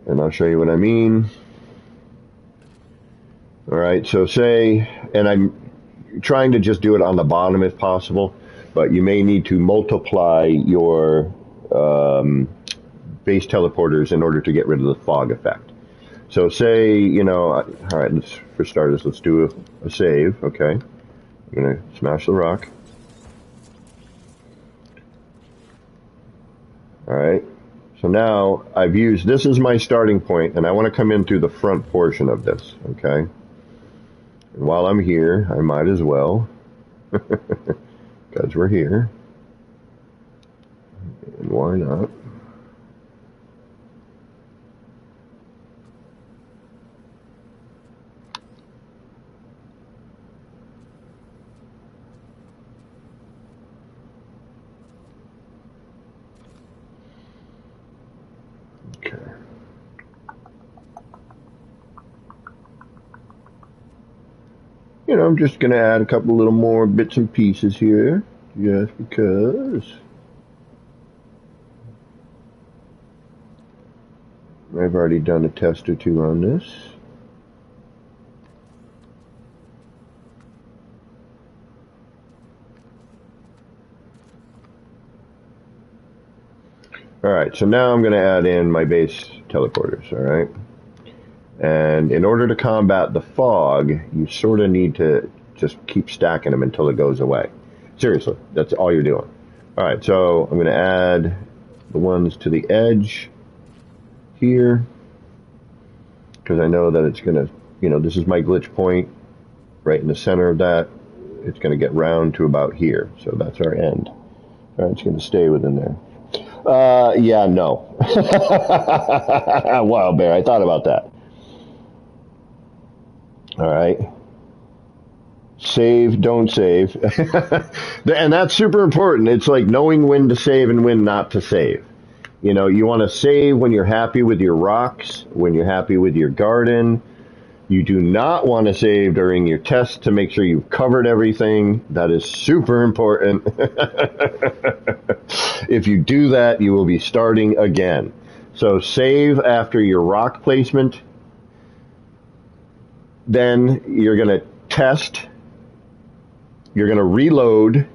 A: And I'll show you what I mean. All right, so say, and I'm trying to just do it on the bottom if possible, but you may need to multiply your base teleporters in order to get rid of the fog effect. So say, you know, all right, for starters, let's do a save, okay? I'm going to smash the rock. All right, so now I've used, this is my starting point, and I want to come in through the front portion of this, okay? And while I'm here, I might as well, because we're here, and why not? Okay. You know, I'm just going to add a couple little more bits and pieces here, just because I've already done a test or two on this. Alright, so now I'm going to add in my base teleporters, alright? And in order to combat the fog, you sort of need to just keep stacking them until it goes away. Seriously, that's all you're doing. Alright, so I'm going to add the ones to the edge here, because I know that it's going to, you know, this is my glitch point right in the center of that. It's going to get round to about here, so that's our end. Alright, it's going to stay within there. Yeah, no. Wow, Bear, I thought about that. All right. Save, don't save. And that's super important. It's like knowing when to save and when not to save. You know, you want to save when you're happy with your rocks, when you're happy with your garden. You do not want to save during your test to make sure you've covered everything. That is super important. If you do that, you will be starting again. So save after your rock placement. Then you're going to test. You're going to reload.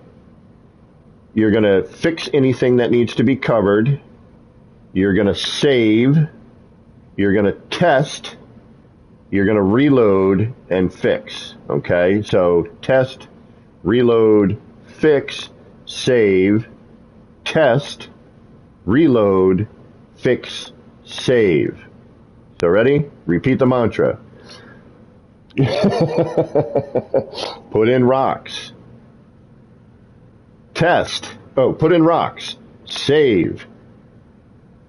A: You're going to fix anything that needs to be covered. You're going to save. You're going to test. You're going to reload and fix. Okay? So test, reload, fix, save, test, reload, fix, save. So ready? Repeat the mantra. Put in rocks. Test. Oh, put in rocks. Save.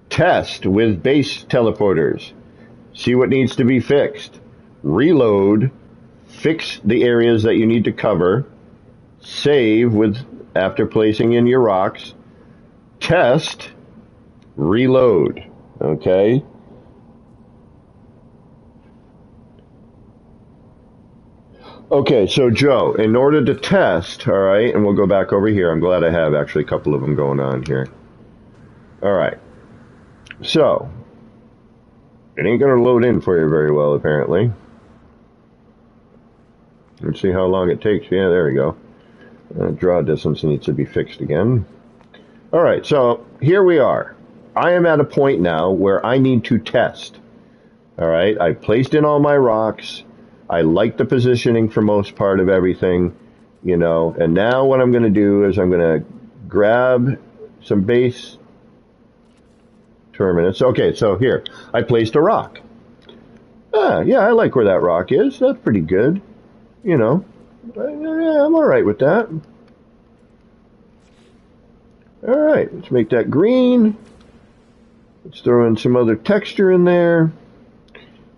A: Test with base teleporters. See what needs to be fixed. Reload. Fix the areas that you need to cover. Save with after placing in your rocks. Test. Reload. Okay? Okay, so Joe, in order to test, all right, and we'll go back over here. I'm glad I have actually a couple of them going on here. All right. So, it ain't going to load in for you very well, apparently. Let's see how long it takes. Yeah, there we go. Draw distance needs to be fixed again. All right, so here we are. I am at a point now where I need to test. All right, I placed in all my rocks. I like the positioning for most part of everything, you know, and now what I'm going to do is I'm going to grab some base terminus. Okay, so here, I placed a rock. Yeah, I like where that rock is. That's pretty good. You know, yeah, I'm all right with that. All right, let's make that green. Let's throw in some other texture in there.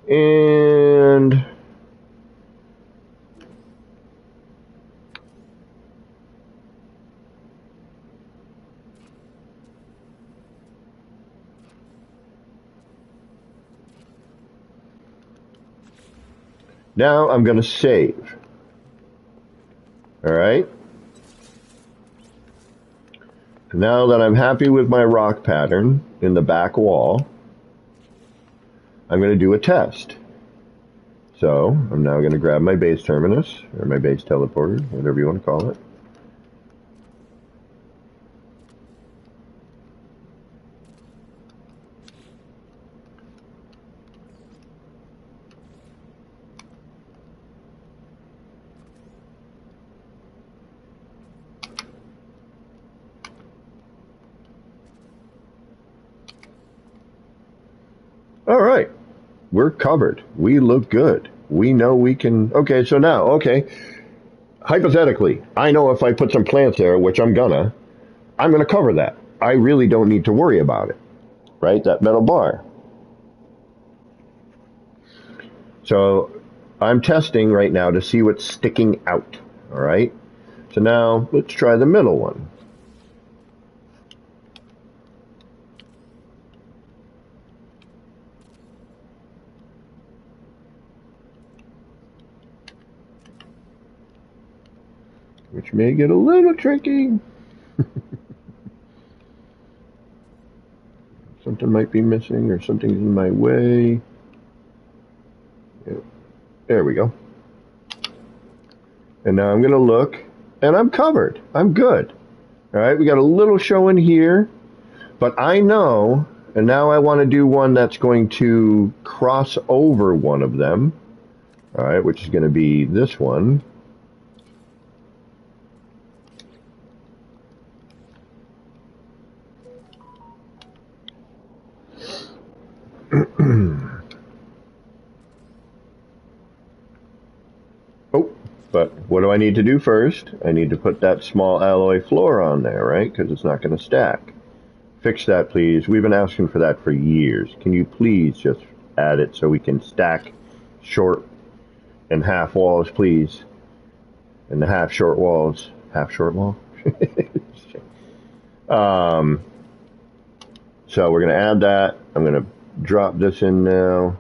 A: And now I'm going to save. All right. Now that I'm happy with my rock pattern in the back wall, I'm going to do a test. So I'm now going to grab my base terminus, or my base teleporter, whatever you want to call it. All right, we're covered. We look good. We know we can. Okay, so now, okay, hypothetically, I know if I put some plants there, which I'm gonna cover that. I really don't need to worry about it, right? That metal bar. So I'm testing right now to see what's sticking out. All right. So now let's try the middle one. Which may get a little tricky. Something might be missing or something's in my way. Yeah. There we go. And now I'm going to look, and I'm covered. I'm good. All right, we got a little show in here, but I know, and now I want to do one that's going to cross over one of them. All right, which is going to be this one. Oh, but what do I need to do first? I need to put that small alloy floor on there, right? Because it's not going to stack. Fix that, please. We've been asking for that for years. Can you please just add it so we can stack short and half walls, please? And the half short wall. So we're going to add that. I'm going to drop this in now.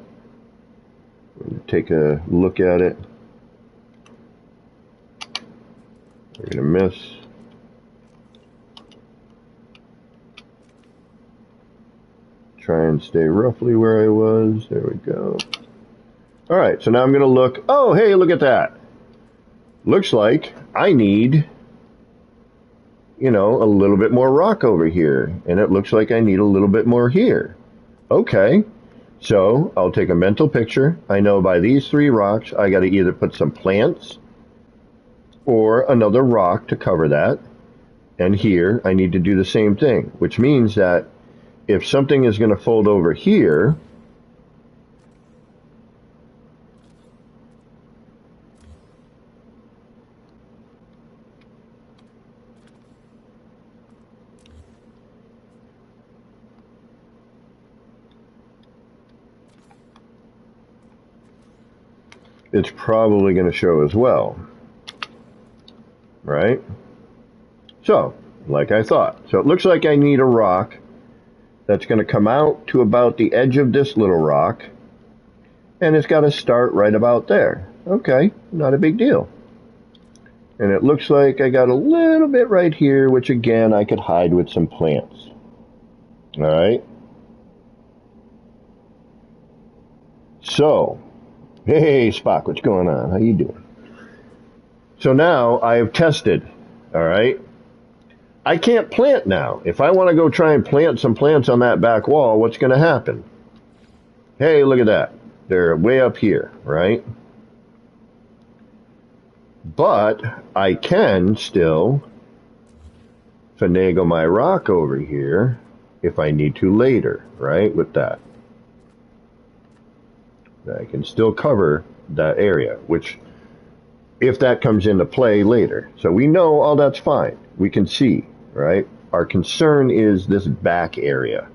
A: Take a look at it. We're going to miss. Try and stay roughly where I was. There we go. All right, so now I'm going to look. Oh, hey, look at that. Looks like I need, a little bit more rock over here. And it looks like I need a little bit more here. Okay, so I'll take a mental picture. I know by these 3 rocks, I got to either put some plants or another rock to cover that. And here, I need to do the same thing, which means that if something is going to fold over here, it's probably going to show as well, right? So, like I thought. So it looks like I need a rock that's going to come out to about the edge of this little rock, and it's got to start right about there. Okay, not a big deal. And it looks like I got a little bit right here, which again I could hide with some plants. All right. So, hey Spock, what's going on? How you doing? So now I have tested. All right. I can't plant now. If I want to go try and plant some plants on that back wall, what's going to happen? Hey, look at that. They're way up here, right? But I can still finagle my rock over here if I need to later, right? With that. I can still cover that area, which if that comes into play later. So we know all that's fine. We can see, right? Our concern is this back area.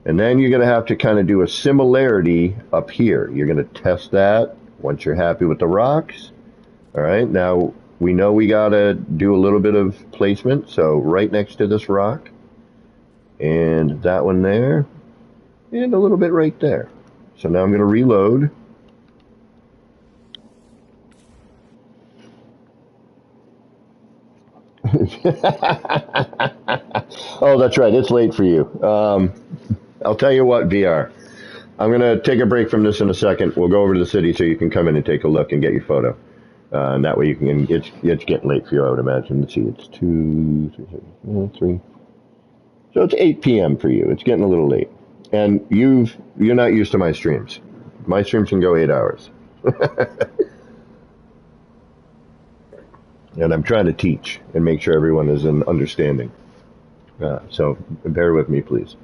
A: And then you're going to have to kind of do a similarity up here. You're going to test that once you're happy with the rocks. All right, now we know we got to do a little bit of placement. So right next to this rock, and that one there, and a little bit right there. So now I'm going to reload. Oh, that's right. It's late for you. I'll tell you what, VR. I'm going to take a break from this in a second. We'll go over to the city so you can come in and take a look and get your photo. And that way you can, it's getting late for you, I would imagine. Let's see, it's 3. So it's 8 p.m. for you. It's getting a little late. And you're not used to my streams. My streams can go 8 hours. And I'm trying to teach and make sure everyone is in understanding. So bear with me, please.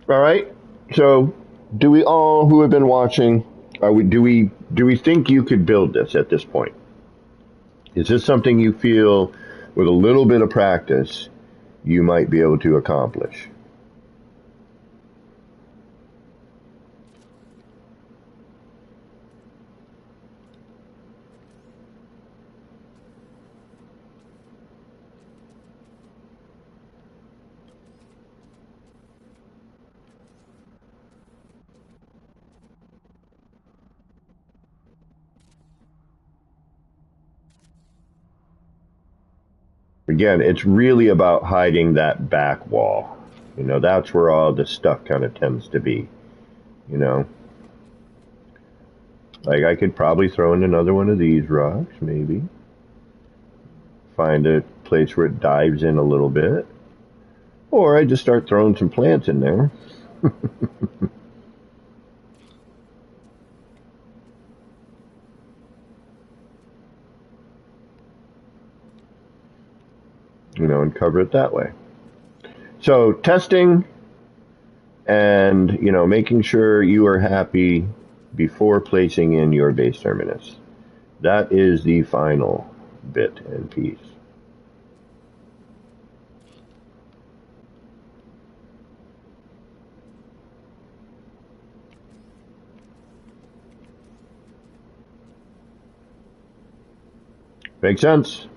A: All right. So do we all who have been watching, do we think you could build this at this point? Is this something you feel with a little bit of practice you might be able to accomplish? Again, it's really about hiding that back wall. That's where all the stuff kind of tends to be. Like I could probably throw in another one of these rocks, maybe. Find a place where it dives in a little bit. Or I just start throwing some plants in there. And cover it that way. So testing and, making sure you are happy before placing in your base terminus. That is the final bit and piece. Makes sense?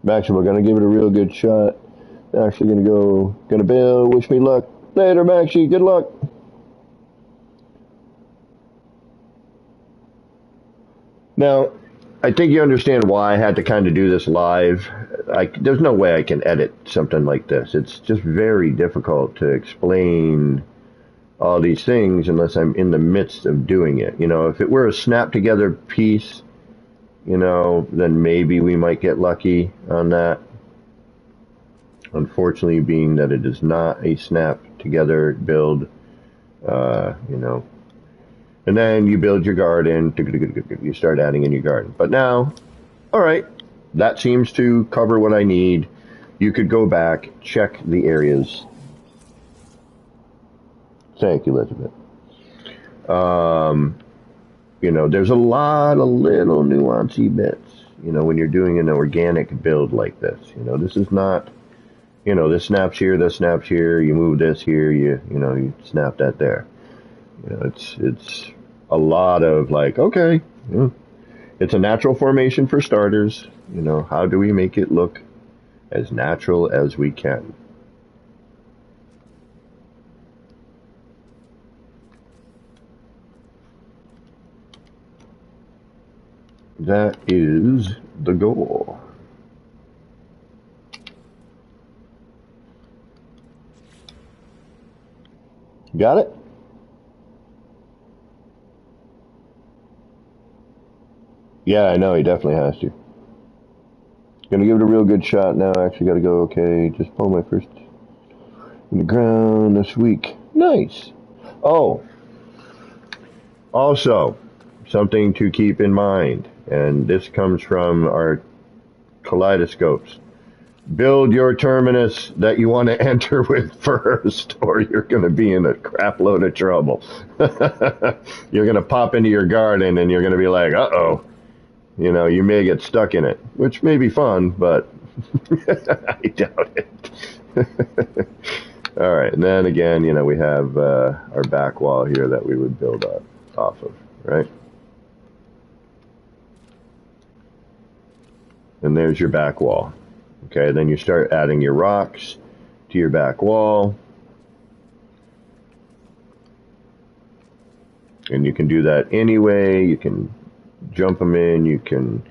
A: Maxie, we're gonna give it a real good shot. Actually gonna build. Wish me luck. Later, Maxie. Good luck. Now, I think you understand why I had to kind of do this live. There's no way I can edit something like this. It's just very difficult to explain all these things unless I'm in the midst of doing it. You know, if it were a snap together piece, you know, then maybe we might get lucky on that. Unfortunately, being that it is not a snap together build, you know. And then you build your garden, you start adding in your garden. But now, all right, that seems to cover what I need. You could go back, check the areas. Thank you, Elizabeth. You know, there's a lot of little nuancey bits, you know, when you're doing an organic build like this. You know, this is not, you know, this snaps here, you move this here, you know, you snap that there. You know, it's a lot of like, okay, it's a natural formation for starters. You know, how do we make it look as natural as we can? That is the goal. Got it? Yeah, I know, he definitely has to. Gonna give it a real good shot now. Actually gotta go, okay, just pull my first in the ground this week. Nice. Oh, also, something to keep in mind, and this comes from our kaleidoscopes. Build your terminus that you want to enter with first, or you're going to be in a crap load of trouble. You're going to pop into your garden and you're going to be like, uh-oh. You know, you may get stuck in it, which may be fun, but I doubt it. All right, and then again, you know, we have our back wall here that we would build up off of, right? And there's your back wall. Okay, then you start adding your rocks to your back wall. And you can do that anyway. You can jump them in. You can,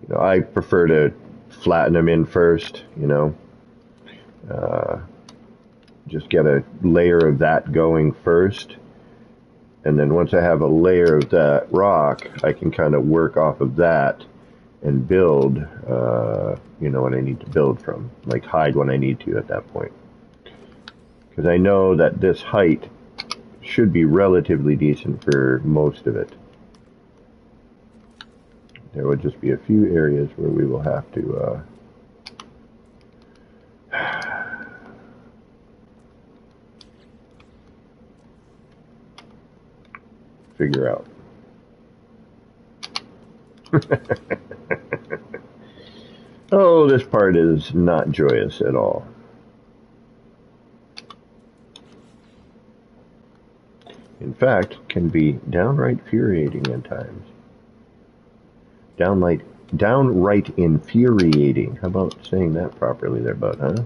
A: you know, I prefer to flatten them in first, you know. Just get a layer of that going first. And then once I have a layer of that rock, I can kind of work off of that and build, you know, what I need to build from. Like hide when I need to at that point. Because I know that this height should be relatively decent for most of it. There would just be a few areas where we will have to figure out. Oh, this part is not joyous at all. In fact, can be downright infuriating at times. Downright infuriating. How about saying that properly there, bud, huh?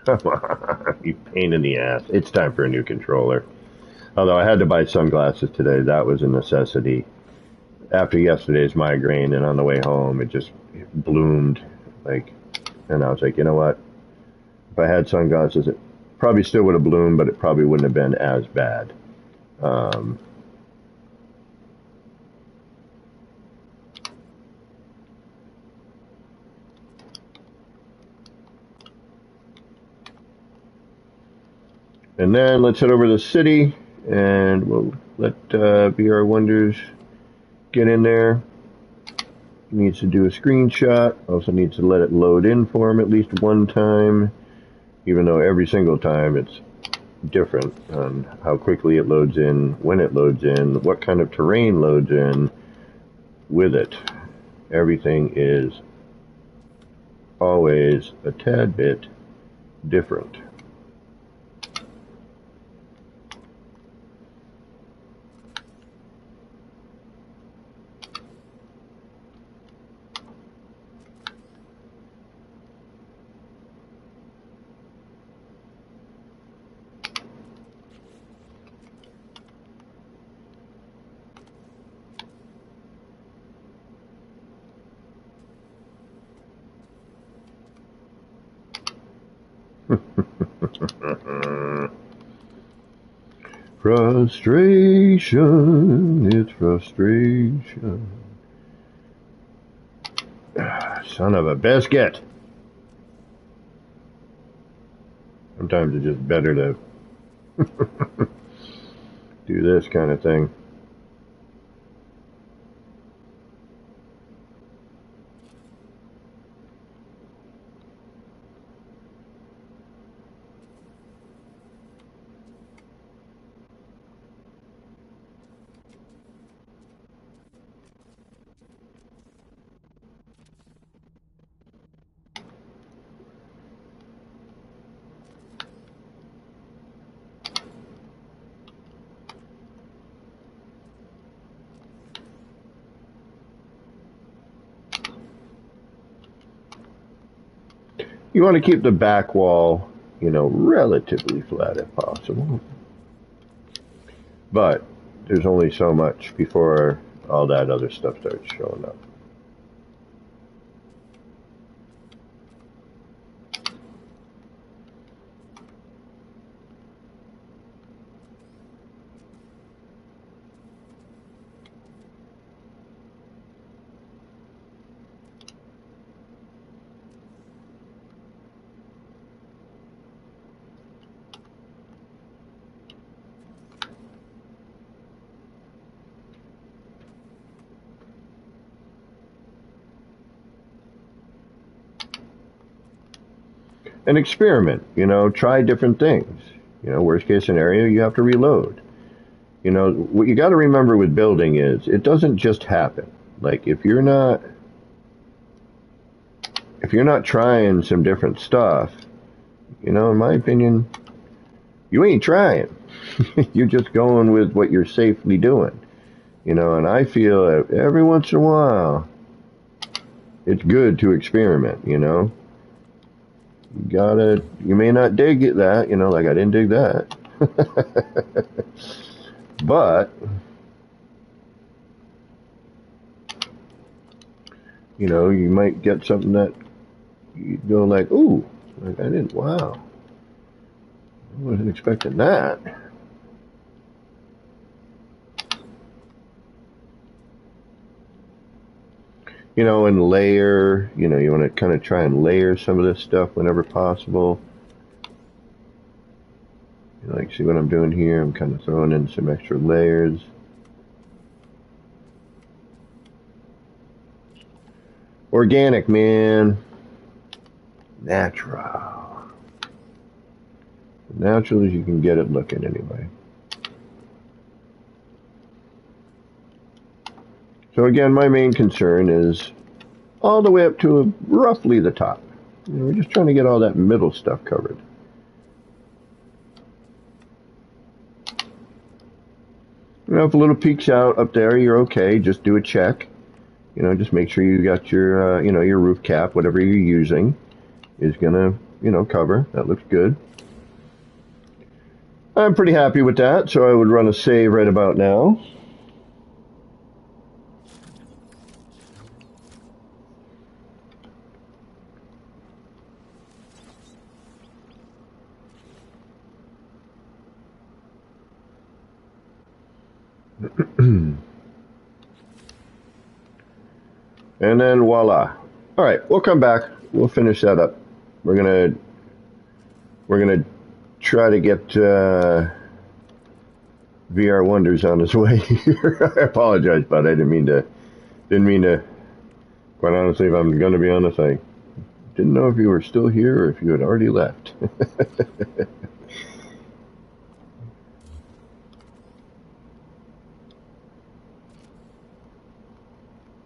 A: Come on, you pain in the ass. It's time for a new controller. Although I had to buy sunglasses today. That was a necessity. After yesterday's migraine and on the way home, it just bloomed. And I was like, you know what? If I had sunglasses, it probably still would have bloomed, but it probably wouldn't have been as bad. And then let's head over to the city, and we'll let BR Wonders get in there. Needs to do a screenshot. Also needs to let it load in for him at least one time, even though every single time it's different on how quickly it loads in, when it loads in, what kind of terrain loads in with it. Everything is always a tad bit different. Frustration, it's frustration. Son of a biscuit. Sometimes it's just better to do this kind of thing. You want to keep the back wall, relatively flat if possible. But there's only so much before all that other stuff starts showing up. An experiment, try different things. Worst case scenario, you have to reload. What you got to remember with building is it doesn't just happen. Like if you're not trying some different stuff, in my opinion, you ain't trying. You're just going with what you're safely doing. And I feel that every once in a while, it's good to experiment, You may not dig that, like I didn't dig that. But, you might get something that you go like, ooh, like I didn't, wow. I wasn't expecting that. And layer, you want to kind of try and layer some of this stuff whenever possible. Like, see what I'm doing here? I'm kind of throwing in some extra layers. Organic, man. Natural. Natural as you can get it looking, anyway. So again, my main concern is all the way up to roughly the top. We're just trying to get all that middle stuff covered. If a little peeks out up there, you're okay. Just do a check. Just make sure you got your, your roof cap, whatever you're using, is gonna, cover. That looks good. I'm pretty happy with that, so I would run a save right about now. And then voila. All right, we'll come back. We'll finish that up. We're gonna try to get VR Wonders on his way here. I apologize, but I didn't mean to. Quite honestly, if I'm going to be honest, I didn't know if you were still here or if you had already left.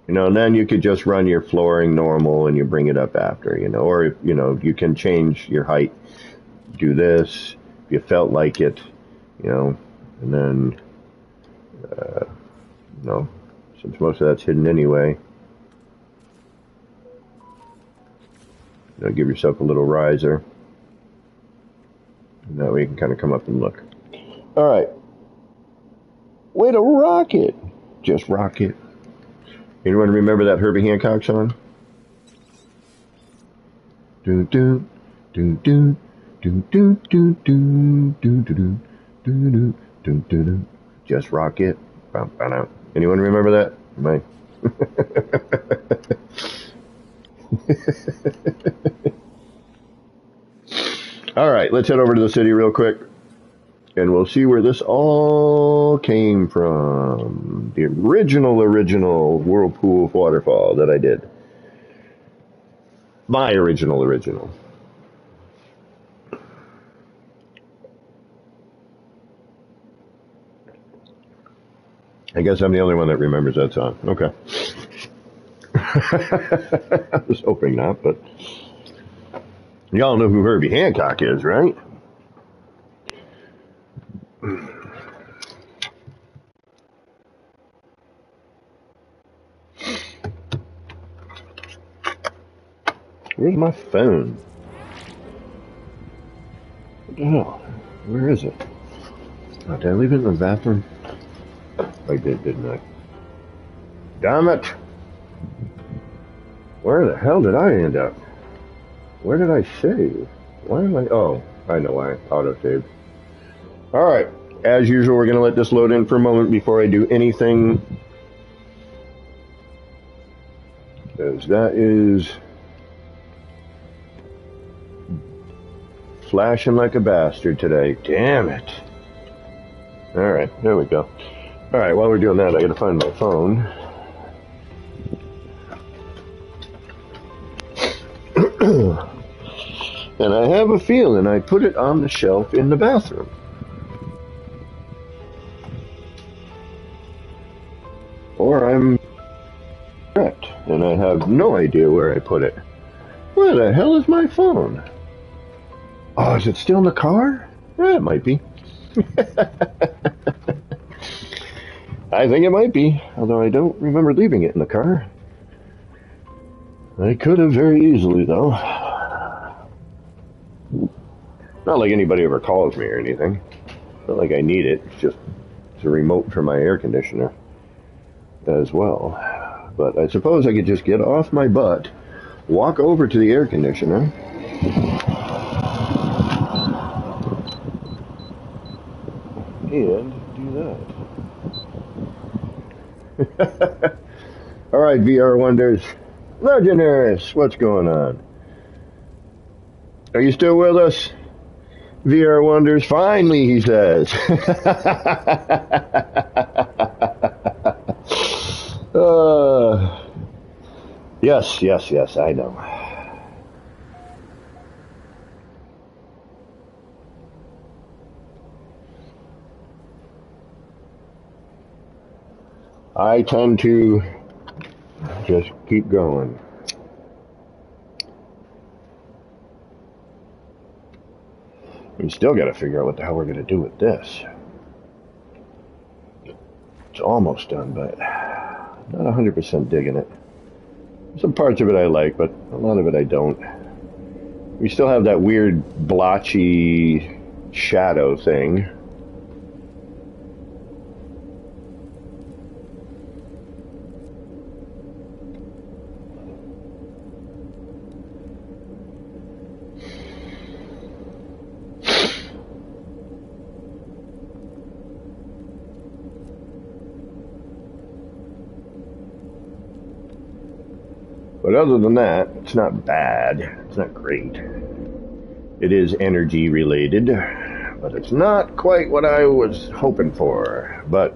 A: You know, and then you could just run your flooring normal and you bring it up after, you know, or, you know, you can change your height, do this if you felt like it, you know, and then, you know, since most of that's hidden anyway, you know, give yourself a little riser. And that way you can kind of come up and look. All right. Way to rock it. Just rock it. Anyone remember that Herbie Hancock song? Do do do do do do do do do do do do do. Just rock it. Anyone remember that? Mike. All right, let's head over to the city real quick, and we'll see where this all came from. The original Whirlpool waterfall that I did. My original. I guess I'm the only one that remembers that song. Okay. I was hoping not, but y'all know who Herbie Hancock is, right? Where's my phone? What the hell? Where is it? Oh, did I leave it in the bathroom? I did, didn't I? Damn it! Where the hell did I end up? Where did I save? Why am I... Oh, I know why. Auto-saved. Alright. As usual, we're going to let this load in for a moment before I do anything. Because that is... flashing like a bastard today. Damn it. Alright, there we go. Alright, while we're doing that, I gotta find my phone. And I have a feeling I put it on the shelf in the bathroom. Or I'm correct, and I have no idea where I put it. Where the hell is my phone? Oh, is it still in the car? Yeah, it might be. I think it might be, although I don't remember leaving it in the car. I could have very easily, though. Not like anybody ever calls me or anything. Not like I need it. It's a remote for my air conditioner as well. But I suppose I could just get off my butt, walk over to the air conditioner, and do that. All right, VR Wonders. Legendaris, what's going on? Are you still with us? VR Wonders, finally, he says. Yes, I know. I tend to just keep going. We still got to figure out what the hell we're going to do with this. It's almost done, but not 100% digging it. Some parts of it I like, but a lot of it I don't. We still have that weird blotchy shadow thing. But other than that, it's not bad. It's not great. It is energy related, but it's not quite what I was hoping for. But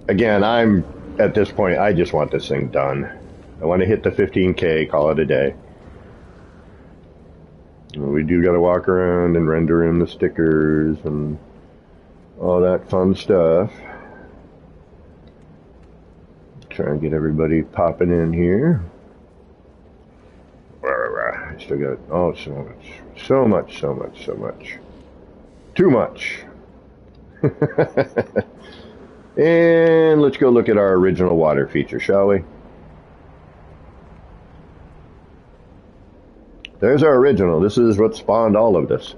A: again, I'm at this point, I just want this thing done. I want to hit the 15K, call it a day. We do got to walk around and render in the stickers and all that fun stuff. Try and get everybody popping in here. I still got, oh, so much. So much, so much, so much. Too much. And let's go look at our original water feature, shall we? There's our original. This is what spawned all of this.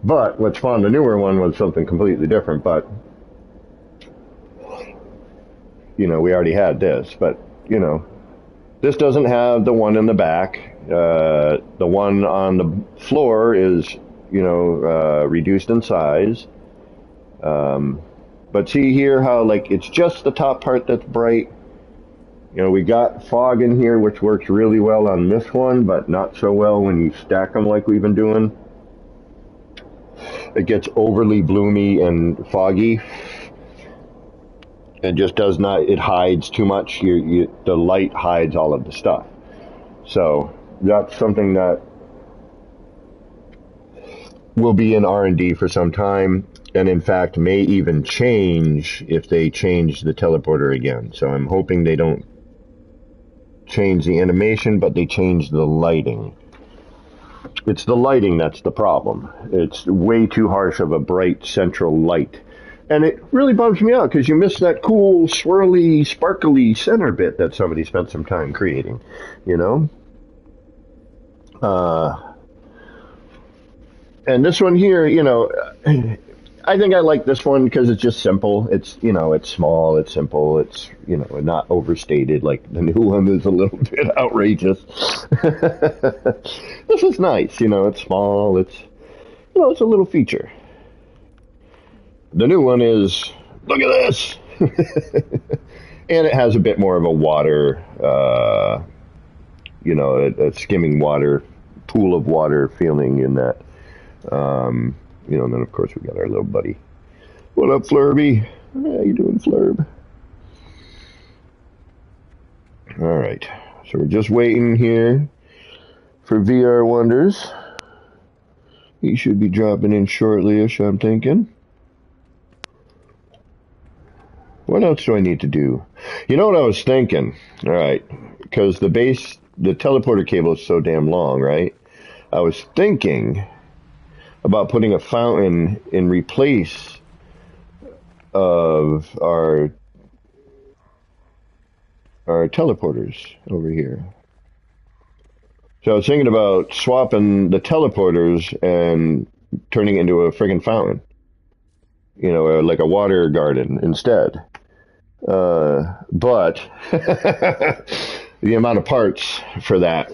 A: But what spawned the newer one was something completely different. But, you know, we already had this. But, you know, this doesn't have the one in the back. The one on the floor is, you know, reduced in size. But see here how, like, it's just the top part that's bright. You know, we got fog in here, which works really well on this one, but not so well when you stack them like we've been doing. It gets overly bloomy and foggy. It just does not, it hides too much. The light hides all of the stuff. So that's something that will be in R&D for some time, and in fact may even change if they change the teleporter again. So I'm hoping they don't change the animation, but they change the lighting. It's the lighting that's the problem. It's way too harsh of a bright central light. And it really bums me out because you miss that cool, swirly, sparkly center bit that somebody spent some time creating, you know? And this one here, you know, I think I like this one because it's just simple. It's, you know, it's small, it's simple, it's, you know, not overstated like the new one is a little bit outrageous. This is nice, you know, it's small, it's, you know, it's a little feature. The new one is, look at this! And it has a bit more of a water, you know, a skimming water, pool of water feeling in that. You know, and then of course we got our little buddy. What up, Flurby? How you doing, Flurb? All right, so we're just waiting here for VR Wonders. He should be dropping in shortly-ish, I'm thinking. What else do I need to do? You know what I was thinking? All right, because the teleporter cable is so damn long, right? I was thinking about putting a fountain in replace of our teleporters over here. So I was thinking about swapping the teleporters and turning it into a friggin' fountain. You know, like a water garden instead. But the amount of parts for that